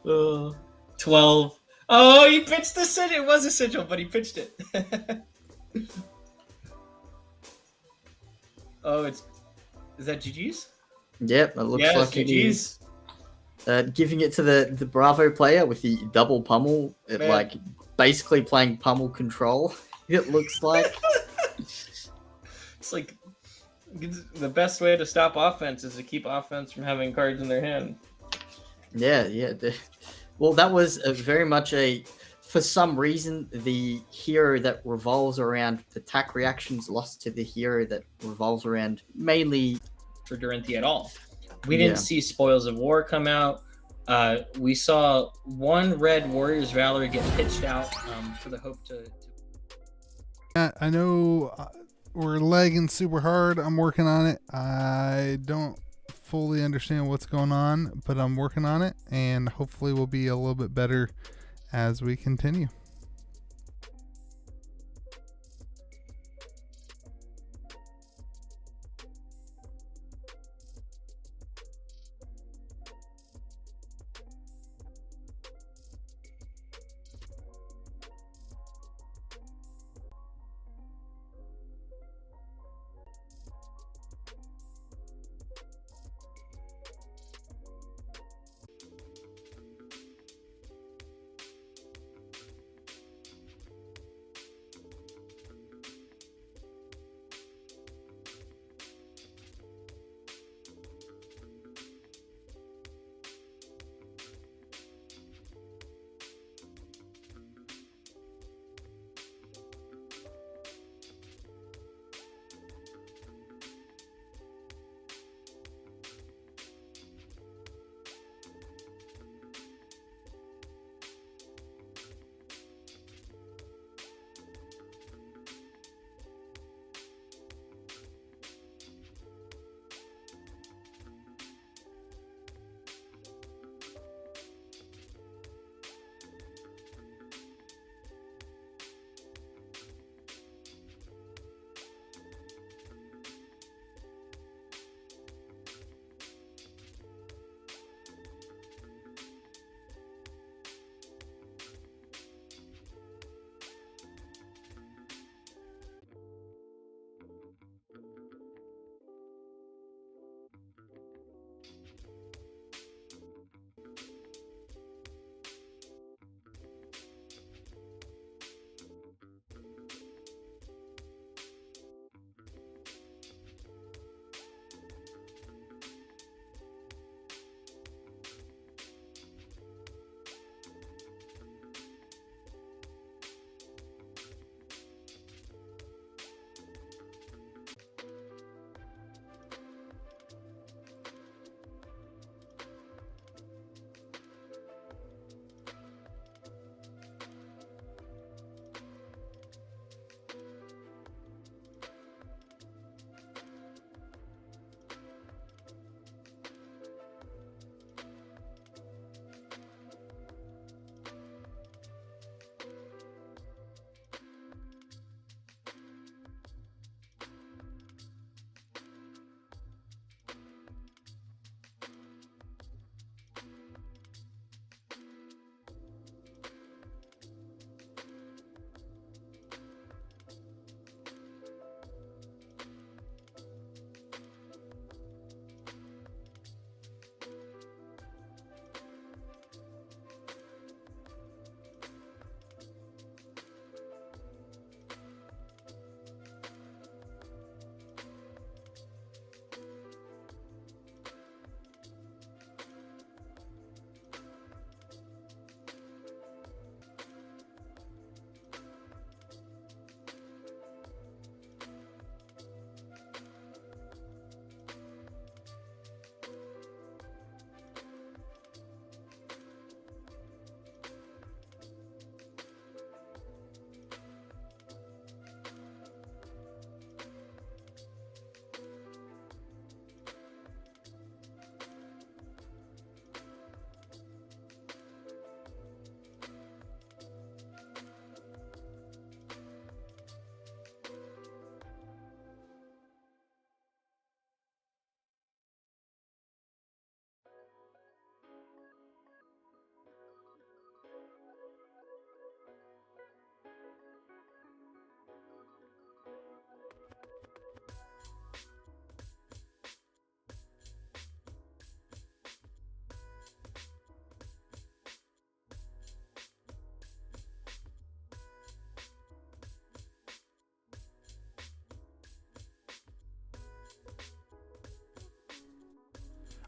uh, 12. Oh, he pitched the sigil. It was a sigil, but he pitched it. Oh, is that GG's? Yep, it looks like GG's. It is. Giving it to the Bravo player with the double pummel, like basically playing pummel control. It looks like. It's like the best way to stop offense is to keep offense from having cards in their hand. Yeah. Well, that was very much for some reason, the hero that revolves around attack reactions lost to the hero that revolves around mainly for Dorinthia at all. We didn't see Spoils of War come out. We saw one red Warriors Valor get pitched out for the hope to... I know we're lagging super hard. I'm working on it. I don't fully understand what's going on, but I'm working on it, and hopefully we'll be a little bit better as we continue.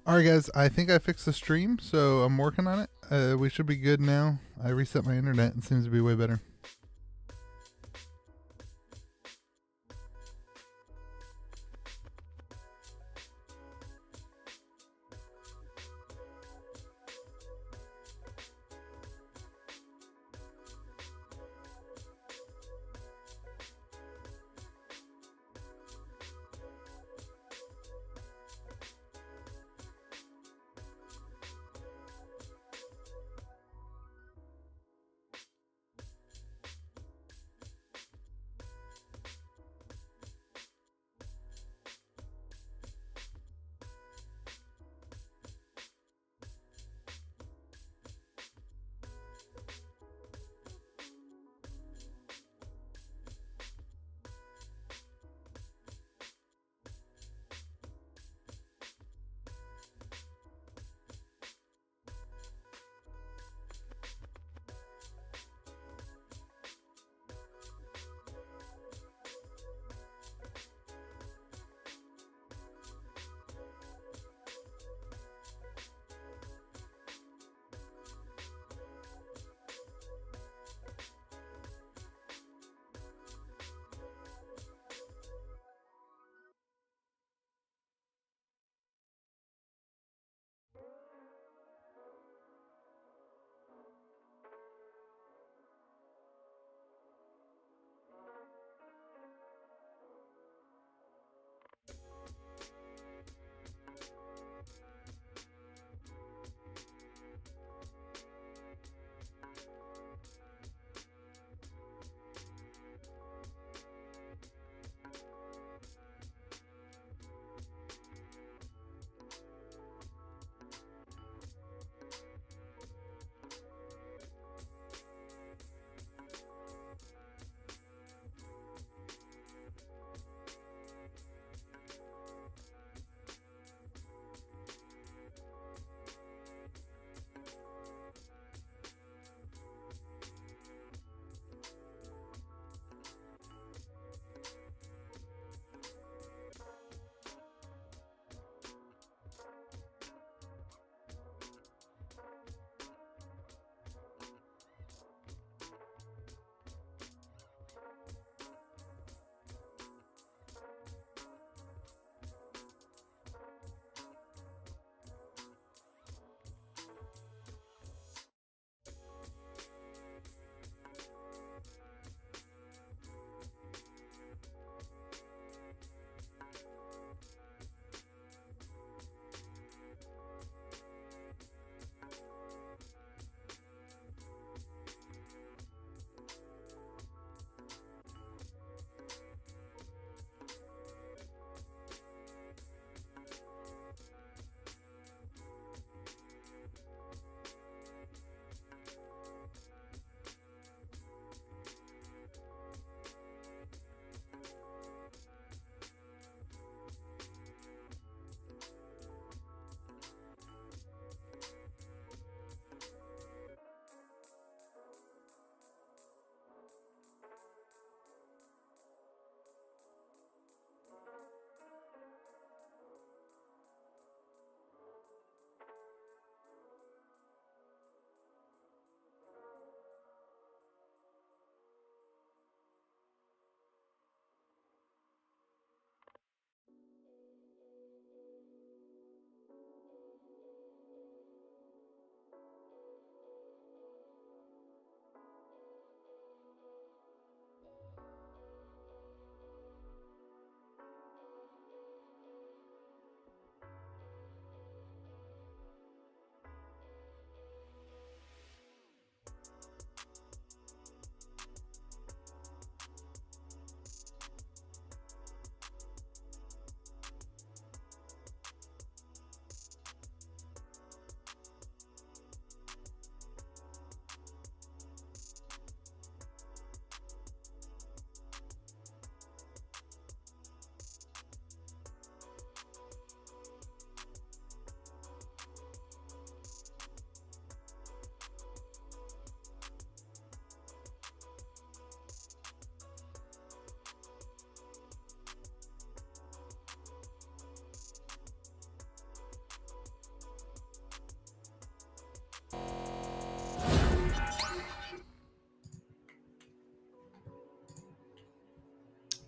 All right, guys, I think I fixed the stream, so I'm working on it. We should be good now. I reset my internet and it seems to be way better.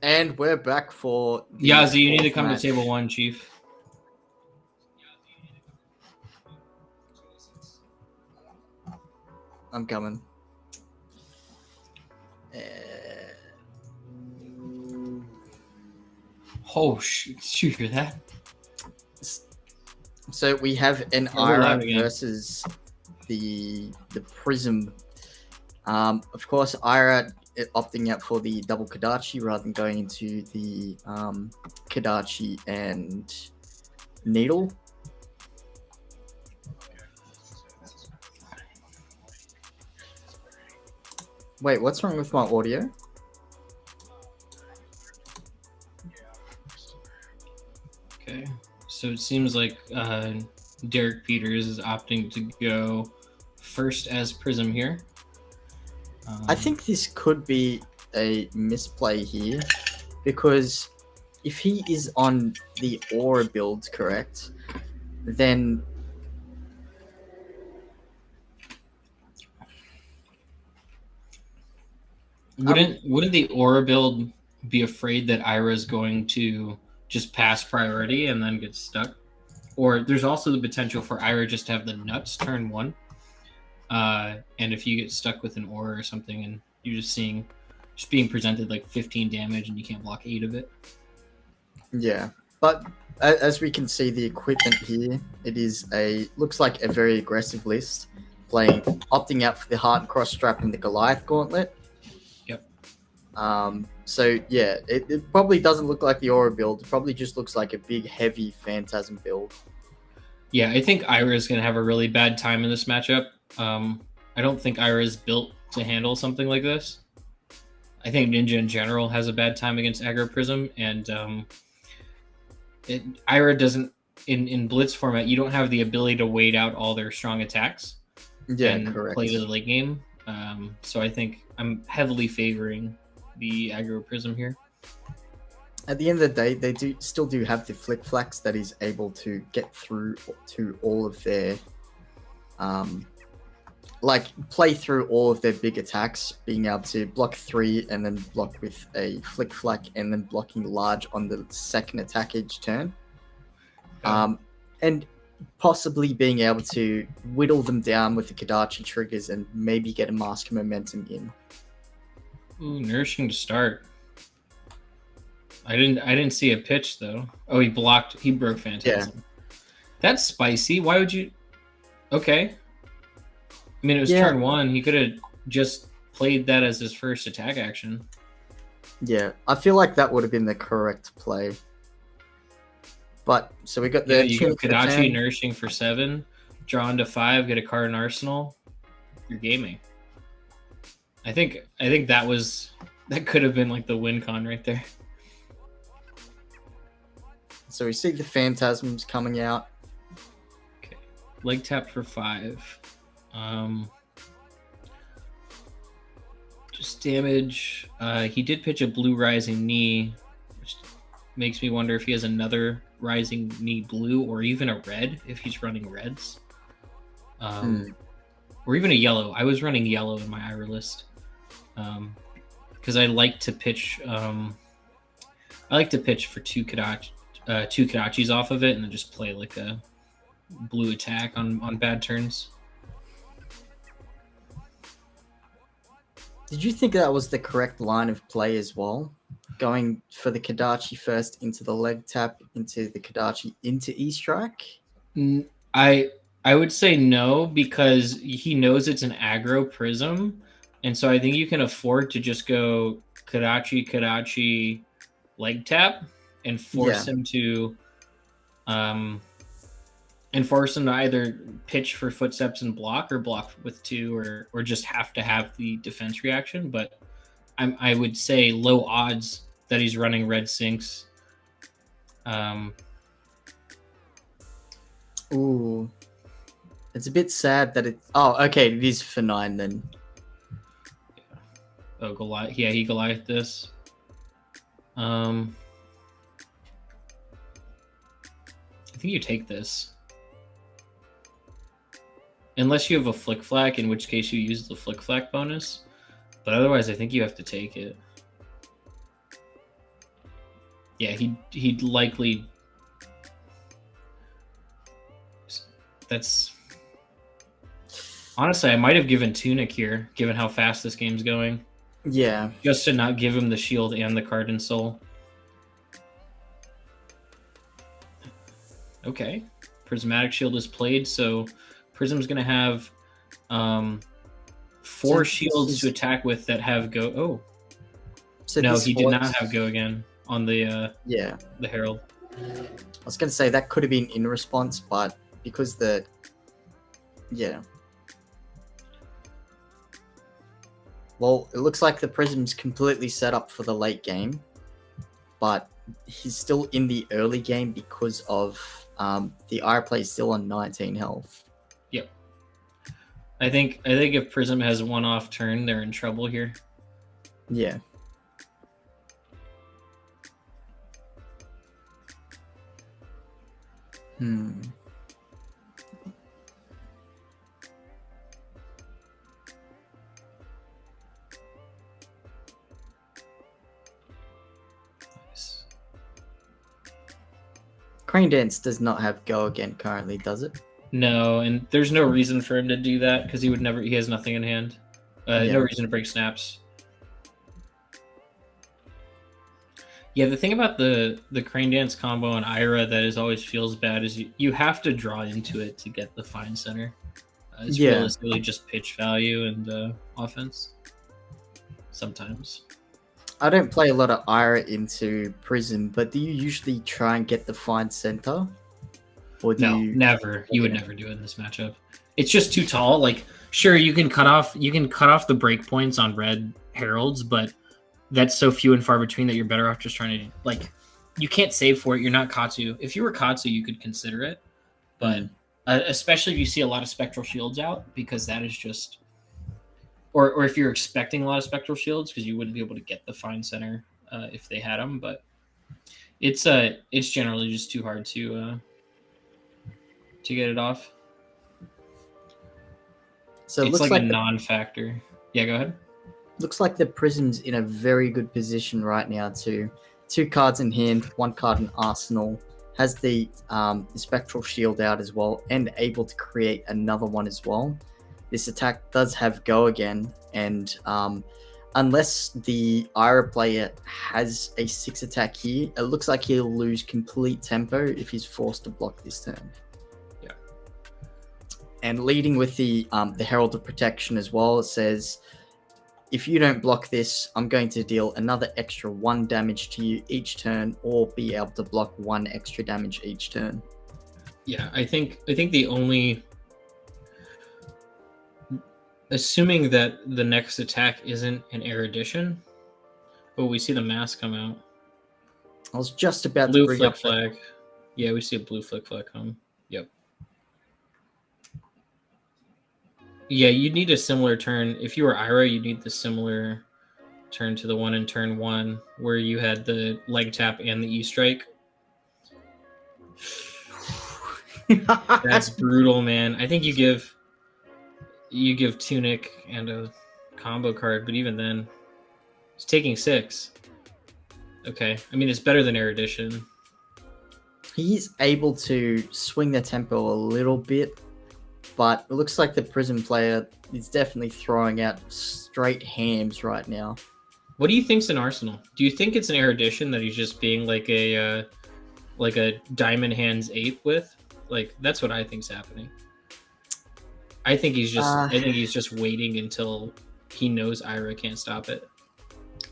And we're back for the Yazi, you need to fourth come match. to table 1, Chief. I'm coming. Oh, shoot, you hear that? So we have an Oh, we're live Ira again. versus the Prism. Of course, Ira opting out for the double Kadachi rather than going into the Kadachi and Needle. Wait, what's wrong with my audio? Okay, so it seems like Derek Peters is opting to go first as Prism here. I think this could be a misplay here, because if he is on the Aura build, correct, then Wouldn't the Aura build be afraid that Ira's going to just pass priority and then get stuck? Or there's also the potential for Ira just to have the nuts turn 1. And if you get stuck with an Aura or something and you're just being presented like 15 damage and you can't block 8 of it. yeah. But as we can see, the equipment here, it is looks like a very aggressive list, opting out for the Heart and Cross Strap and the Goliath Gauntlet. Yep. So yeah, it probably doesn't look like the Aura build. It probably just looks like a big, heavy Phantasm build. Yeah, I think Ira is going to have a really bad time in this matchup. I don't think Ira is built to handle something like this. I think Ninja in general has a bad time against Aggro Prism, and Ira doesn't, in Blitz format, you don't have the ability to wait out all their strong attacks and correct. play to the late game. So I think I'm heavily favoring the Aggro Prism here. At the end of the day, they still do have the Flick Flax that is able to get through to all of their play through all of their big attacks, being able to block 3 and then block with a Flick Flack and then blocking large on the second attack each turn. And possibly being able to whittle them down with the Kadachi triggers and maybe get a Mask of Momentum in. Ooh, Nourishing to start. I didn't see a pitch though. Oh, he broke Phantasm. Yeah. That's spicy. Why would you? Okay. I mean, it was turn 1. He could have just played that as his first attack action. Yeah, I feel like that would have been the correct play. But so we got the you got Kadachi Nourishing for 7, draw into 5, get a card in Arsenal. You're gaming. I think that could have been like the win con right there. So we see the Phantasms coming out. Okay, leg tap for 5. Just damage. He did pitch a blue Rising Knee, which makes me wonder if he has another Rising Knee blue or even a red if he's running reds. Or even a yellow. I was running yellow in my Ira list. Because I like to pitch for two Kadachis off of it and then just play like a blue attack on bad turns. Did you think that was the correct line of play as well? Going for the Kadachi first into the leg tap, into the Kadachi, into E-Strike? I would say no, because he knows it's an aggro Prism, and so I think you can afford to just go Kadachi, leg tap, and force him to either pitch for footsteps and block, or block with 2, or just have to have the defense reaction. But I would say low odds that he's running red sinks. Ooh. It's a bit sad that it... Oh, okay, it is for 9 then. Oh, Goliath. Yeah, he Goliath this. I think you take this. Unless you have a Flick Flack, in which case you use the Flick Flack bonus. But otherwise, I think you have to take it. Yeah, he'd likely. That's honestly, I might have given Tunic here, given how fast this game's going. Yeah. Just to not give him the shield and the card and soul. Okay. Prismatic Shield is played, so Prism's going to have 4 shields to attack with that have go. Oh. So no, he did not have go again on the the Herald. I was going to say that could have been in response, but because the... Yeah. Well, it looks like the Prism's completely set up for the late game, but he's still in the early game because of the Ira play is still on 19 health. Yep. I think if Prism has one off turn, they're in trouble here. Yeah. Crane Dance does not have go again currently, does it? No, and there's no reason for him to do that because he would never. He has nothing in hand. No reason to break snaps. Yeah, the thing about the Crane Dance combo on Ira that is always feels bad is you have to draw into it to get the fine center. It's realistically just pitch value and offense. Sometimes. I don't play a lot of Ira into Prism, but do you usually try and get the fine center? Or do you... never. You would never do it in this matchup. It's just too tall. Like, sure, you can cut off the break points on red heralds, but that's so few and far between that you're better off just trying to, like, you can't save for it. You're not Katsu. If you were Katsu, you could consider it, but especially if you see a lot of spectral shields out, because that is just, or if you're expecting a lot of spectral shields, because you wouldn't be able to get the fine center if they had them. But it's generally just too hard to get it off. So it's like a non-factor. Yeah, go ahead. Looks like the Prism's in a very good position right now too. 2 cards in hand, 1 card in arsenal. Has the spectral shield out as well, and able to create another one as well. This attack does have go again, and unless the Ira player has a 6 attack here, it looks like he'll lose complete tempo if he's forced to block this turn. Yeah. And leading with the Herald of Protection as well, it says, if you don't block this, I'm going to deal another extra 1 damage to you each turn, or be able to block 1 extra damage each turn. Yeah, I think the only, assuming that the next attack isn't an Erudition. Oh, we see the mask come out. I was just about blue to bring flick up flag. Yeah, we see a blue flick flag come. Yep. Yeah, you'd need a similar turn. If you were Ira, you'd need the similar turn to the one in turn 1, where you had the leg tap and the E-strike. That's brutal, man. I think you give Tunic and a combo card, but even then, it's taking 6. Okay, I mean, it's better than Erudition. He's able to swing the tempo a little bit, but it looks like the Prism player is definitely throwing out straight hams right now. What do you think's an Arsenal? Do you think it's an Erudition that he's just being like a Diamond Hands ape with? Like, that's what I think's happening. I think he's just waiting until he knows Ira can't stop it.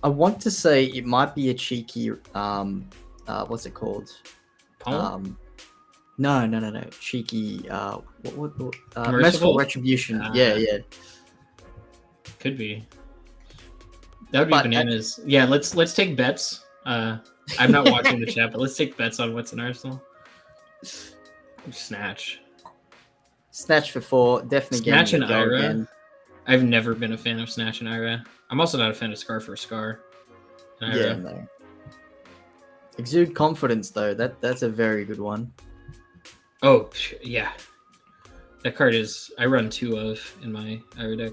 I want to say it might be a cheeky what's it called? Palm? No. Cheeky Merciful Retribution. Yeah. Could be. That would be bananas. Yeah, let's take bets. I'm not watching the chat, but let's take bets on what's in Arsenal. Snatch for 4. Definitely Snatch and Ira. Again. I've never been a fan of Snatch and Ira. I'm also not a fan of Scar for Scar. Yeah, no. Exude Confidence though. That's a very good one. Oh yeah, that card is I run 2 of in my Ira deck.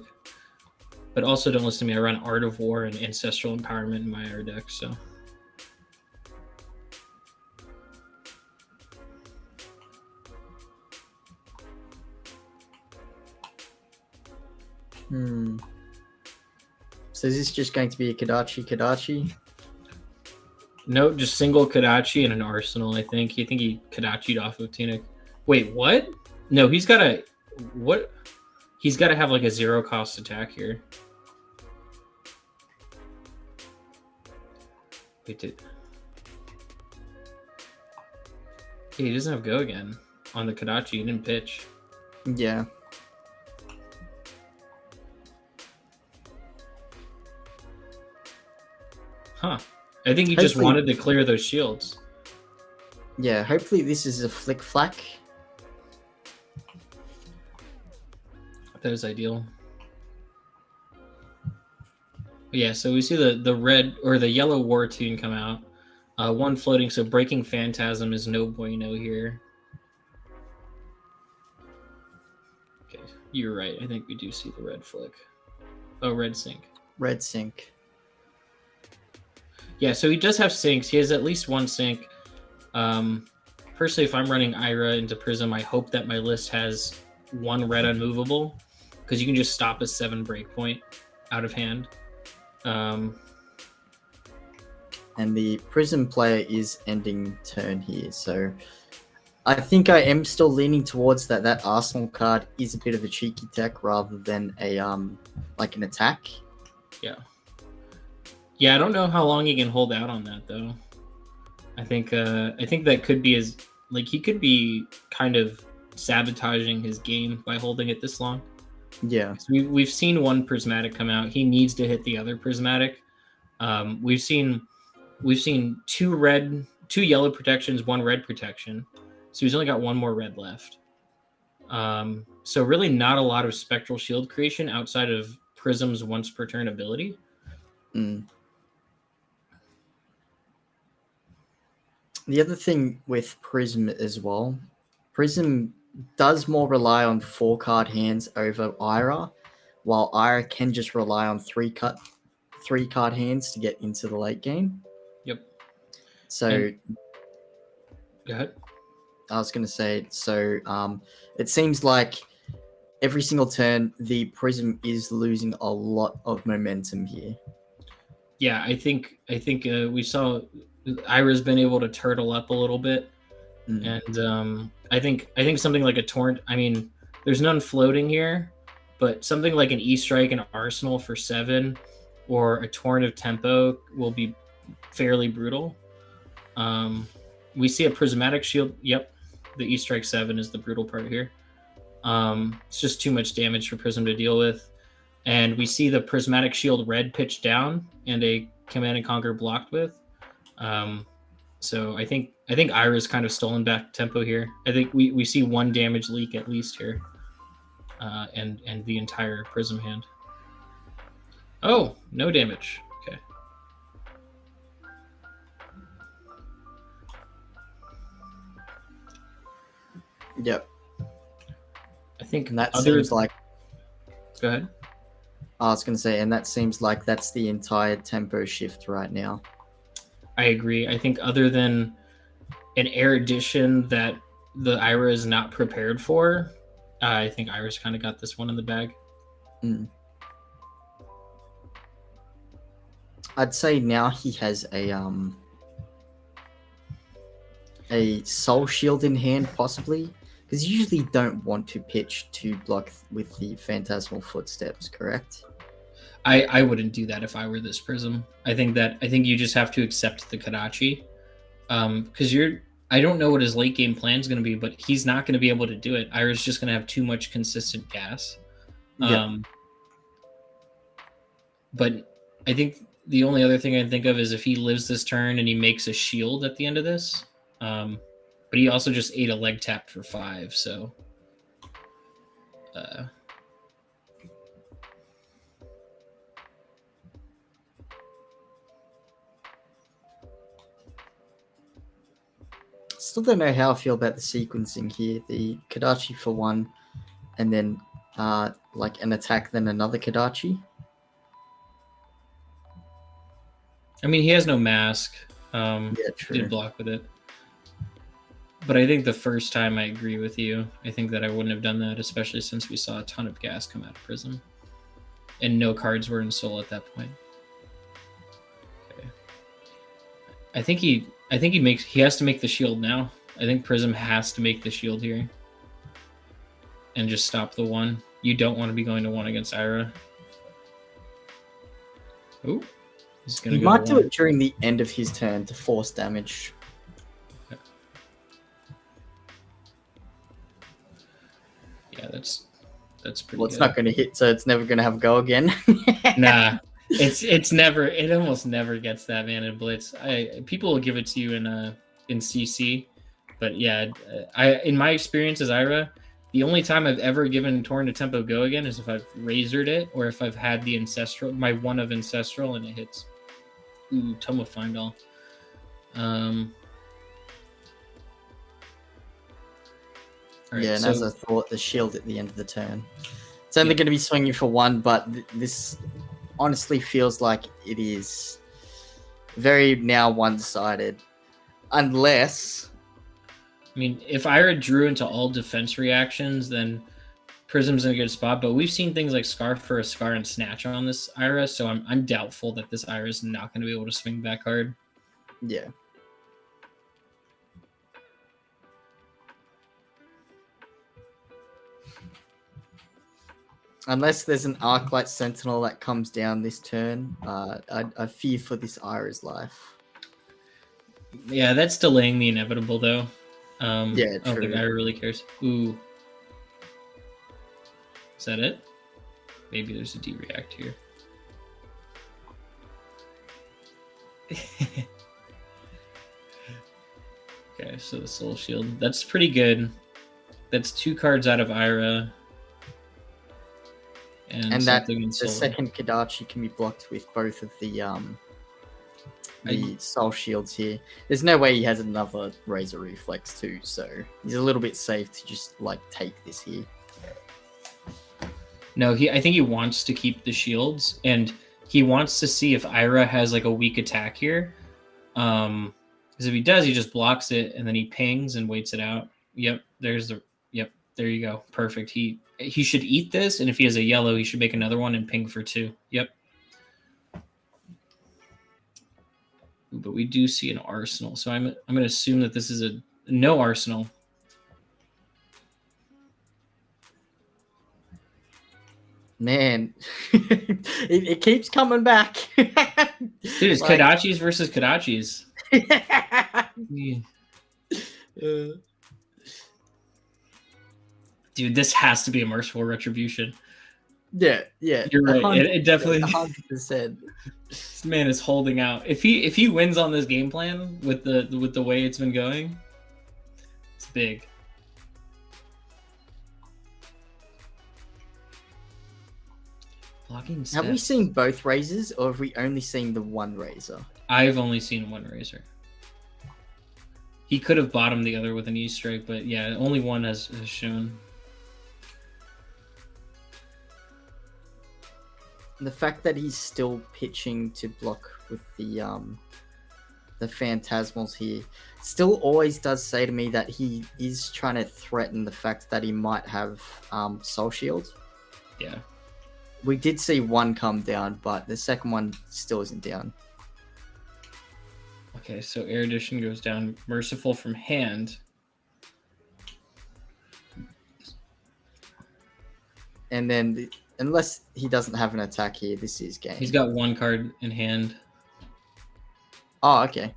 But also don't listen to me. I run Art of War and Ancestral Empowerment in my Ira deck. So So is this just going to be a Kodachi? No, just single Kodachi and an Arsenal, I think. You think he Kodachi'd off of Tunic. Wait, what? No, he's got to... What? He's got to have like a 0-cost attack here. Wait, yeah, he doesn't have go again on the Kodachi. He didn't pitch. Yeah. Huh. I think he just wanted to clear those shields. Yeah, hopefully this is a flick flack. That was ideal. Yeah, so we see the red or the yellow War Tune come out. One floating, so Breaking Phantasm is no bueno here. Okay, you're right. I think we do see the red flick. Oh, red sync. Red sync. Yeah, so he does have syncs. He has at least one sync. Personally, if I'm running Ira into Prism, I hope that my list has one red unmovable, because you can just stop a 7 breakpoint out of hand. And the Prism player is ending turn here, so I think I am still leaning towards that Arsenal card is a bit of a cheeky tech rather than a like an attack. Yeah. Yeah, I don't know how long he can hold out on that though. I think that could be as like he could be kind of sabotaging his game by holding it this long. Yeah. We've seen one Prismatic come out. He needs to hit the other Prismatic. We've seen two yellow protections, one red protection. So he's only got one more red left. So really not a lot of spectral shield creation outside of Prism's once per turn ability. The other thing with Prism as well, Prism does more rely on 4-card hands over Ira, while Ira can just rely on 3-card hands to get into the late game. Yep. So, go ahead. I was going to say, so it seems like every single turn, the Prism is losing a lot of momentum here. Yeah, I think we saw Ira's been able to turtle up a little bit, and I think something like a torrent. I mean, there's none floating here, but something like an E-Strike and Arsenal for 7, or a torrent of tempo will be fairly brutal. We see a Prismatic Shield. Yep, the E-Strike 7 is the brutal part here. It's just too much damage for Prism to deal with. And we see the Prismatic Shield red pitched down and a Command and Conquer blocked with. So I think Ira's kind of stolen back tempo here. I think we see one damage leak at least here. And the entire Prism hand. Oh, no damage. Okay. Yep. I think and that seems like... Go ahead. I was going to say, and that seems like that's the entire tempo shift right now. I agree. I think other than an erudition that the Ira is not prepared for, I think Ira's kind of got this one in the bag. I'd say now he has a Soul Shield in hand, possibly, because you usually don't want to pitch to block with the Phantasmal Footsteps, correct? I wouldn't do that if I were this Prism. I think you just have to accept the Kodachi, because I don't know what his late game plan is going to be, but he's not going to be able to do it. Ira's just going to have too much consistent gas. But I think the only other thing I can think of is if he lives this turn and he makes a shield at the end of this. But he also just ate a leg tap for 5, so still don't know how I feel about the sequencing here. The Kodachi for 1, and then like an attack, then another Kodachi. I mean, he has no mask. Yeah, true. Did block with it. But I think the first time I agree with you. I think that I wouldn't have done that, especially since we saw a ton of gas come out of Prism. and no cards were in soul at that point. Okay. I think he has to make the shield now. I think Prism has to make the shield here. And just stop the 1. You don't want to be going to 1 against Ira. Ooh. He's gonna He go might to do 1. it during the end of his turn to force damage. Yeah, that's pretty Well, it's good. not going to hit, so it's never going to have a go again. Nah. It almost never gets that, man, in Blitz. People will give it to you in CC, but yeah, in my experience as Ira, the only time I've ever given Torn to Tempo go again is if I've razored it or if I've had the Ancestral, my 1 of Ancestral, and it hits. Ooh, Tome of Findall. All right, yeah, and so as I thought, the shield at the end of the turn. It's only going to be swinging for 1, but this honestly feels like it is very now one-sided. Unless... I mean, if Ira drew into all defense reactions, then Prism's in a good spot. But we've seen things like Scarf for a Scar and Snatch on this Ira, so I'm doubtful that this Ira is not going to be able to swing back hard. Yeah. Unless there's an Arclight Sentinel that comes down this turn, I fear for this Ira's life. Yeah, that's delaying the inevitable, though. Yeah, I don't true. think Ira really cares. Ooh. Is that it? Maybe there's a D-React here. Okay, so the Soul Shield. That's pretty good. That's 2 cards out of Ira. And that something in the Soul. second Kadachi can be blocked with both of the Soul Shields here. There's no way he has another Razor Reflex too, so he's a little bit safe to just like take this here. No, I think he wants to keep the shields, and he wants to see if Ira has like a weak attack here. Because if he does, he just blocks it and then he pings and waits it out. Yep, there you go. Perfect. He should eat this, and if he has a yellow, he should make another one and ping for 2. Yep. But we do see an arsenal, so I'm going to assume that this is a no arsenal. Man, it keeps coming back. Dude, it's like... Kadachis versus Kadachis. Yeah. Dude, this has to be a Merciful Retribution. Yeah. You're right. It definitely 100%. This man is holding out. If he wins on this game plan with the way it's been going, it's big. Blocking steps. Have we seen both razors, or have we only seen the one razor? I've only seen one razor. He could have bottomed the other with an E-strike, but yeah, only one has shown. The fact that he's still pitching to block with the Phantasmals here still always does say to me that he is trying to threaten the fact that he might have Soul Shield. Yeah. We did see one come down, but the second one still isn't down. Okay, so Erudition goes down. Merciful from hand. And then, unless he doesn't have an attack here, this is game. He's got one card in hand. Oh, okay.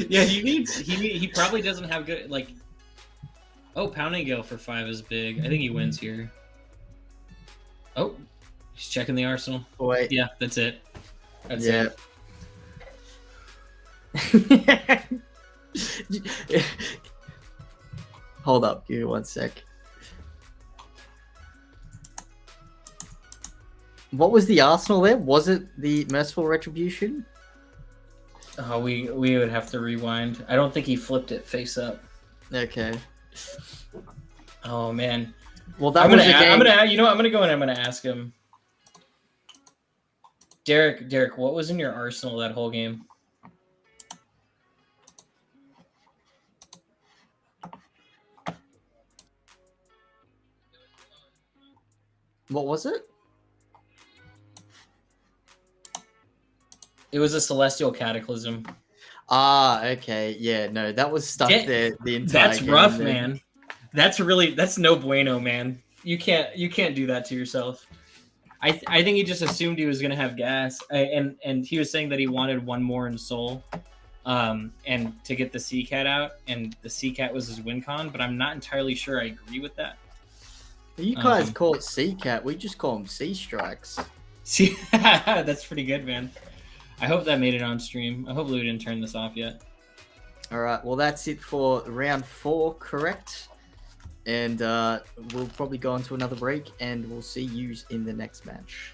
Yeah, he probably doesn't have good, like, oh, Pounding Gale for 5 is big. I think he wins here. Oh, he's checking the arsenal. Wait. Yeah, that's it. That's it. Hold up, give me 1 sec. What was the arsenal there? Was it the Merciful Retribution? Oh, we would have to rewind. I don't think he flipped it face up. Okay. Oh man. Well, that I'm was gonna, a game. I'm gonna, you know, I'm gonna go and I'm gonna ask him. Derek, what was in your arsenal that whole game? What was it? It was a celestial cataclysm. Ah, okay. Yeah, no, that was stuck there the entire That's game, rough, man. man. That's no bueno, man. You can't do that to yourself. I think he just assumed he was gonna have gas, and he was saying that he wanted one more in Soul, and to get the Sea Cat out, and the Sea Cat was his win con. But I'm not entirely sure I agree with that. You guys call it Sea Cat. We just call them Sea Strikes. See, that's pretty good, man. I hope that made it on stream. I hope Lou didn't turn this off yet. All right. Well, that's it for round 4, correct? And we'll probably go on to another break, and we'll see you in the next match.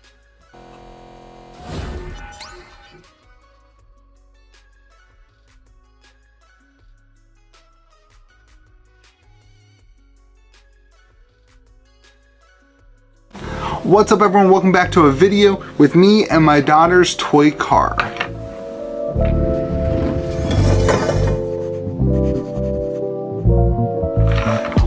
What's up, everyone? Welcome back to a video with me and my daughter's toy car.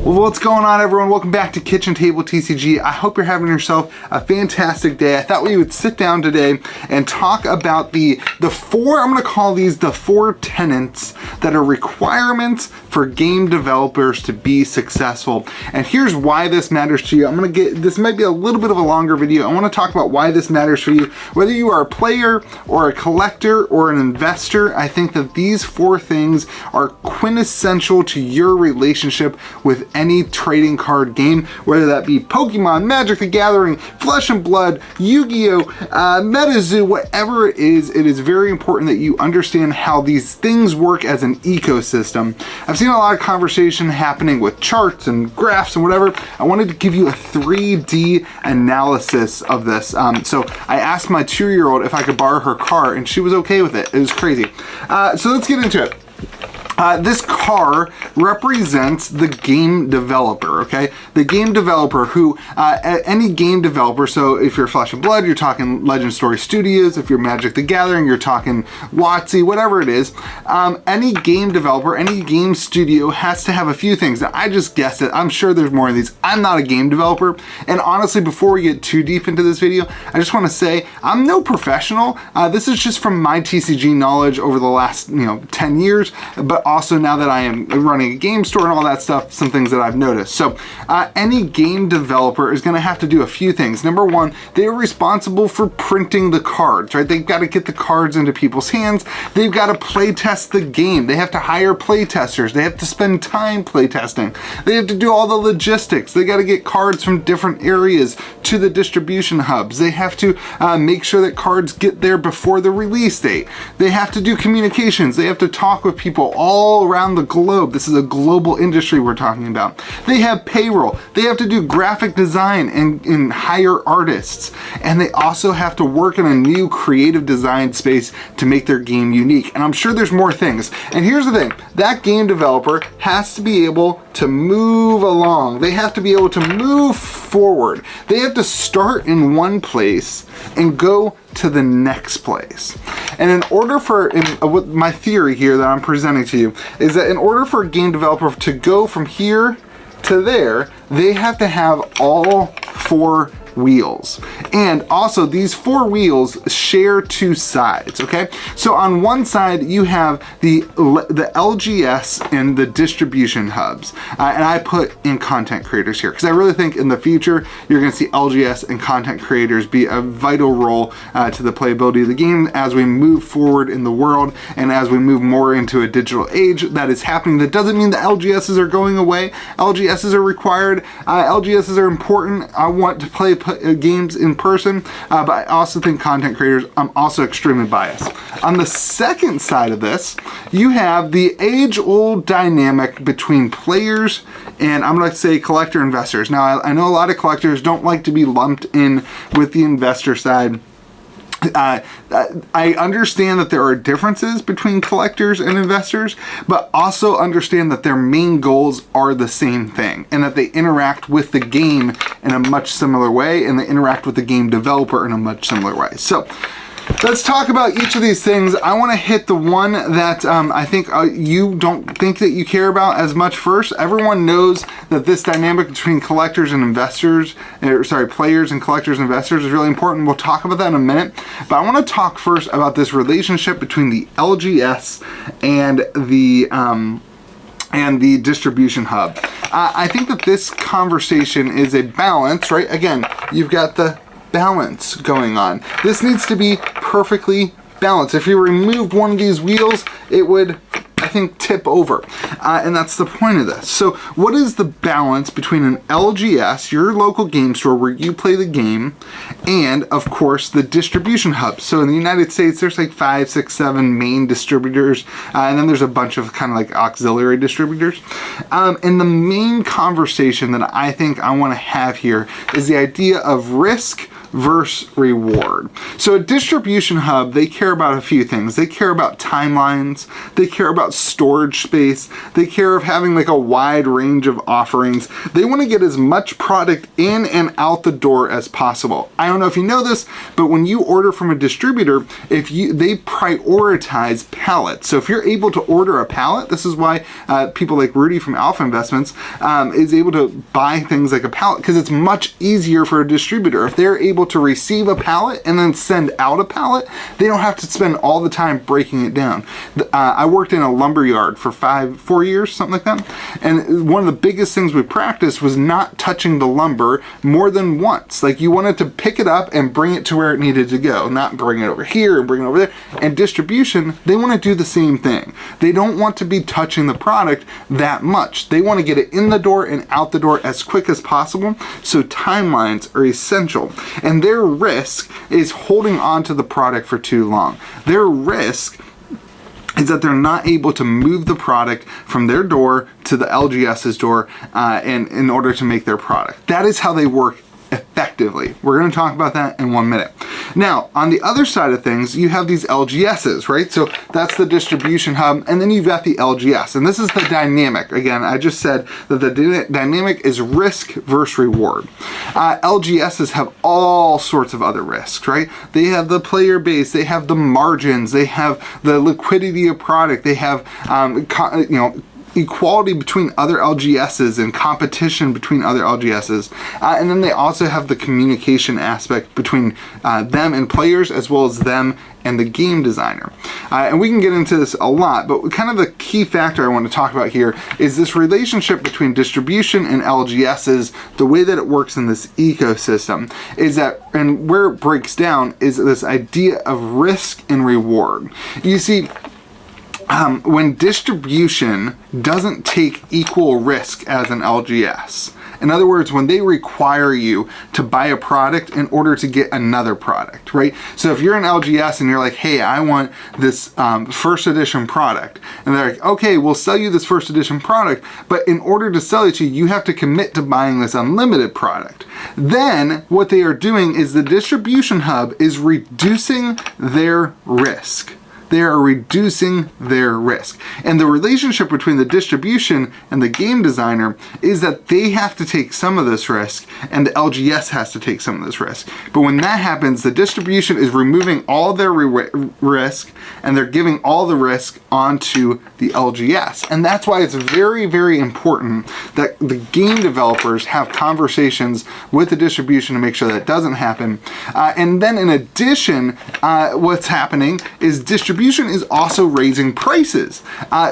Well, what's going on, everyone? Welcome back to Kitchen Table TCG. I hope you're having yourself a fantastic day. I thought we would sit down today and talk about the 4, I'm going to call these the 4 tenets that are requirements for game developers to be successful. And here's why this matters to you. This might be a little bit of a longer video. I want to talk about why this matters for you. Whether you are a player or a collector or an investor, I think that these 4 things are quintessential to your relationship with any trading card game, whether that be Pokemon, Magic the Gathering, Flesh and Blood, Yu-Gi-Oh, Metazoo, whatever it is very important that you understand how these things work as an ecosystem. I've seen a lot of conversation happening with charts and graphs and whatever. I wanted to give you a 3D analysis of this. So I asked my 2-year-old if I could borrow her car, and she was okay with it. It was crazy. So let's get into it. This car represents the game developer, okay? The game developer who, any game developer, so if you're Flesh and Blood, you're talking Legend Story Studios, if you're Magic the Gathering, you're talking WotC, whatever it is, any game developer, any game studio has to have a few things. Now, I just guessed it. I'm sure there's more of these. I'm not a game developer, and honestly, before we get too deep into this video, I just want to say I'm no professional. This is just from my TCG knowledge over the last, 10 years, but also now that I am running a game store and all that stuff, some things that I've noticed. So any game developer is going to have to do a few things. Number one, they're responsible for printing the cards, right? They've got to get the cards into people's hands. They've got to play test the game. They have to hire play testers. They have to spend time play testing. They have to do all the logistics. They got to get cards from different areas to the distribution hubs. They have to make sure that cards get there before the release date. They have to do communications. They have to talk with people all around the globe. This is a global industry we're talking about. They have payroll. They have to do graphic design and hire artists. And they also have to work in a new creative design space to make their game unique. And I'm sure there's more things. And here's the thing, that game developer has to be able to move along. They have to be able to move forward. They have to start in one place and go to the next place. And in order for, my theory here that I'm presenting to you is that in order for a game developer to go from here to there, they have to have all 4 wheels. And also these 4 wheels share 2 sides, okay? So on one side you have the LGS and the distribution hubs. And I put in content creators here because I really think in the future you're going to see LGS and content creators be a vital role to the playability of the game as we move forward in the world and as we move more into a digital age that is happening. That doesn't mean the LGSs are going away. LGSs are required. LGSs are important. I want to play games in person, but I also think content creators, I'm also extremely biased. On the second side of this, you have the age-old dynamic between players and I'm going to say collector investors. Now, I know a lot of collectors don't like to be lumped in with the investor side. I understand that there are differences between collectors and investors, but also understand that their main goals are the same thing and that they interact with the game in a much similar way, and they interact with the game developer in a much similar way. So let's talk about each of these things. I want to hit the one that I think you don't think that you care about as much first. Everyone knows that this dynamic between collectors and investors, players and collectors and investors is really important. We'll talk about that in a minute. But I want to talk first about this relationship between the LGS and the distribution hub. I think that this conversation is a balance, right? Again, you've got the balance going on. This needs to be perfectly balanced. If you removed one of these wheels, it would, I think, tip over. And that's the point of this. So what is the balance between an LGS, your local game store where you play the game, and of course the distribution hub? So in the United States, there's like 5, 6, 7 main distributors, and then there's a bunch of kind of like auxiliary distributors. And the main conversation that I think I want to have here is the idea of risk versus reward. So a distribution hub, they care about a few things. They care about timelines, they care about storage space, they care of having like a wide range of offerings. They want to get as much product in and out the door as possible. I don't know if you know this, but when you order from a distributor, they prioritize pallets. So if you're able to order a pallet, this is why people like Rudy from Alpha Investments is able to buy things like a pallet, because it's much easier for a distributor. If they're able to receive a pallet and then send out a pallet, they don't have to spend all the time breaking it down. I worked in a lumber yard for 4 years, something like that, and one of the biggest things we practiced was not touching the lumber more than once. Like, you wanted to pick it up and bring it to where it needed to go, not bring it over here and bring it over there. And distribution, they want to do the same thing. They don't want to be touching the product that much. They want to get it in the door and out the door as quick as possible, so timelines are essential. And their risk is holding on to the product for too long. Their risk is that they're not able to move the product from their door to the LGS's door and in order to make their product. That is how they work effectively. We're going to talk about that in 1 minute. Now, on the other side of things, you have these LGSs, right? So that's the distribution hub, and then you've got the LGS, and this is the dynamic. Again, I just said that the dynamic is risk versus reward. LGSs have all sorts of other risks, right? They have the player base, they have the margins, they have the liquidity of product, they have equality between other LGSs and competition between other LGSs. And then they also have the communication aspect between them and players, as well as them and the game designer. And we can get into this a lot, but kind of the key factor I want to talk about here is this relationship between distribution and LGSs. The way that it works in this ecosystem is that, and where it breaks down, is this idea of risk and reward. You see, when distribution doesn't take equal risk as an LGS, in other words, when they require you to buy a product in order to get another product, right? So if you're an LGS and you're like, hey, I want this first edition product, and they're like, okay, we'll sell you this first edition product, but in order to sell it to you, you have to commit to buying this unlimited product. Then what they are doing is the distribution hub is reducing their risk. They are reducing their risk. And the relationship between the distribution and the game designer is that they have to take some of this risk and the LGS has to take some of this risk. But when that happens, the distribution is removing all their risk and they're giving all the risk onto the LGS. And that's why it's very, very important that the game developers have conversations with the distribution to make sure that doesn't happen. And then in addition, what's happening is distribution is also raising prices.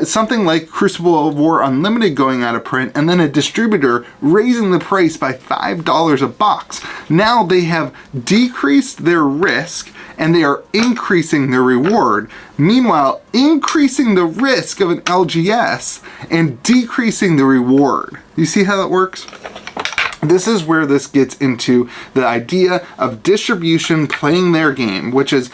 Something like Crucible of War Unlimited going out of print, and then a distributor raising the price by $5 a box. Now they have decreased their risk and they are increasing their reward. Meanwhile, increasing the risk of an LGS and decreasing the reward. You see how that works? This is where this gets into the idea of distribution playing their game, which is,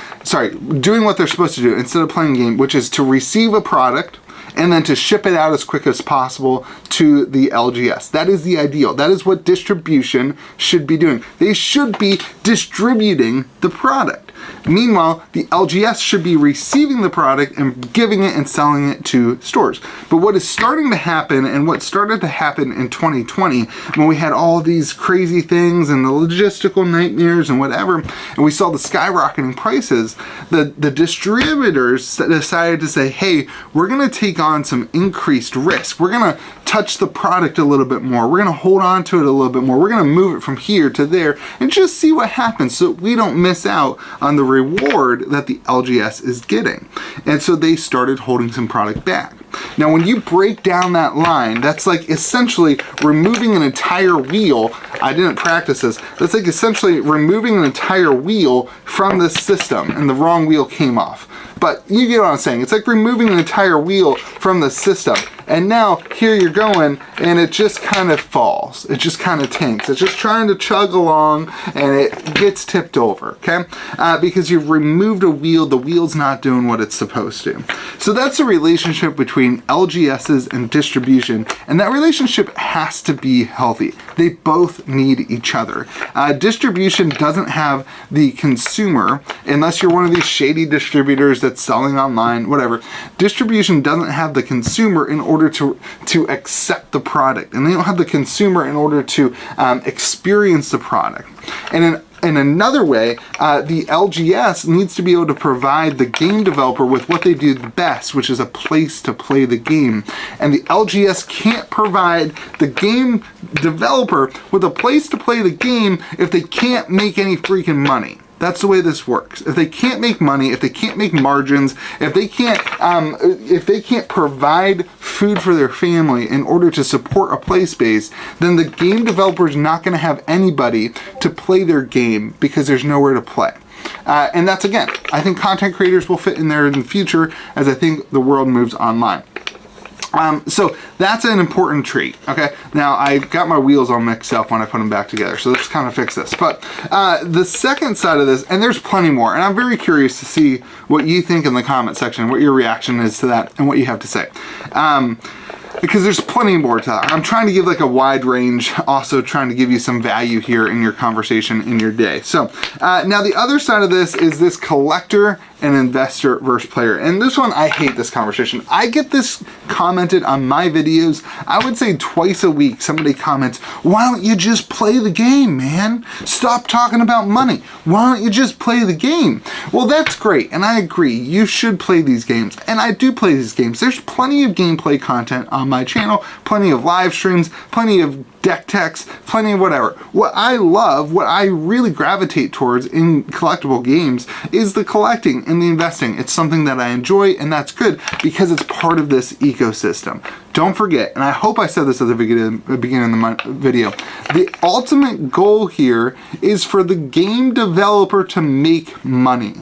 doing what they're supposed to do instead of playing a game, which is to receive a product and then to ship it out as quick as possible to the LGS. That is the ideal. That is what distribution should be doing. They should be distributing the product. Meanwhile, the LGS should be receiving the product and giving it and selling it to stores. But what is starting to happen, and what started to happen in 2020, when we had all these crazy things and the logistical nightmares and whatever, and we saw the skyrocketing prices, the distributors decided to say, hey, we're going to take on some increased risk. We're going to touch the product a little bit more. We're going to hold on to it a little bit more. We're going to move it from here to there and just see what happens so we don't miss out on the reward that the LGS is getting. And so they started holding some product back. Now, when you break down that line, that's like essentially removing an entire wheel. I didn't practice this. That's like essentially removing an entire wheel from the system, and the wrong wheel came off. But you get what I'm saying. It's like removing an entire wheel from the system. And now here you're going, and it just kind of falls. It just kind of tanks. It's just trying to chug along, and it gets tipped over, okay? Because you've removed a wheel. The wheel's not doing what it's supposed to. So that's the relationship between LGSs and distribution, and that relationship has to be healthy. They both need each other. Distribution doesn't have the consumer, unless you're one of these shady distributors that's selling online, whatever. Distribution doesn't have the consumer in order to accept the product, and they don't have the consumer in order to experience the product. And in another way, the LGS needs to be able to provide the game developer with what they do best, which is a place to play the game. And the LGS can't provide the game developer with a place to play the game if they can't make any freaking money. That's the way this works. If they can't make money, if they can't make margins, if they can't provide food for their family in order to support a play space, then the game developer is not going to have anybody to play their game because there's nowhere to play. And that's, again, I think content creators will fit in there in the future as I think the world moves online. So that's an important trait, okay? Now, I got my wheels all mixed up when I put them back together, so let's kind of fix this. But the second side of this, and there's plenty more, and I'm very curious to see what you think in the comment section, what your reaction is to that, and what you have to say. Because there's plenty more to that. I'm trying to give like a wide range, also trying to give you some value here in your conversation in your day. So now the other side of this is this collector and investor versus player. And this one, I hate this conversation. I get this commented on my videos. I would say twice a week, somebody comments, why don't you just play the game, man? Stop talking about money. Why don't you just play the game? Well, that's great. And I agree. You should play these games. And I do play these games. There's plenty of gameplay content on my channel, plenty of live streams, plenty of deck techs, plenty of whatever. What I love, what I really gravitate towards in collectible games is the collecting and the investing. It's something that I enjoy, and that's good because it's part of this ecosystem. Don't forget, and I hope I said this at the beginning of the video, the ultimate goal here is for the game developer to make money.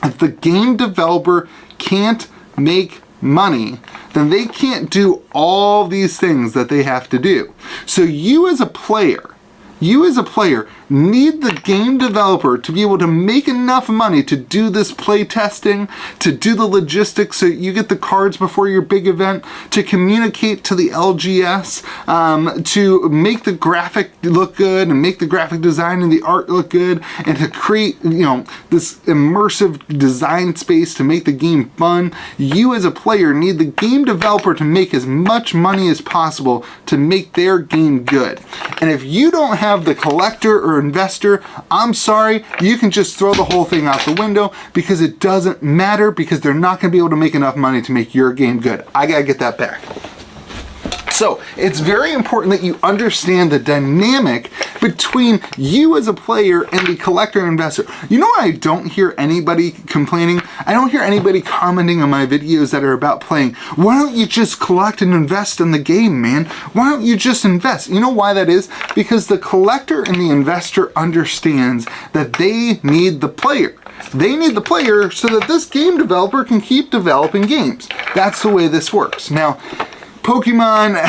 If the game developer can't make money, then they can't do all these things that they have to do. So you as a player need the game developer to be able to make enough money to do this play testing, to do the logistics so you get the cards before your big event, to communicate to the LGS, to make the graphic look good and make the graphic design and the art look good, and to create, you know, this immersive design space to make the game fun. You as a player need the game developer to make as much money as possible to make their game good. And if you don't have the collector or investor, I'm sorry, you can just throw the whole thing out the window because it doesn't matter, because they're not going to be able to make enough money to make your game good. I gotta get that back. So it's very important that you understand the dynamic between you as a player and the collector and investor. You know what I don't hear anybody complaining? I don't hear anybody commenting on my videos that are about playing. Why don't you just collect and invest in the game, man? Why don't you just invest? You know why that is? Because the collector and the investor understands that they need the player. They need the player so that this game developer can keep developing games. That's the way this works. Now, Pokemon,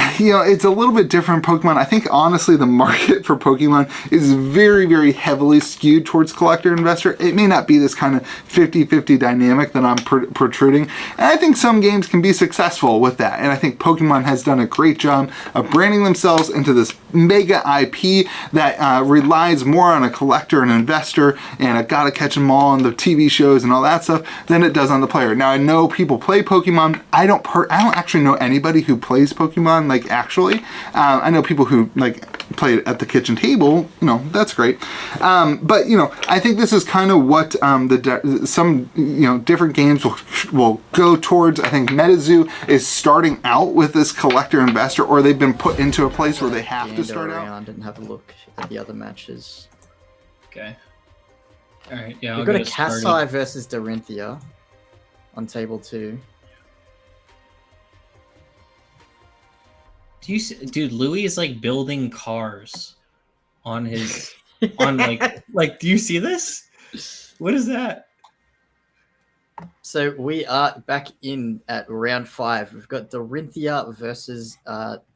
it's a little bit different Pokemon. I think, honestly, the market for Pokemon is very, very heavily skewed towards collector investor. It may not be this kind of 50-50 dynamic that I'm protruding. And I think some games can be successful with that. And I think Pokemon has done a great job of branding themselves into this mega IP that relies more on a collector and investor and a gotta catch 'em all on the TV shows and all that stuff than it does on the player. Now, I know people play Pokemon. I don't actually know anybody who plays Pokemon, like, actually. I know people who, like, play it at the kitchen table. That's great. But I think this is kind of what some different games will go towards. I think Metazoo is starting out with this collector investor, or they've been put into a place where they have to start out. And have a look at the other matches. Okay. All right. Yeah. We've got a Cassai versus Dorinthia on table 2. Do you see, dude? Louis is like building cars on his on like. Do you see this? What is that? So we are back in at round 5. We've got Dorinthia versus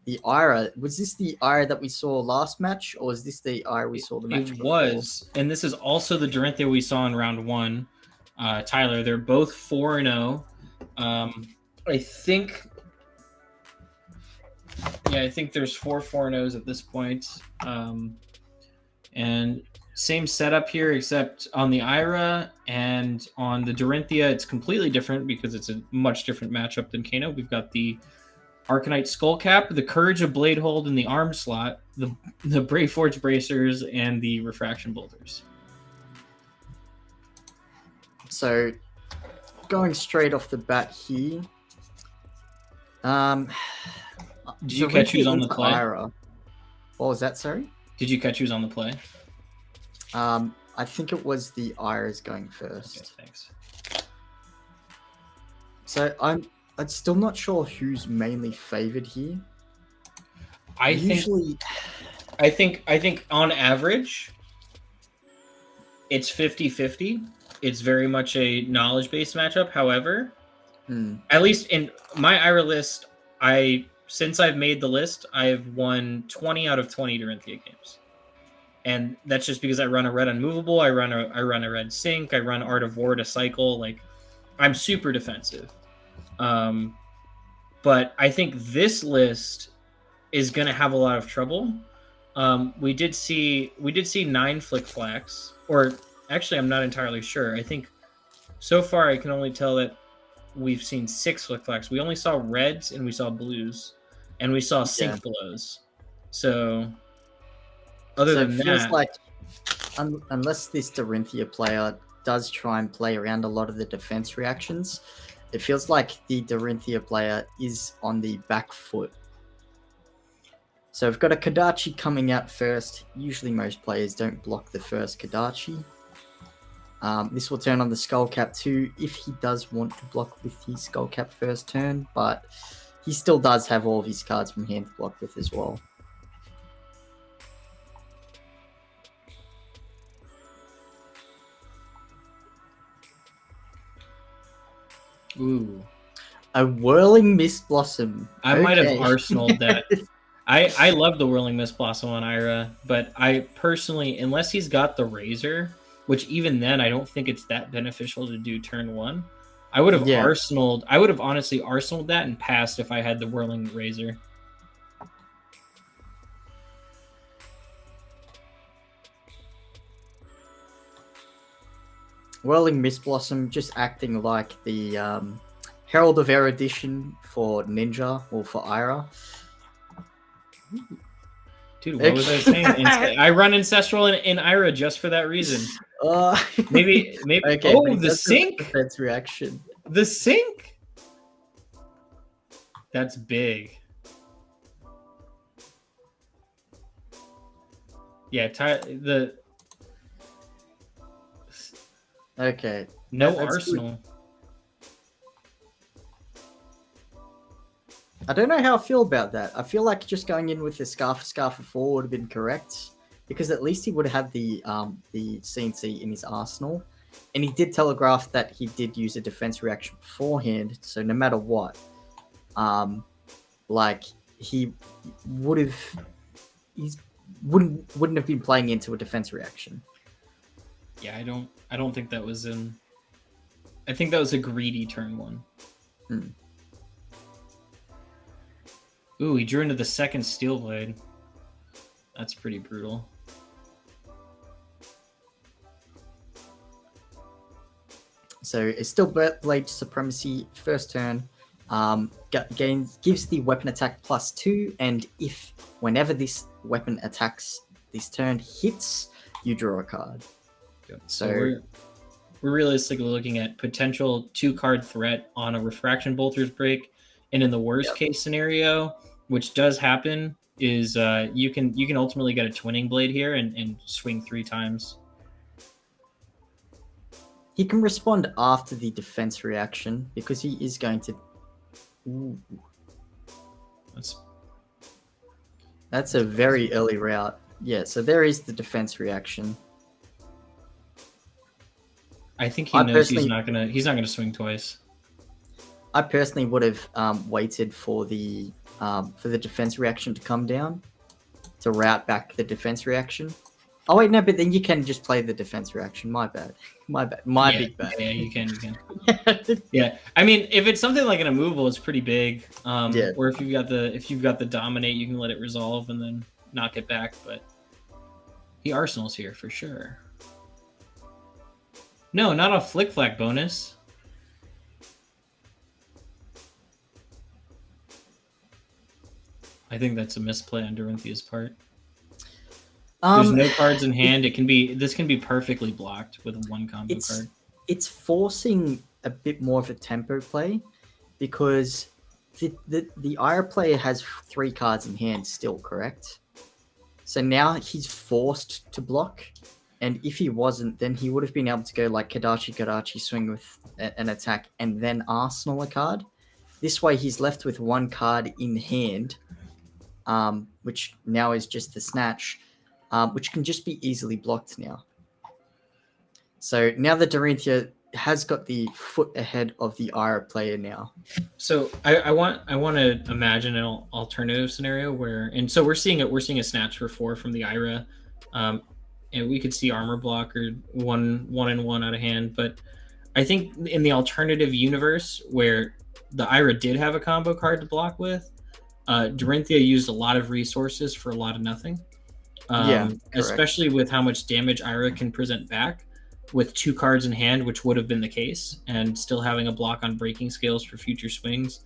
the Ira. Was this the Ira that we saw last match, or is this the Ira we saw the match It before? was, and this is also the Dorinthia we saw in round 1. Tyler, they're both 4-0. I think. Yeah, I think there's 4 4-0s at this point. And same setup here, except on the Ira and on the Dorinthia, it's completely different because it's a much different matchup than Kano. We've got the Arcanite Skullcap, the Courage of Bladehold in the arm slot, the Braveforge Bracers, and the Refraction Bolters. So, going straight off the bat here. Did you catch who's on the play? Ira. What was that, sorry? Did you catch who's on the play? I think it was the Iras going first. Okay, thanks. So I'm still not sure who's mainly favored here. I think on average it's 50-50. It's very much a knowledge-based matchup. However, at least in my Ira list, since I've made the list, I've won 20 out of 20 Dorinthia games. And that's just because I run a red unmovable, I run a red sync, I run Art of War to cycle. Like, I'm super defensive. But I think this list is going to have a lot of trouble. We did see 9 Flick Flacks, or actually I'm not entirely sure. I think so far I can only tell that we've seen 6 Flick Flacks. We only saw reds and we saw blues, and we saw sync blows. So other than that, feels like unless this Dorinthia player does try and play around a lot of the defense reactions, it feels like the Dorinthia player is on the back foot. So we've got a Kodachi coming out first. Usually most players don't block the first Kodachi. This will turn on the Skullcap too, if he does want to block with his Skullcap first turn, but he still does have all of his cards from hand to block with as well. Ooh. A Whirling Mist Blossom. I might have arsenaled that. I love the Whirling Mist Blossom on Ira, but I personally, unless he's got the Razor, which even then I don't think it's that beneficial to do turn 1, I would have arsenaled. I would have honestly arsenaled that and passed if I had the Whirling Razor. Whirling Mist Blossom just acting like the Herald of Erudition for Ninja or for Ira. Dude, what was I saying? I run Ancestral in Ira just for that reason. Maybe. Okay, oh, the sync defense reaction. The sync. That's big. Yeah, Okay. No Arsenal. Good. I don't know how I feel about that. I feel like just going in with the Scarf of 4 would have been correct, because at least he would have had the CNC in his arsenal, and he did telegraph that he did use a defense reaction beforehand. So no matter what, like he wouldn't have been playing into a defense reaction. Yeah, I don't think that was in. I think that was a greedy turn 1. Ooh, he drew into the second Steel Blade. That's pretty brutal. So it's still Blade Supremacy first turn. Gives the weapon attack +2, and whenever this weapon attacks this turn hits, you draw a card. Yep. So we're realistically looking at potential 2-card threat on a Refraction Bolter's break, and in the worst case scenario, which does happen, is you can ultimately get a Twinning Blade here and swing 3 times. He can respond after the defense reaction because he is going to. Ooh. That's a very early route. Yeah, so there is the defense reaction. I think he knows he's not gonna swing twice. I personally would have waited for the defense reaction to come down to route back the defense reaction. Oh wait, no, but then you can just play the defense reaction. My bad. Big bad. Yeah, you can. Yeah, I mean, if it's something like an immovable, it's pretty big. Or if you've got the dominate, you can let it resolve and then knock it back. But the arsenal's here for sure. No, not a flick flack bonus. I think that's a misplay on Dorinthia's part. There's no cards in hand. This can be perfectly blocked with 1 combo card. It's forcing a bit more of a tempo play because the Ira player has 3 cards in hand still, correct? So now he's forced to block, and if he wasn't, then he would have been able to go like Kadachi swing with an attack and then arsenal a card. This way he's left with 1 card in hand, which now is just the snatch. Which can just be easily blocked now. So now the Dorinthia has got the foot ahead of the Ira player now. So I want to imagine an alternative scenario where, and so we're seeing a snatch for 4 from the Ira, and we could see armor block or one and one out of hand. But I think in the alternative universe where the Ira did have a combo card to block with, Dorinthia used a lot of resources for a lot of nothing. Especially with how much damage Ira can present back with 2 cards in hand, which would have been the case, and still having a block on breaking scales for future swings.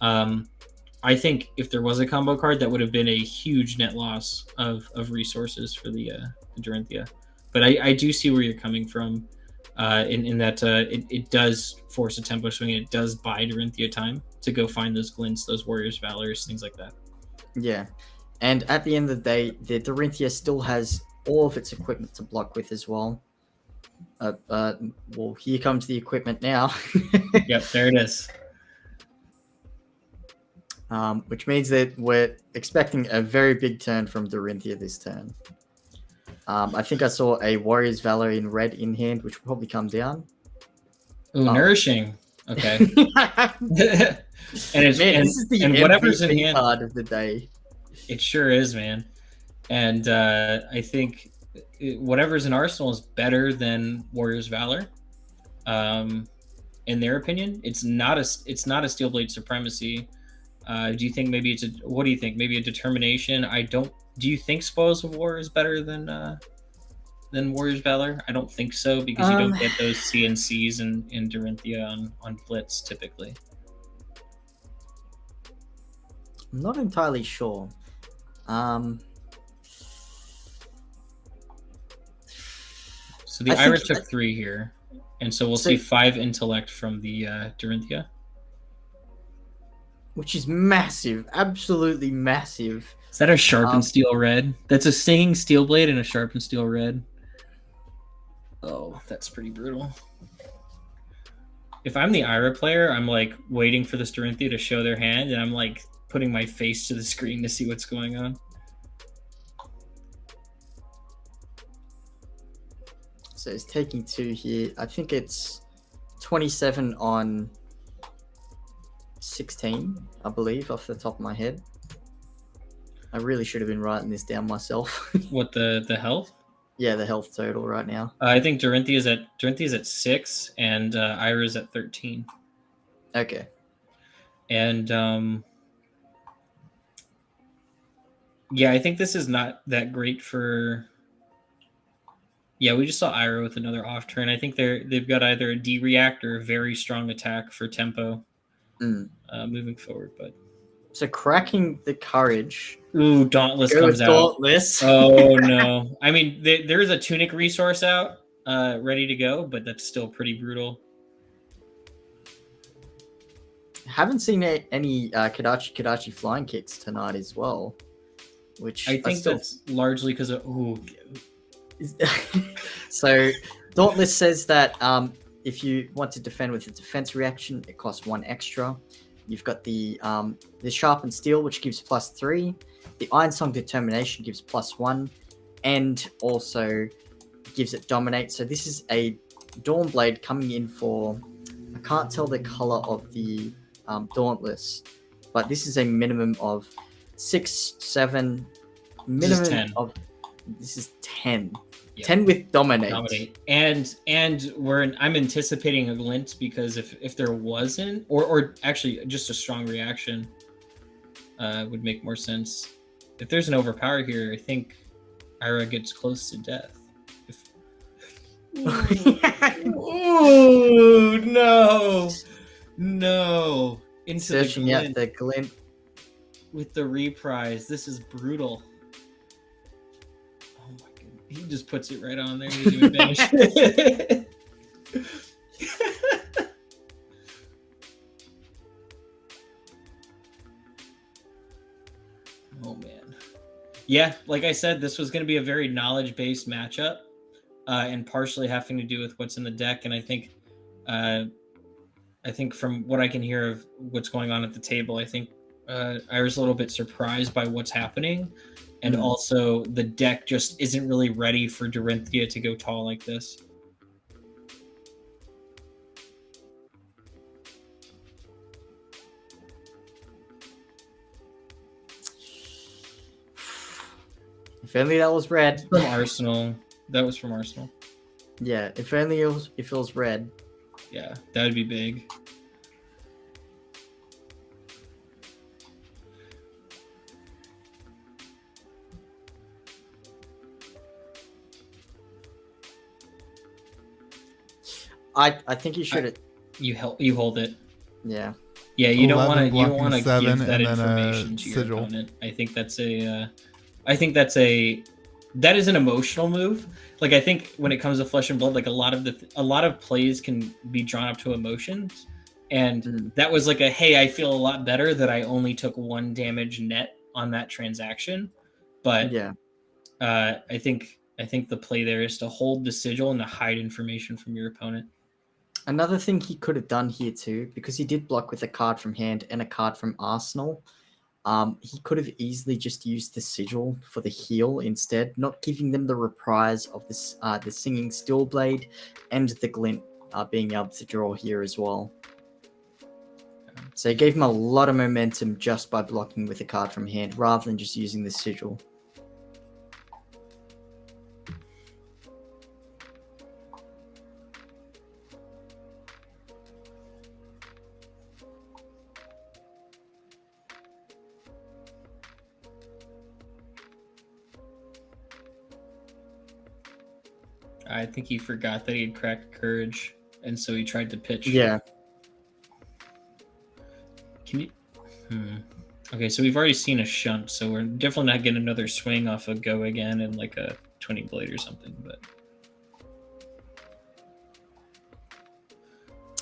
I think if there was a combo card, that would have been a huge net loss of resources for the Dorinthia. But I do see where you're coming from in that it does force a tempo swing. It does buy Dorinthia time to go find those glints, those Warriors Valors, things like that. Yeah. And at the end of the day, the Dorinthia still has all of its equipment to block with as well. Well, here comes the equipment now. Yep, there it is. Which means that we're expecting a very big turn from Dorinthia this turn. I think I saw a Warrior's Valor in red in hand, which will probably come down. Ooh, nourishing. Okay. This is the whatever's in hand card of the day. It sure is, man. And I think whatever's in Arsenal is better than Warrior's Valor. In their opinion, it's not a Steel Blade Supremacy. Do you think maybe what do you think? Maybe a Determination? Do you think Spoils of War is better than Warrior's Valor? I don't think so, because you don't get those CNCs in Dorinthia on Blitz typically. I'm not entirely sure. So the Ira took 3 here, and so we'll see 5 intellect from the Dorinthia, which is massive, absolutely massive. Is that a sharpened steel red? That's a singing steel blade and a sharpened steel red. Oh, that's pretty brutal. If I'm the Ira player, I'm like waiting for this Dorinthia to show their hand, and I'm like putting my face to the screen to see what's going on. So it's taking 2 here. I think it's 27 on 16, I believe, off the top of my head. I really should have been writing this down myself. What the health? Yeah, the health total right now. I think Dorinthia's at 6 and Ira's at 13. Okay. And yeah, I think this is not that great for. Yeah, we just saw Ira with another off turn. I think they've got either a D react or a very strong attack for tempo moving forward. But so cracking the courage. Ooh, Dauntless comes out. Dauntless. Oh no! I mean, there is a tunic resource out, ready to go, but that's still pretty brutal. Haven't seen any Kadachi flying kicks tonight as well, which I think that's largely because of So Dauntless says that if you want to defend with a defense reaction, it costs 1 extra. You've got the Sharpened Steel, which gives +3. The Ironsong Determination gives +1, and also gives it Dominate. So this is a Dawnblade coming in for. I can't tell the color of the Dauntless, but this is a minimum of 6, 7. Minimum 10. of this is 10. Yeah. 10 with Dominate. And I'm anticipating a glint because if there wasn't, or actually just a strong reaction would make more sense. If there's an overpower here, I think Ira gets close to death. Ooh, no! Into Searching the glint. out the glint With the reprise. This is brutal. Oh my goodness. He just puts it right on there. He doesn't even banish it. Oh man. Yeah, like I said, this was going to be a very knowledge-based matchup, and partially having to do with what's in the deck. And I think from what I can hear of what's going on at the table, I think I was a little bit surprised by what's happening, and also the deck just isn't really ready for Dorinthia to go tall like this. If only that was red. From Arsenal. That was from Arsenal. Yeah, if only it was red. Yeah, that would be big. I think you should. You hold it. Yeah. Yeah, you don't want to. You don't blocking want to 7, give that and then a information to your sigil. opponent. I think that's a. That is an emotional move. Like I think when it comes to Flesh and Blood, like a lot of plays can be drawn up to emotions, and that was like a hey, I feel a lot better that I only took 1 damage net on that transaction, but yeah, I think the play there is to hold the sigil and to hide information from your opponent. Another thing he could have done here too, because he did block with a card from hand and a card from Arsenal, he could have easily just used the sigil for the heal instead, not giving them the reprise of this the Singing Stillblade and the glint being able to draw here as well. So he gave him a lot of momentum just by blocking with a card from hand rather than just using the sigil. I think he forgot that he had cracked courage, and so he tried to pitch. Yeah. Can you? Okay, so we've already seen a shunt, so we're definitely not getting another swing off a go again and like a twinning blade or something. But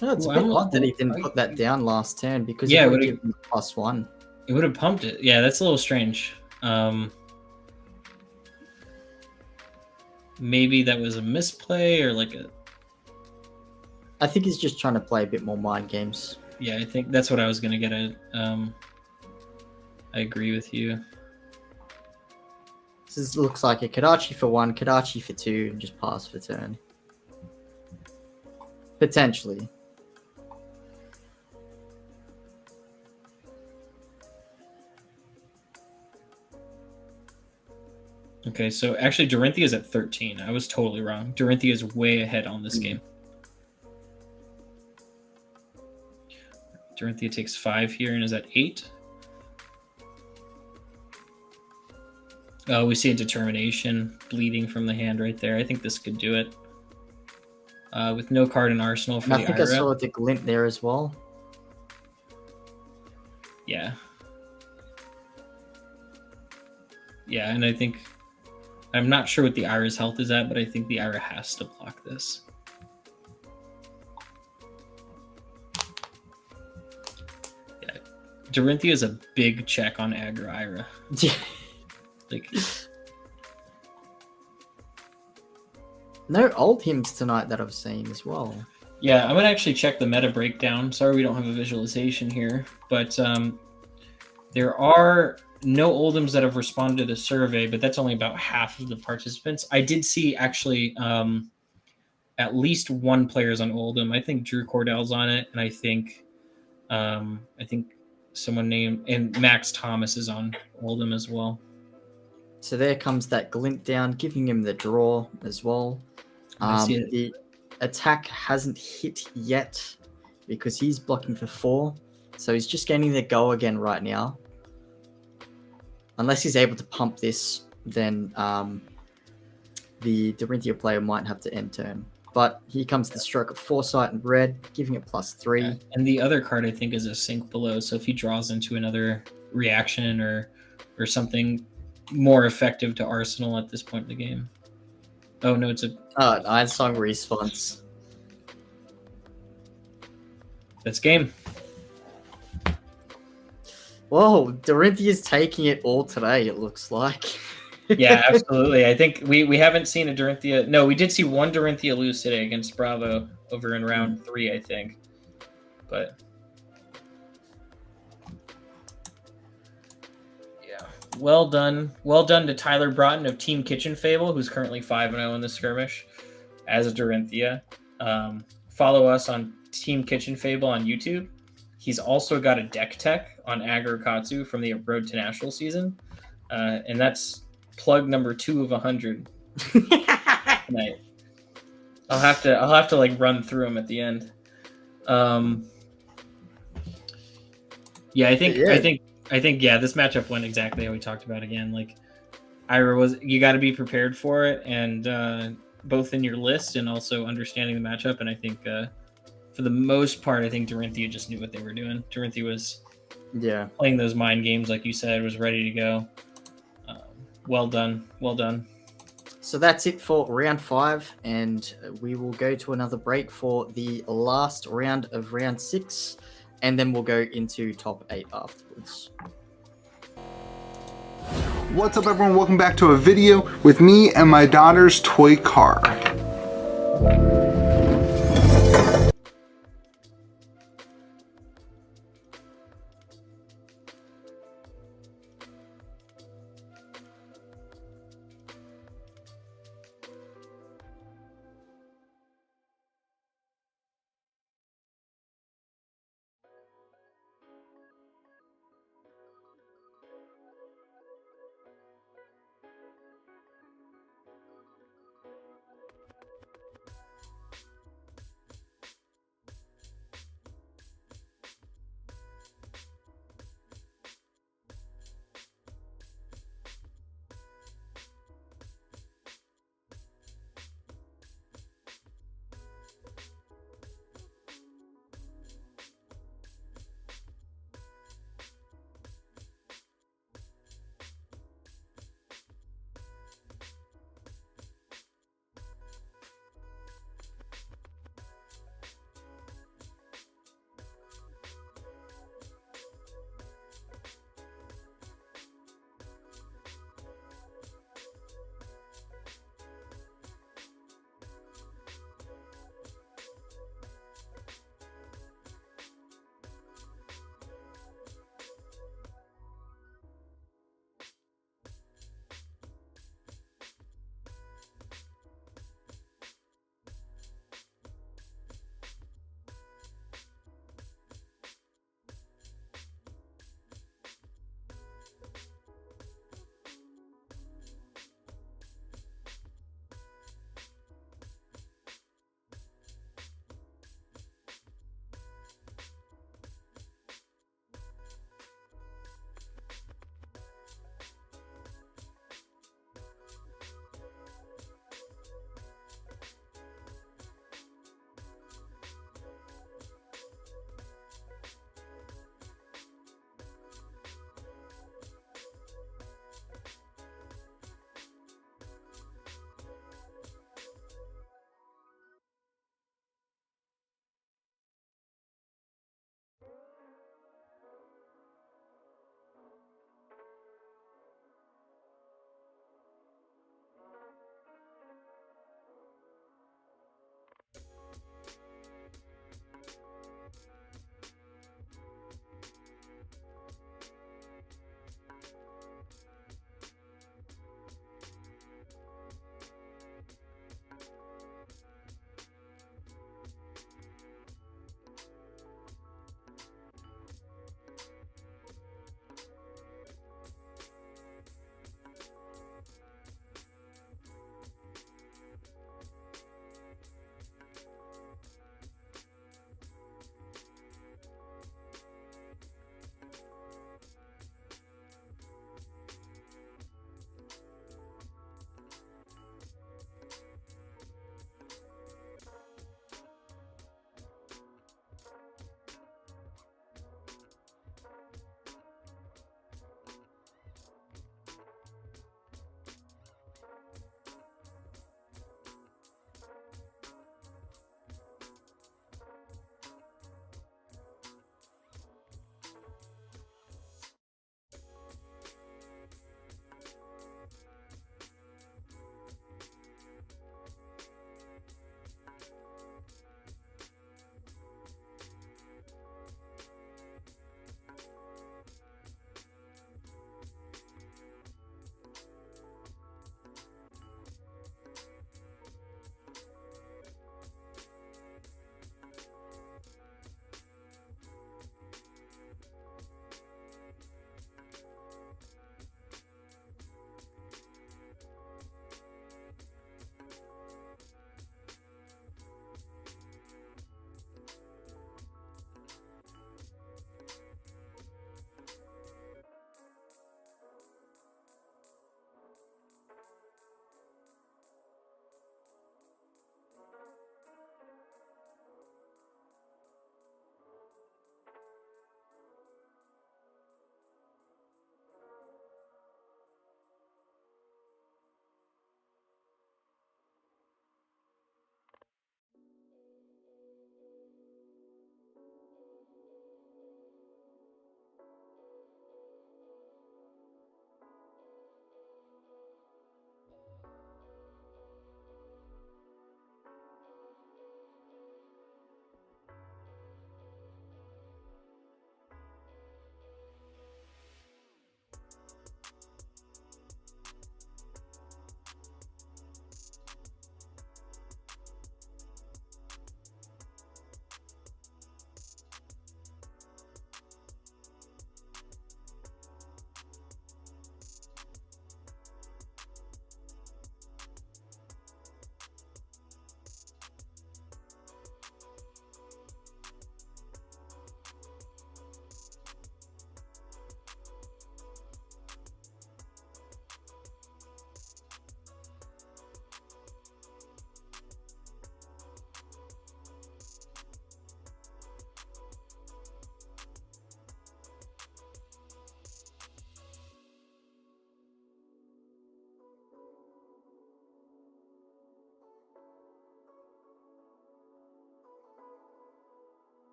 it's a bit odd that he didn't put that down last turn because yeah, it would have given him +1. It would have pumped it. Yeah, that's a little strange. Maybe that was a misplay or like a. I think he's just trying to play a bit more mind games. Yeah, I think that's what I was gonna get at. I agree with you. This looks like a Kadachi for 1, Kadachi for 2, and just pass for turn. Potentially. Okay, so actually Dorinthia is at 13. I was totally wrong. Dorinthia is way ahead on this game. Dorinthia takes 5 here and is at 8. Oh, we see a determination bleeding from the hand right there. I think this could do it. With no card in arsenal for And the I think Ira. I saw the glint there as well. Yeah. Yeah, and I think... I'm not sure what the Ira's health is at, but I think the Ira has to block this. Yeah. Dorinthia is a big check on aggro Ira. Like... No old hymns tonight that I've seen as well. Yeah, I'm going to actually check the meta breakdown. Sorry we don't have a visualization here, but there are no Oldhams that have responded to the survey, but that's only about half of the participants. I did see actually at least one player's on Oldham. I think Drew Cordell's on it, and I think someone named and Max Thomas is on Oldham as well. So there comes that glint down, giving him the draw as well. The attack hasn't hit yet because he's blocking for 4. So he's just getting the go again right now. Unless he's able to pump this, then the Dorinthia player might have to end turn. But here comes the stroke of Foresight in red, giving it +3. Yeah. And the other card I think is a sink below. So if he draws into another reaction or something more effective to Arsenal at this point in the game. Oh no, it's a Iron Song response. That's game. Whoa, Dorinthia's taking it all today, it looks like. Yeah, absolutely. I think we haven't seen a Dorinthia. No, we did see one Dorinthia lose today against Bravo over in round 3, I think. But yeah, well done to Tyler Broughton of Team Kitchen Fable, who's currently 5-0 in the skirmish as a Dorinthia. Follow us on Team Kitchen Fable on YouTube. He's also got a deck tech on Aggro Katsu from the Road to National season, and that's plug number 2 of 100 tonight. I'll have to like run through them at the end. Yeah, I think this matchup went exactly how we talked about again. Like Ira you got to be prepared for it, and both in your list and also understanding the matchup. And I think for the most part, I think Dorinthia just knew what they were doing. Dorinthia was playing those mind games, like you said, was ready to go. Well done. So that's it for round 5, and we will go to another break for the last round of round 6, and then we'll go into top 8 afterwards. What's up, everyone? Welcome back to a video with me and my daughter's toy car.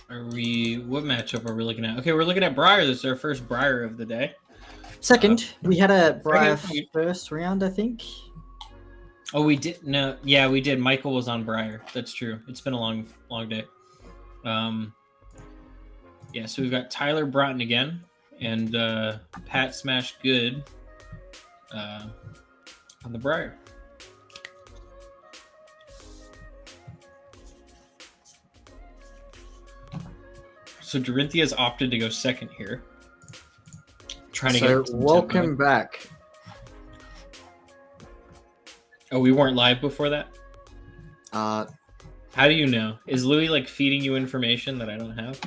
What matchup are we looking at? Okay, we're looking at Briar. This is our first Briar of the day. Second, we had a Briar second, first round, I think. Oh, we did. No, yeah, we did. Michael was on Briar. That's true. It's been a long day. Yeah, so we've got Tyler Broughton again, and Pat Smash Good on the Briar. So Dorinthia's opted to go second here. Trying to get welcome back. Oh, we weren't live before that? How do you know? Is Louis like feeding you information that I don't have?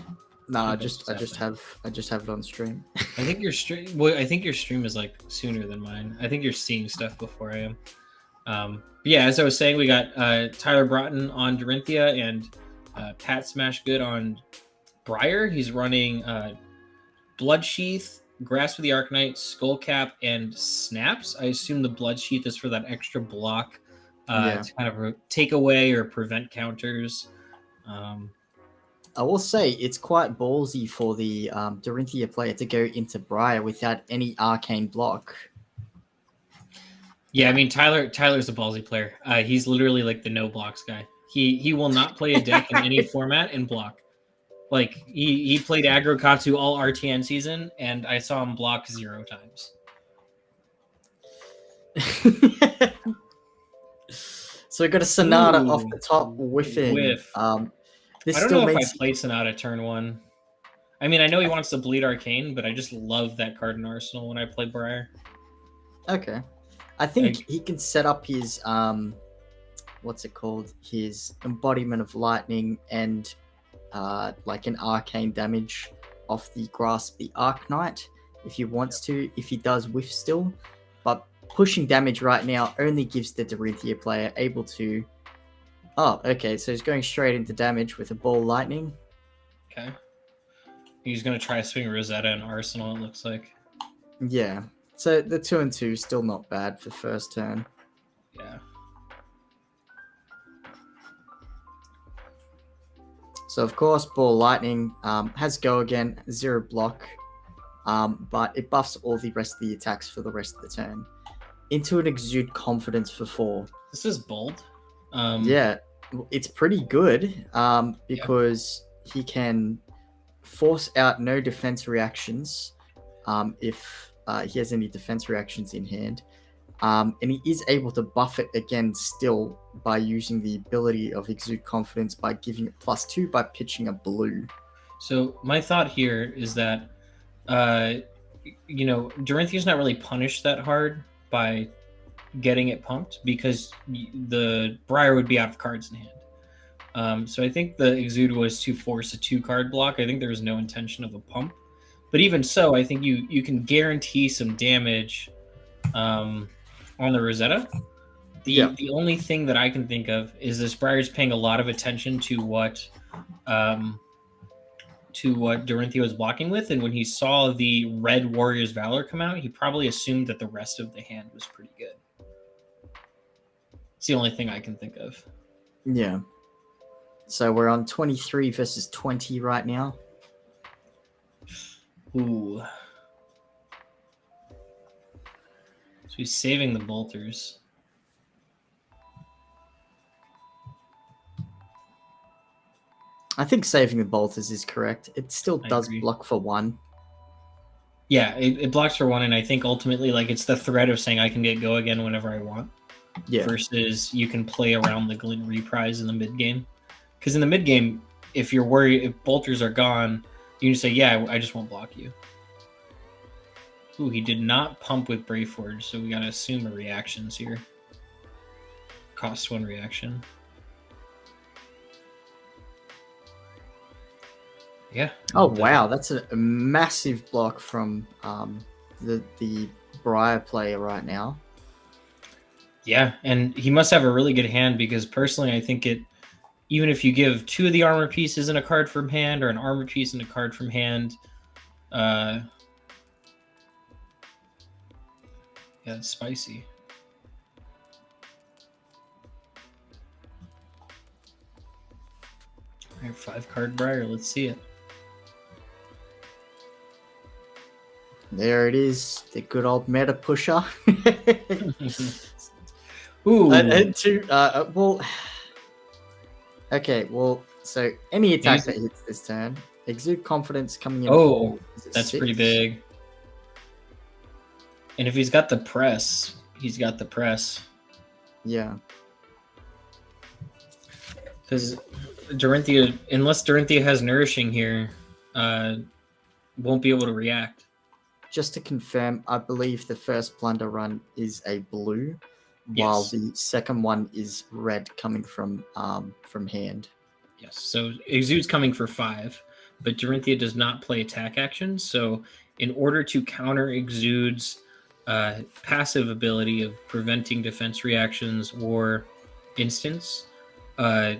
No, I just have it on stream. I think your stream. Well, I think your stream is like sooner than mine. I think you're seeing stuff before I am. Yeah, as I was saying, we got Tyler Broughton on Dorinthia and Pat Smash Good on Briar. He's running Bloodsheath, Grasp of the Arknight, Skullcap, and Snaps. I assume the Bloodsheath is for that extra block to kind of take away or prevent counters. I will say it's quite ballsy for the Dorinthia player to go into Briar without any arcane block. Yeah, I mean Tyler's a ballsy player. He's literally like the no blocks guy. He will not play a deck in any format and block. Like he played aggro Katsu all RTN season, and I saw him block 0 times. So we got a Sonata off the top whiffing. I don't know if I played Sonata turn 1. I mean, I know he wants to bleed Arcane, but I just love that card in Arsenal when I play Briar. Okay. I think he can set up his what's it called? His embodiment of lightning and like an arcane damage off the Grasp the Arknight if he wants to, if he does whiff still. But pushing damage right now only gives the Dorinthia player able to. Oh, okay, so he's going straight into damage with a ball lightning. Okay. He's gonna try swing Rosetta and Arsenal, it looks like. Yeah. So the 2 and 2 still not bad for first turn. Yeah. So of course, ball lightning has go again, 0 block, but it buffs all the rest of the attacks for the rest of the turn. Into an exude confidence for 4. This is bold. Yeah, it's pretty good because he can force out no defense reactions if he has any defense reactions in hand. And he is able to buff it again still by using the ability of Exude Confidence by giving it +2 by pitching a blue. So my thought here is that, Dorinthia's not really punished that hard by getting it pumped because the Briar would be out of cards in hand. So I think the Exude was to force a 2-card block. I think there was no intention of a pump. But even so, I think you can guarantee some damage on the Rosetta. The only thing that I can think of is this Briar's paying a lot of attention to what Dorinthia was blocking with, and when he saw the Red Warrior's Valor come out, he probably assumed that the rest of the hand was pretty good. It's the only thing I can think of. Yeah. So we're on 23 versus 20 right now. Ooh. So he's saving the bolters. I think saving the bolters is correct. It still does block for 1. Yeah, it blocks for 1, and I think ultimately, like, it's the threat of saying I can get go again whenever I want. Yeah. Versus you can play around the Glint reprise in the mid game. Because in the mid game, if you're worried, if bolters are gone, you can say, yeah, I just won't block you. Ooh, he did not pump with Braveforge, so we gotta assume a reactions here. Costs 1 reaction. Yeah. Oh wow, that's a massive block from the Briar player right now. Yeah, and he must have a really good hand because personally I think even if you give 2 of the armor pieces in a card from hand or an armor piece in a card from hand, yeah, it's spicy. I have 5-card Briar. Let's see it. There it is, the good old meta pusher. Ooh. Well, okay, well, so any attack that hits this turn, Exude Confidence coming in. Oh, that's 6? pretty big. And if he's got the press, he's got the press. Yeah. Because Dorinthia, unless Dorinthia has Nourishing here, won't be able to react. Just to confirm, I believe the first Plunder run is a blue, Yes. while the second one is red coming from hand. Yes, so Exude's coming for 5, but Dorinthia does not play attack actions. So in order to counter Exude's passive ability of preventing defense reactions or instants, the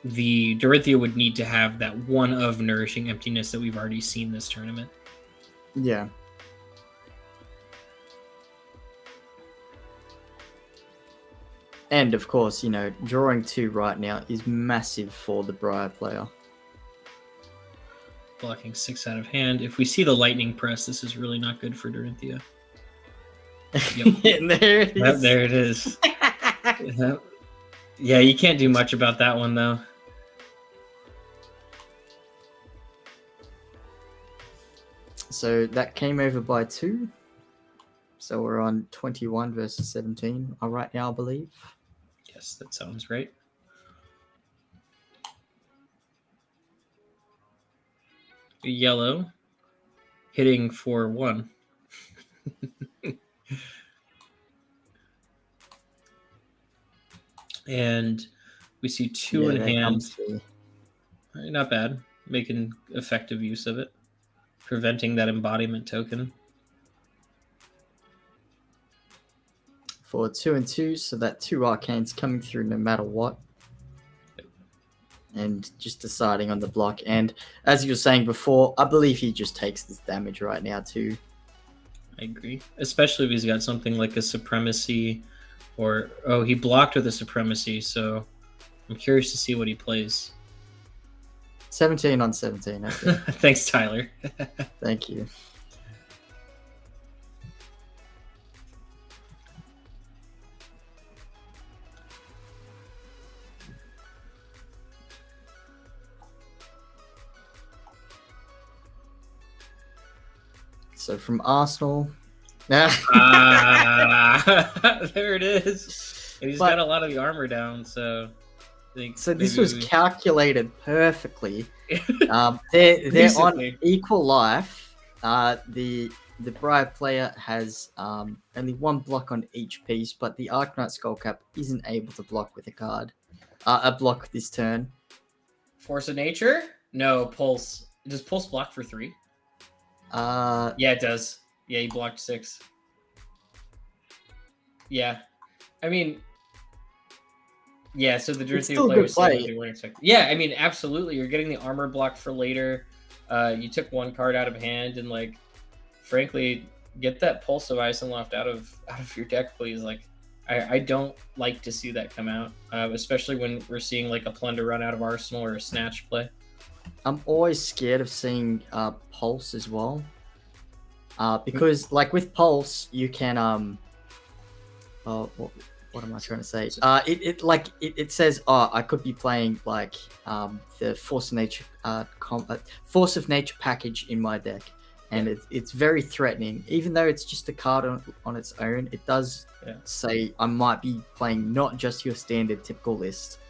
Dorinthia would need to have that 1 of Nourishing Emptiness that we've already seen this tournament. Yeah. And of course, you know, drawing 2 right now is massive for the Briar player. Blocking 6 out of hand. If we see the Lightning Press, this is really not good for Dorinthia. Yep. There it is. Yep, there it is. Yep. Yeah, you can't do much about that one, though. So that came over by 2. So we're on 21 versus 17 right now, I believe. Yes, that sounds right. Yellow hitting for 1. And we see 2 in hand. Not bad. Making effective use of it. Preventing that embodiment token. For 2 and 2, so that 2 arcanes coming through no matter what. And just deciding on the block. And as you were saying before, I believe he just takes this damage right now too. I agree. Especially if he's got something like a Supremacy or... Oh, he blocked with a Supremacy, so I'm curious to see what he plays. 17 on 17. Okay. Thanks, Tyler. Thank you. So from Arsenal. There it is. And he's got a lot of the armor down, so... So this was calculated perfectly. They're on equal life. The Briar player has only 1 block on each piece, but the Arknight Skullcap isn't able to block with a card. A block this turn. Force of Nature? No, Pulse. Does Pulse block for 3? Yeah, it does. Yeah, he blocked 6. Yeah. I mean... Yeah, so the Dorinthia player was saying they weren't expecting. Yeah, I mean, absolutely. You're getting the armor block for later. You took 1 card out of hand, and like, frankly, get that Pulse of Isenloft out of your deck, please. Like, I don't like to see that come out, especially when we're seeing like a Plunder run out of Arsenal or a Snatch play. I'm always scared of seeing Pulse as well, because like with Pulse, you can what am I trying to say? It says, I could be playing like the Force of Nature package in my deck, and it's very threatening. Even though it's just a card on its own, it does say I might be playing not just your standard typical list.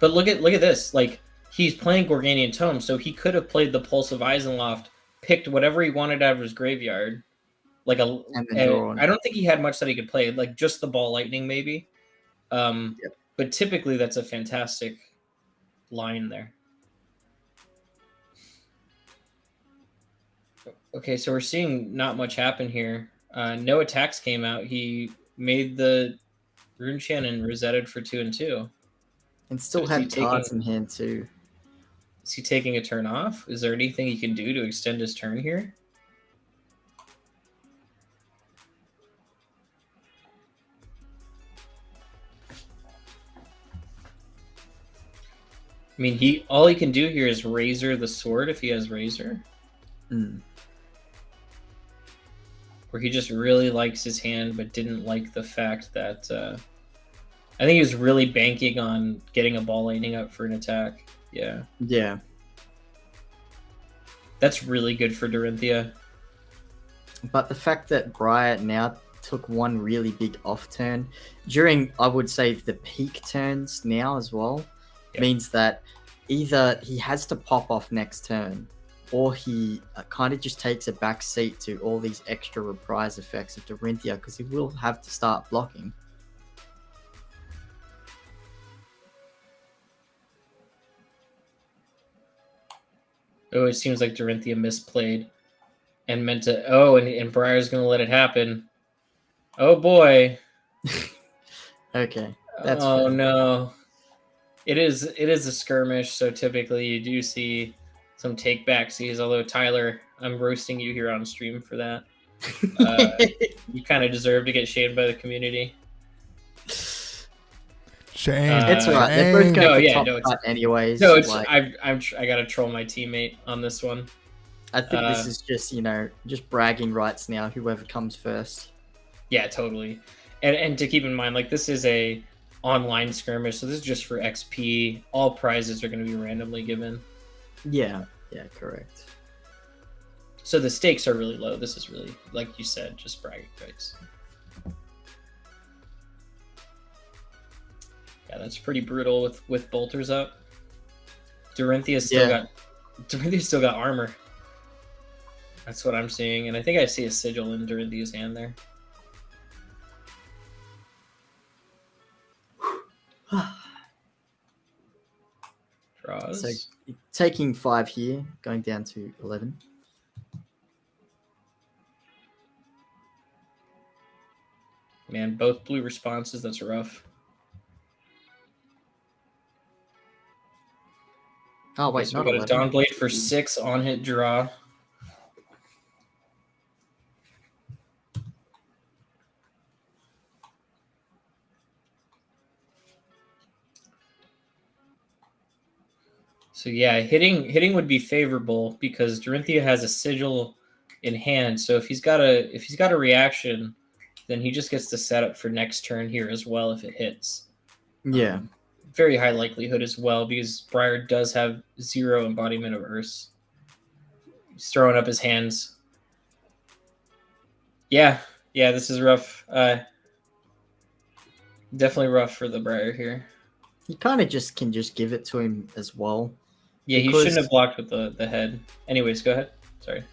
But look at this. Like, he's playing Gorganian Tome, so he could have played the Pulse of Isenloft, picked whatever he wanted out of his graveyard. Like I don't think he had much that he could play, like just the Ball Lightning maybe. But typically that's a fantastic line there. Okay, so we're seeing not much happen here. No attacks came out. He made the Rune Shannon resetted for 2 and 2. And still had cards in hand too. Is he taking a turn off? Is there anything he can do to extend his turn here? I mean, all he can do here is Razor the sword if he has Razor. Or he just really likes his hand, but didn't like the fact that I think he was really banking on getting a ball lightning up for an attack. Yeah. Yeah. That's really good for Dorinthia. But the fact that Briar now took one really big off turn during, I would say, the peak turns now as well, means that either he has to pop off next turn, or he kind of just takes a back seat to all these extra reprise effects of Dorinthia, because he will have to start blocking. Oh, it seems like Dorinthia misplayed and meant to. Oh, and Briar's going to let it happen. Oh boy. Okay. That's fair. No. It is a skirmish, so typically you do see some take backsies, although Tyler, I'm roasting you here on stream for that. You kind of deserve to get shamed by the community. Shame. It's alright. They're both going to top cut anyways. No, it's like, I gotta troll my teammate on this one. I think this is just, just bragging rights now, whoever comes first. Yeah, totally. And to keep in mind, like, this is a online skirmish, so this is just for XP. All prizes are going to be randomly given. Yeah, correct. So the stakes are really low. This is really, like you said, just bragging rights. Yeah, that's pretty brutal with bolters up. Dorinthia's still got armor. That's what I'm seeing, and I think I see a sigil in Dorinthia's hand there. Draws. So taking 5 here, going down to 11. Man, both blue responses. That's rough. Oh wait, so we got a Dawnblade for 6 on hit draw. So yeah, hitting would be favorable because Dorinthia has a sigil in hand. So if he's got a reaction, then he just gets to set up for next turn here as well if it hits. Yeah. Very high likelihood as well because Briar does have 0 embodiment of Earth. He's throwing up his hands. Yeah, this is rough. Definitely rough for the Briar here. You kind of can give it to him as well. Yeah, he shouldn't have blocked with the head. Anyways, go ahead. Sorry.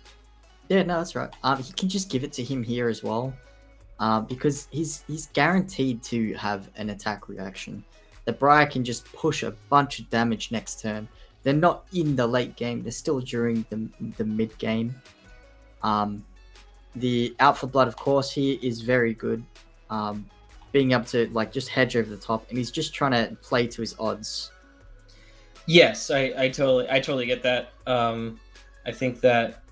Yeah, no, that's right. He can just give it to him here as well, because he's guaranteed to have an attack reaction. The Briar can just push a bunch of damage next turn. They're not in the late game. They're still during the mid game. The Out for Blood, of course, here is very good. Being able to just hedge over the top, and he's just trying to play to his odds. Yes, I totally get that. I think that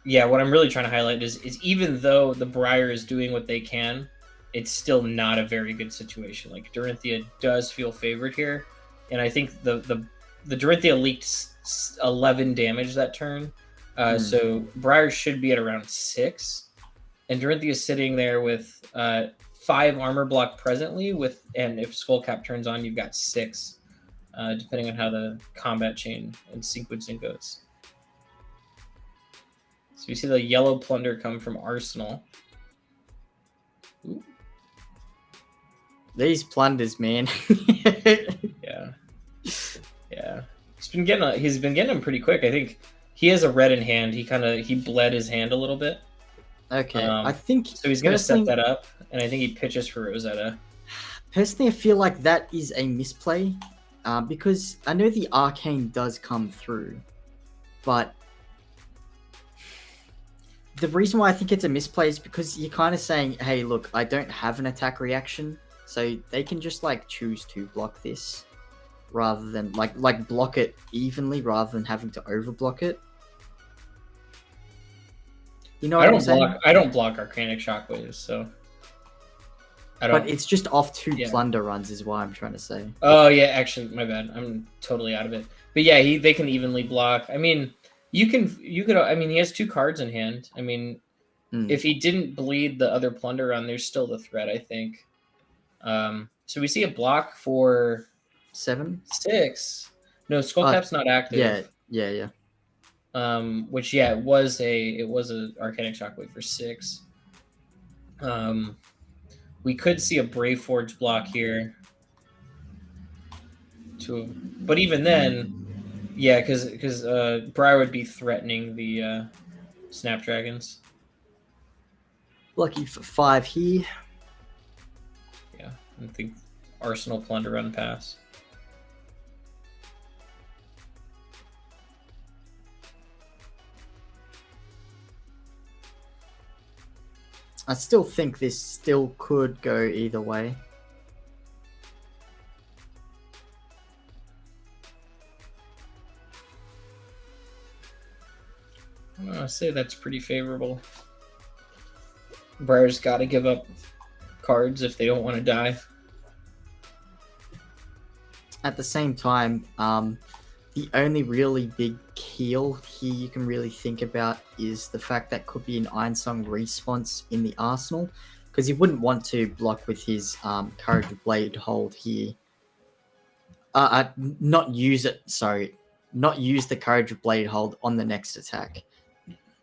what I'm really trying to highlight is even though the Briar is doing what they can, it's still not a very good situation. Like Dorinthia does feel favored here, and I think the Dorinthia leaked 11 damage that turn, so Briar should be at around 6, and Dorinthia is sitting there with 5 armor block presently and if Skullcap turns on, you've got 6, depending on how the combat chain and sequencing goes. So we see the yellow plunder come from Arsenal. Ooh. These plunders, man. Yeah. He's been getting them pretty quick. I think he has a red in hand. He bled his hand a little bit. Okay, I think so. He's going to set that up, and I think he pitches for Rosetta. Personally, I feel like that is a misplay, because I know the arcane does come through, but the reason why I think it's a misplay is because you're kind of saying, "Hey, look, I don't have an attack reaction, so they can just choose to block this, rather than block it evenly, rather than having to overblock it." You know what I'm saying? I don't block Arcanic Shockwaves, so But it's just off 2 plunder runs is why I'm trying to say. Oh yeah, actually, my bad. I'm totally out of it. But yeah, they can evenly block. I mean, you could. I mean, he has 2 cards in hand. I mean, if he didn't bleed the other plunder run, there's still the threat, I think. So we see a block for 6. No, Skullcap's not active. Yeah. Which it was a Arcanic Shockwave for 6. We could see a Brave Forge block here. But even then, yeah, because Briar would be threatening the Snapdragons. Lucky for 5 here. Yeah, I think Arsenal Plunder Run pass. I still think this still could go either way. I'd say that's pretty favorable. Briar's got to give up cards if they don't want to die. At the same time, the only really big keel here you can really think about is the fact that could be an Ironsong response in the arsenal, because he wouldn't want to block with his Courage of Blade hold here. Not use the Courage of Blade hold on the next attack.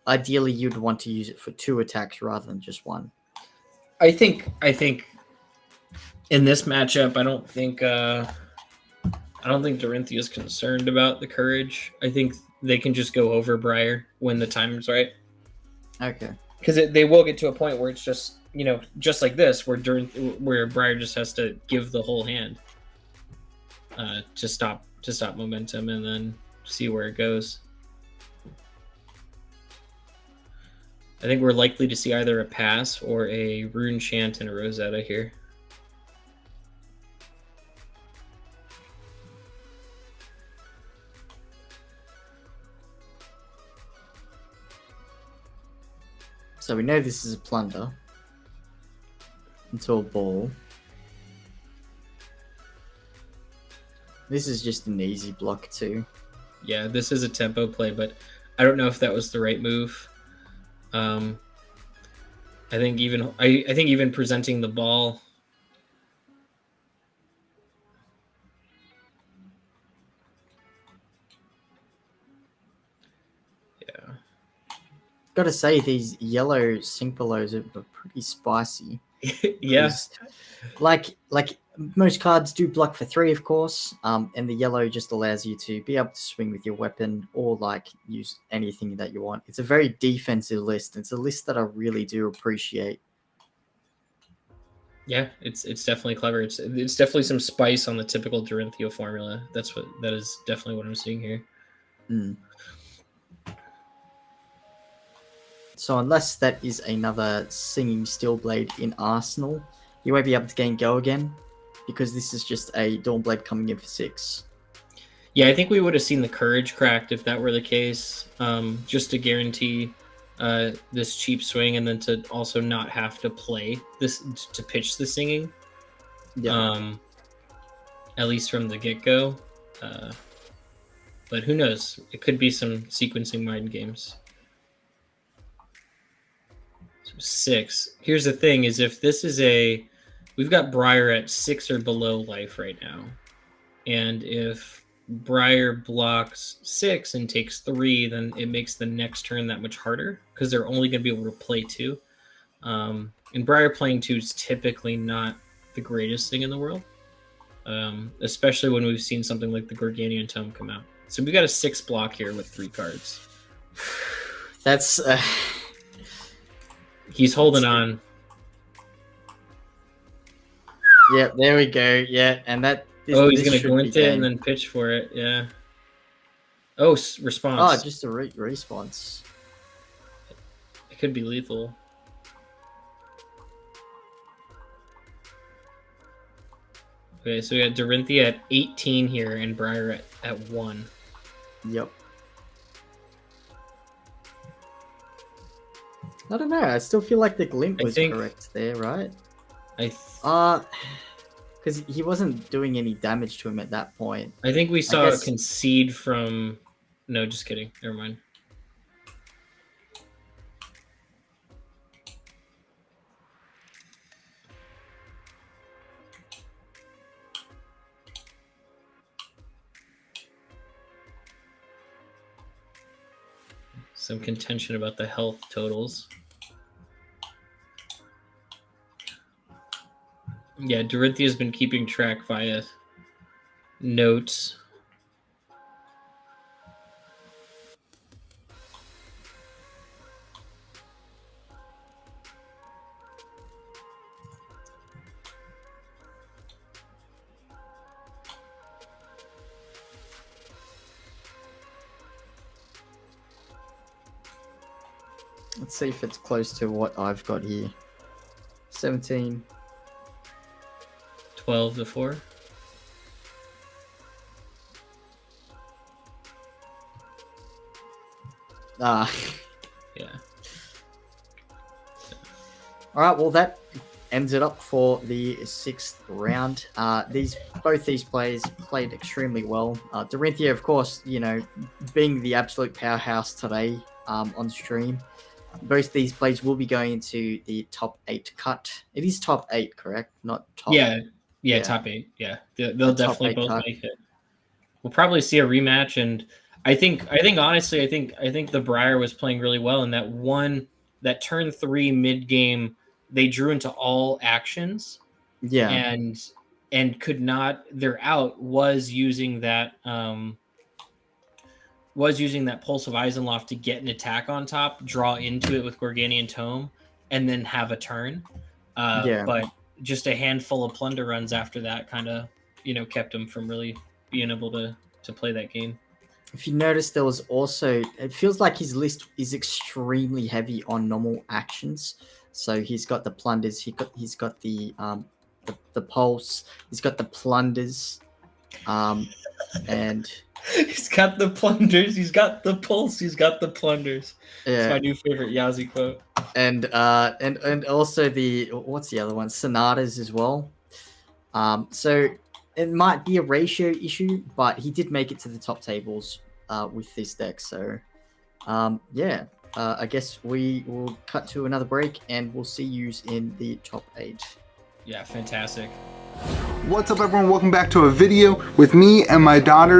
Ideally, you'd want to use it for 2 attacks rather than just 1. I think in this matchup, I don't think Dorinthia is concerned about the courage. I think they can just go over Briar when the time's right. Okay. Because they will get to a point where it's just just like this, where Briar just has to give the whole hand to stop momentum and then see where it goes. I think we're likely to see either a pass or a Rune Chant and a Rosetta here. So we know this is a plunder into a ball. This is just an easy block too. Yeah, this is a tempo play, but I don't know if that was the right move. I think even presenting the ball. Yeah. Gotta say, these yellow sync belows are pretty spicy. Yeah. Like most cards do block for 3, of course, and the yellow just allows you to be able to swing with your weapon or use anything that you want. It's a very defensive list. It's a list that I really do appreciate. Yeah, it's definitely clever. It's definitely some spice on the typical Dorinthia formula. That is definitely what I'm seeing here. So unless that is another Singing Steelblade in Arsenal, you won't be able to gain Go again, because this is just a Dawnblade coming in for 6. Yeah, I think we would have seen the Courage cracked if that were the case, just to guarantee this cheap swing, and then to also not have to play this, to pitch the Singing. Yeah. At least from the get-go. But who knows? It could be some sequencing mind games. 6. Here's the thing: is if this is we've got Briar at 6 or below life right now, and if Briar blocks 6 and takes 3, then it makes the next turn that much harder because they're only going to be able to play 2. And Briar playing 2 is typically not the greatest thing in the world, especially when we've seen something like the Gorganian Tome come out. So we got a 6 block here with 3 cards. That's. He's holding on. Yeah, there we go. Yeah, and that. He's going to glint it and then pitch for it. Yeah. Oh, response. Oh, just a response. It could be lethal. Okay, so we got Dorinthia at 18 here and Briar at 1. Yep. I don't know. I still feel like the glint was correct there, right? Because he wasn't doing any damage to him at that point. I think we saw a guess- concede from. No, just kidding. Never mind. Some contention about the health totals. Yeah, Dorinthia's been keeping track via notes. Let's see if it's close to what I've got here. 17. 12 to 4. Ah. Yeah. All right. Well, that ends it up for the 6th round. Both these players played extremely well. Dorinthia, of course, being the absolute powerhouse today on stream. Both these plays will be going into the top 8 cut. It is top 8, correct? Not top. Yeah, top 8. Yeah, they'll definitely both make it. We'll probably see a rematch, and I think honestly, I think the Briar was playing really well in that turn 3 mid game. They drew into all actions. Yeah, and could not. Their out was using that. Was using that Pulse of Eisenloft to get an attack on top, draw into it with Gorganian Tome, and then have a turn. But just a handful of plunder runs after that kind of, kept him from really being able to play that game. If you notice, there was also, it feels like his list is extremely heavy on normal actions. So he's got the plunders, he's got the pulse, he's got the plunders, and he's got the plunders, he's got the pulse, he's got the plunders. Yeah. It's my new favorite Yazi quote. And also what's the other one? Sonatas as well. So it might be a ratio issue, but he did make it to the top tables with this deck. So I guess we will cut to another break and we'll see you in the top 8. Yeah, fantastic. What's up, everyone? Welcome back to a video with me and my daughter.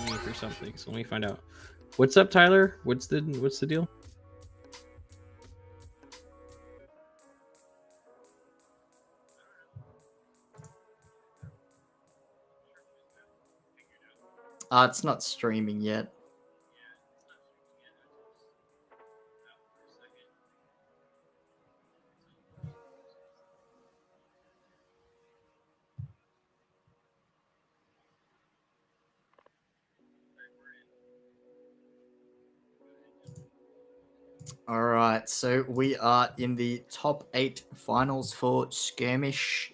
asking me for something, so let me find out. What's up, Tyler? What's the deal? It's not streaming yet. All right, so we are in the top 8 finals for Skirmish.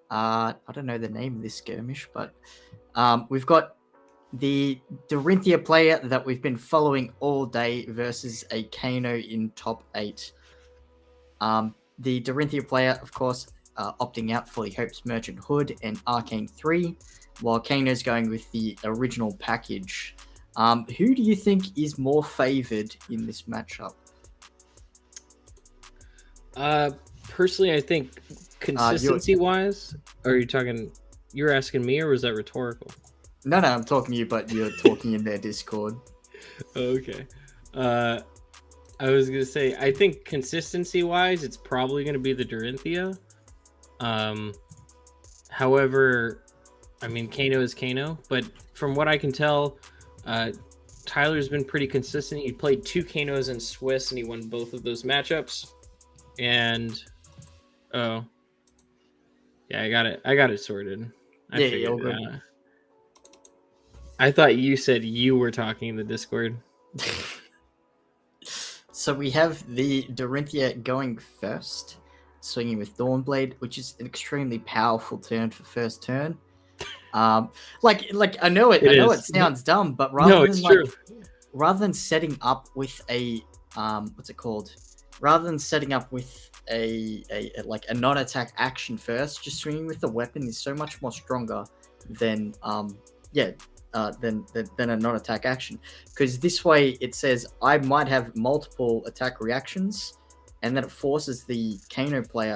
I don't know the name of this Skirmish, but we've got the Dorinthia player that we've been following all day versus a Kano in top 8. The Dorinthia player, of course, opting out for the Hope's Merchant Hood and Arcane 3, while Kano's going with the original package. Who do you think is more favored in this matchup? Personally, I think consistency-wise, are you talking? You're asking me, or was that rhetorical? No, I'm talking to you, but you're talking in their Discord. Okay. I was gonna say, I think consistency-wise, it's probably gonna be the Dorinthia. However, I mean, Kano is Kano, but from what I can tell, Tyler's been pretty consistent. He played 2 Kanos in Swiss, and he won both of those matchups. And yeah, I got it sorted. I thought you said you were talking in the Discord. So we have the Dorinthia going first, swinging with Dawnblade, which is an extremely powerful turn for first turn. Like I know it. I know it sounds dumb, but rather than setting up with a what's it called? Rather than setting up with a non-attack action first, just swinging with the weapon is so much more stronger than a non-attack action. Because this way it says I might have multiple attack reactions, and then it forces the Kano player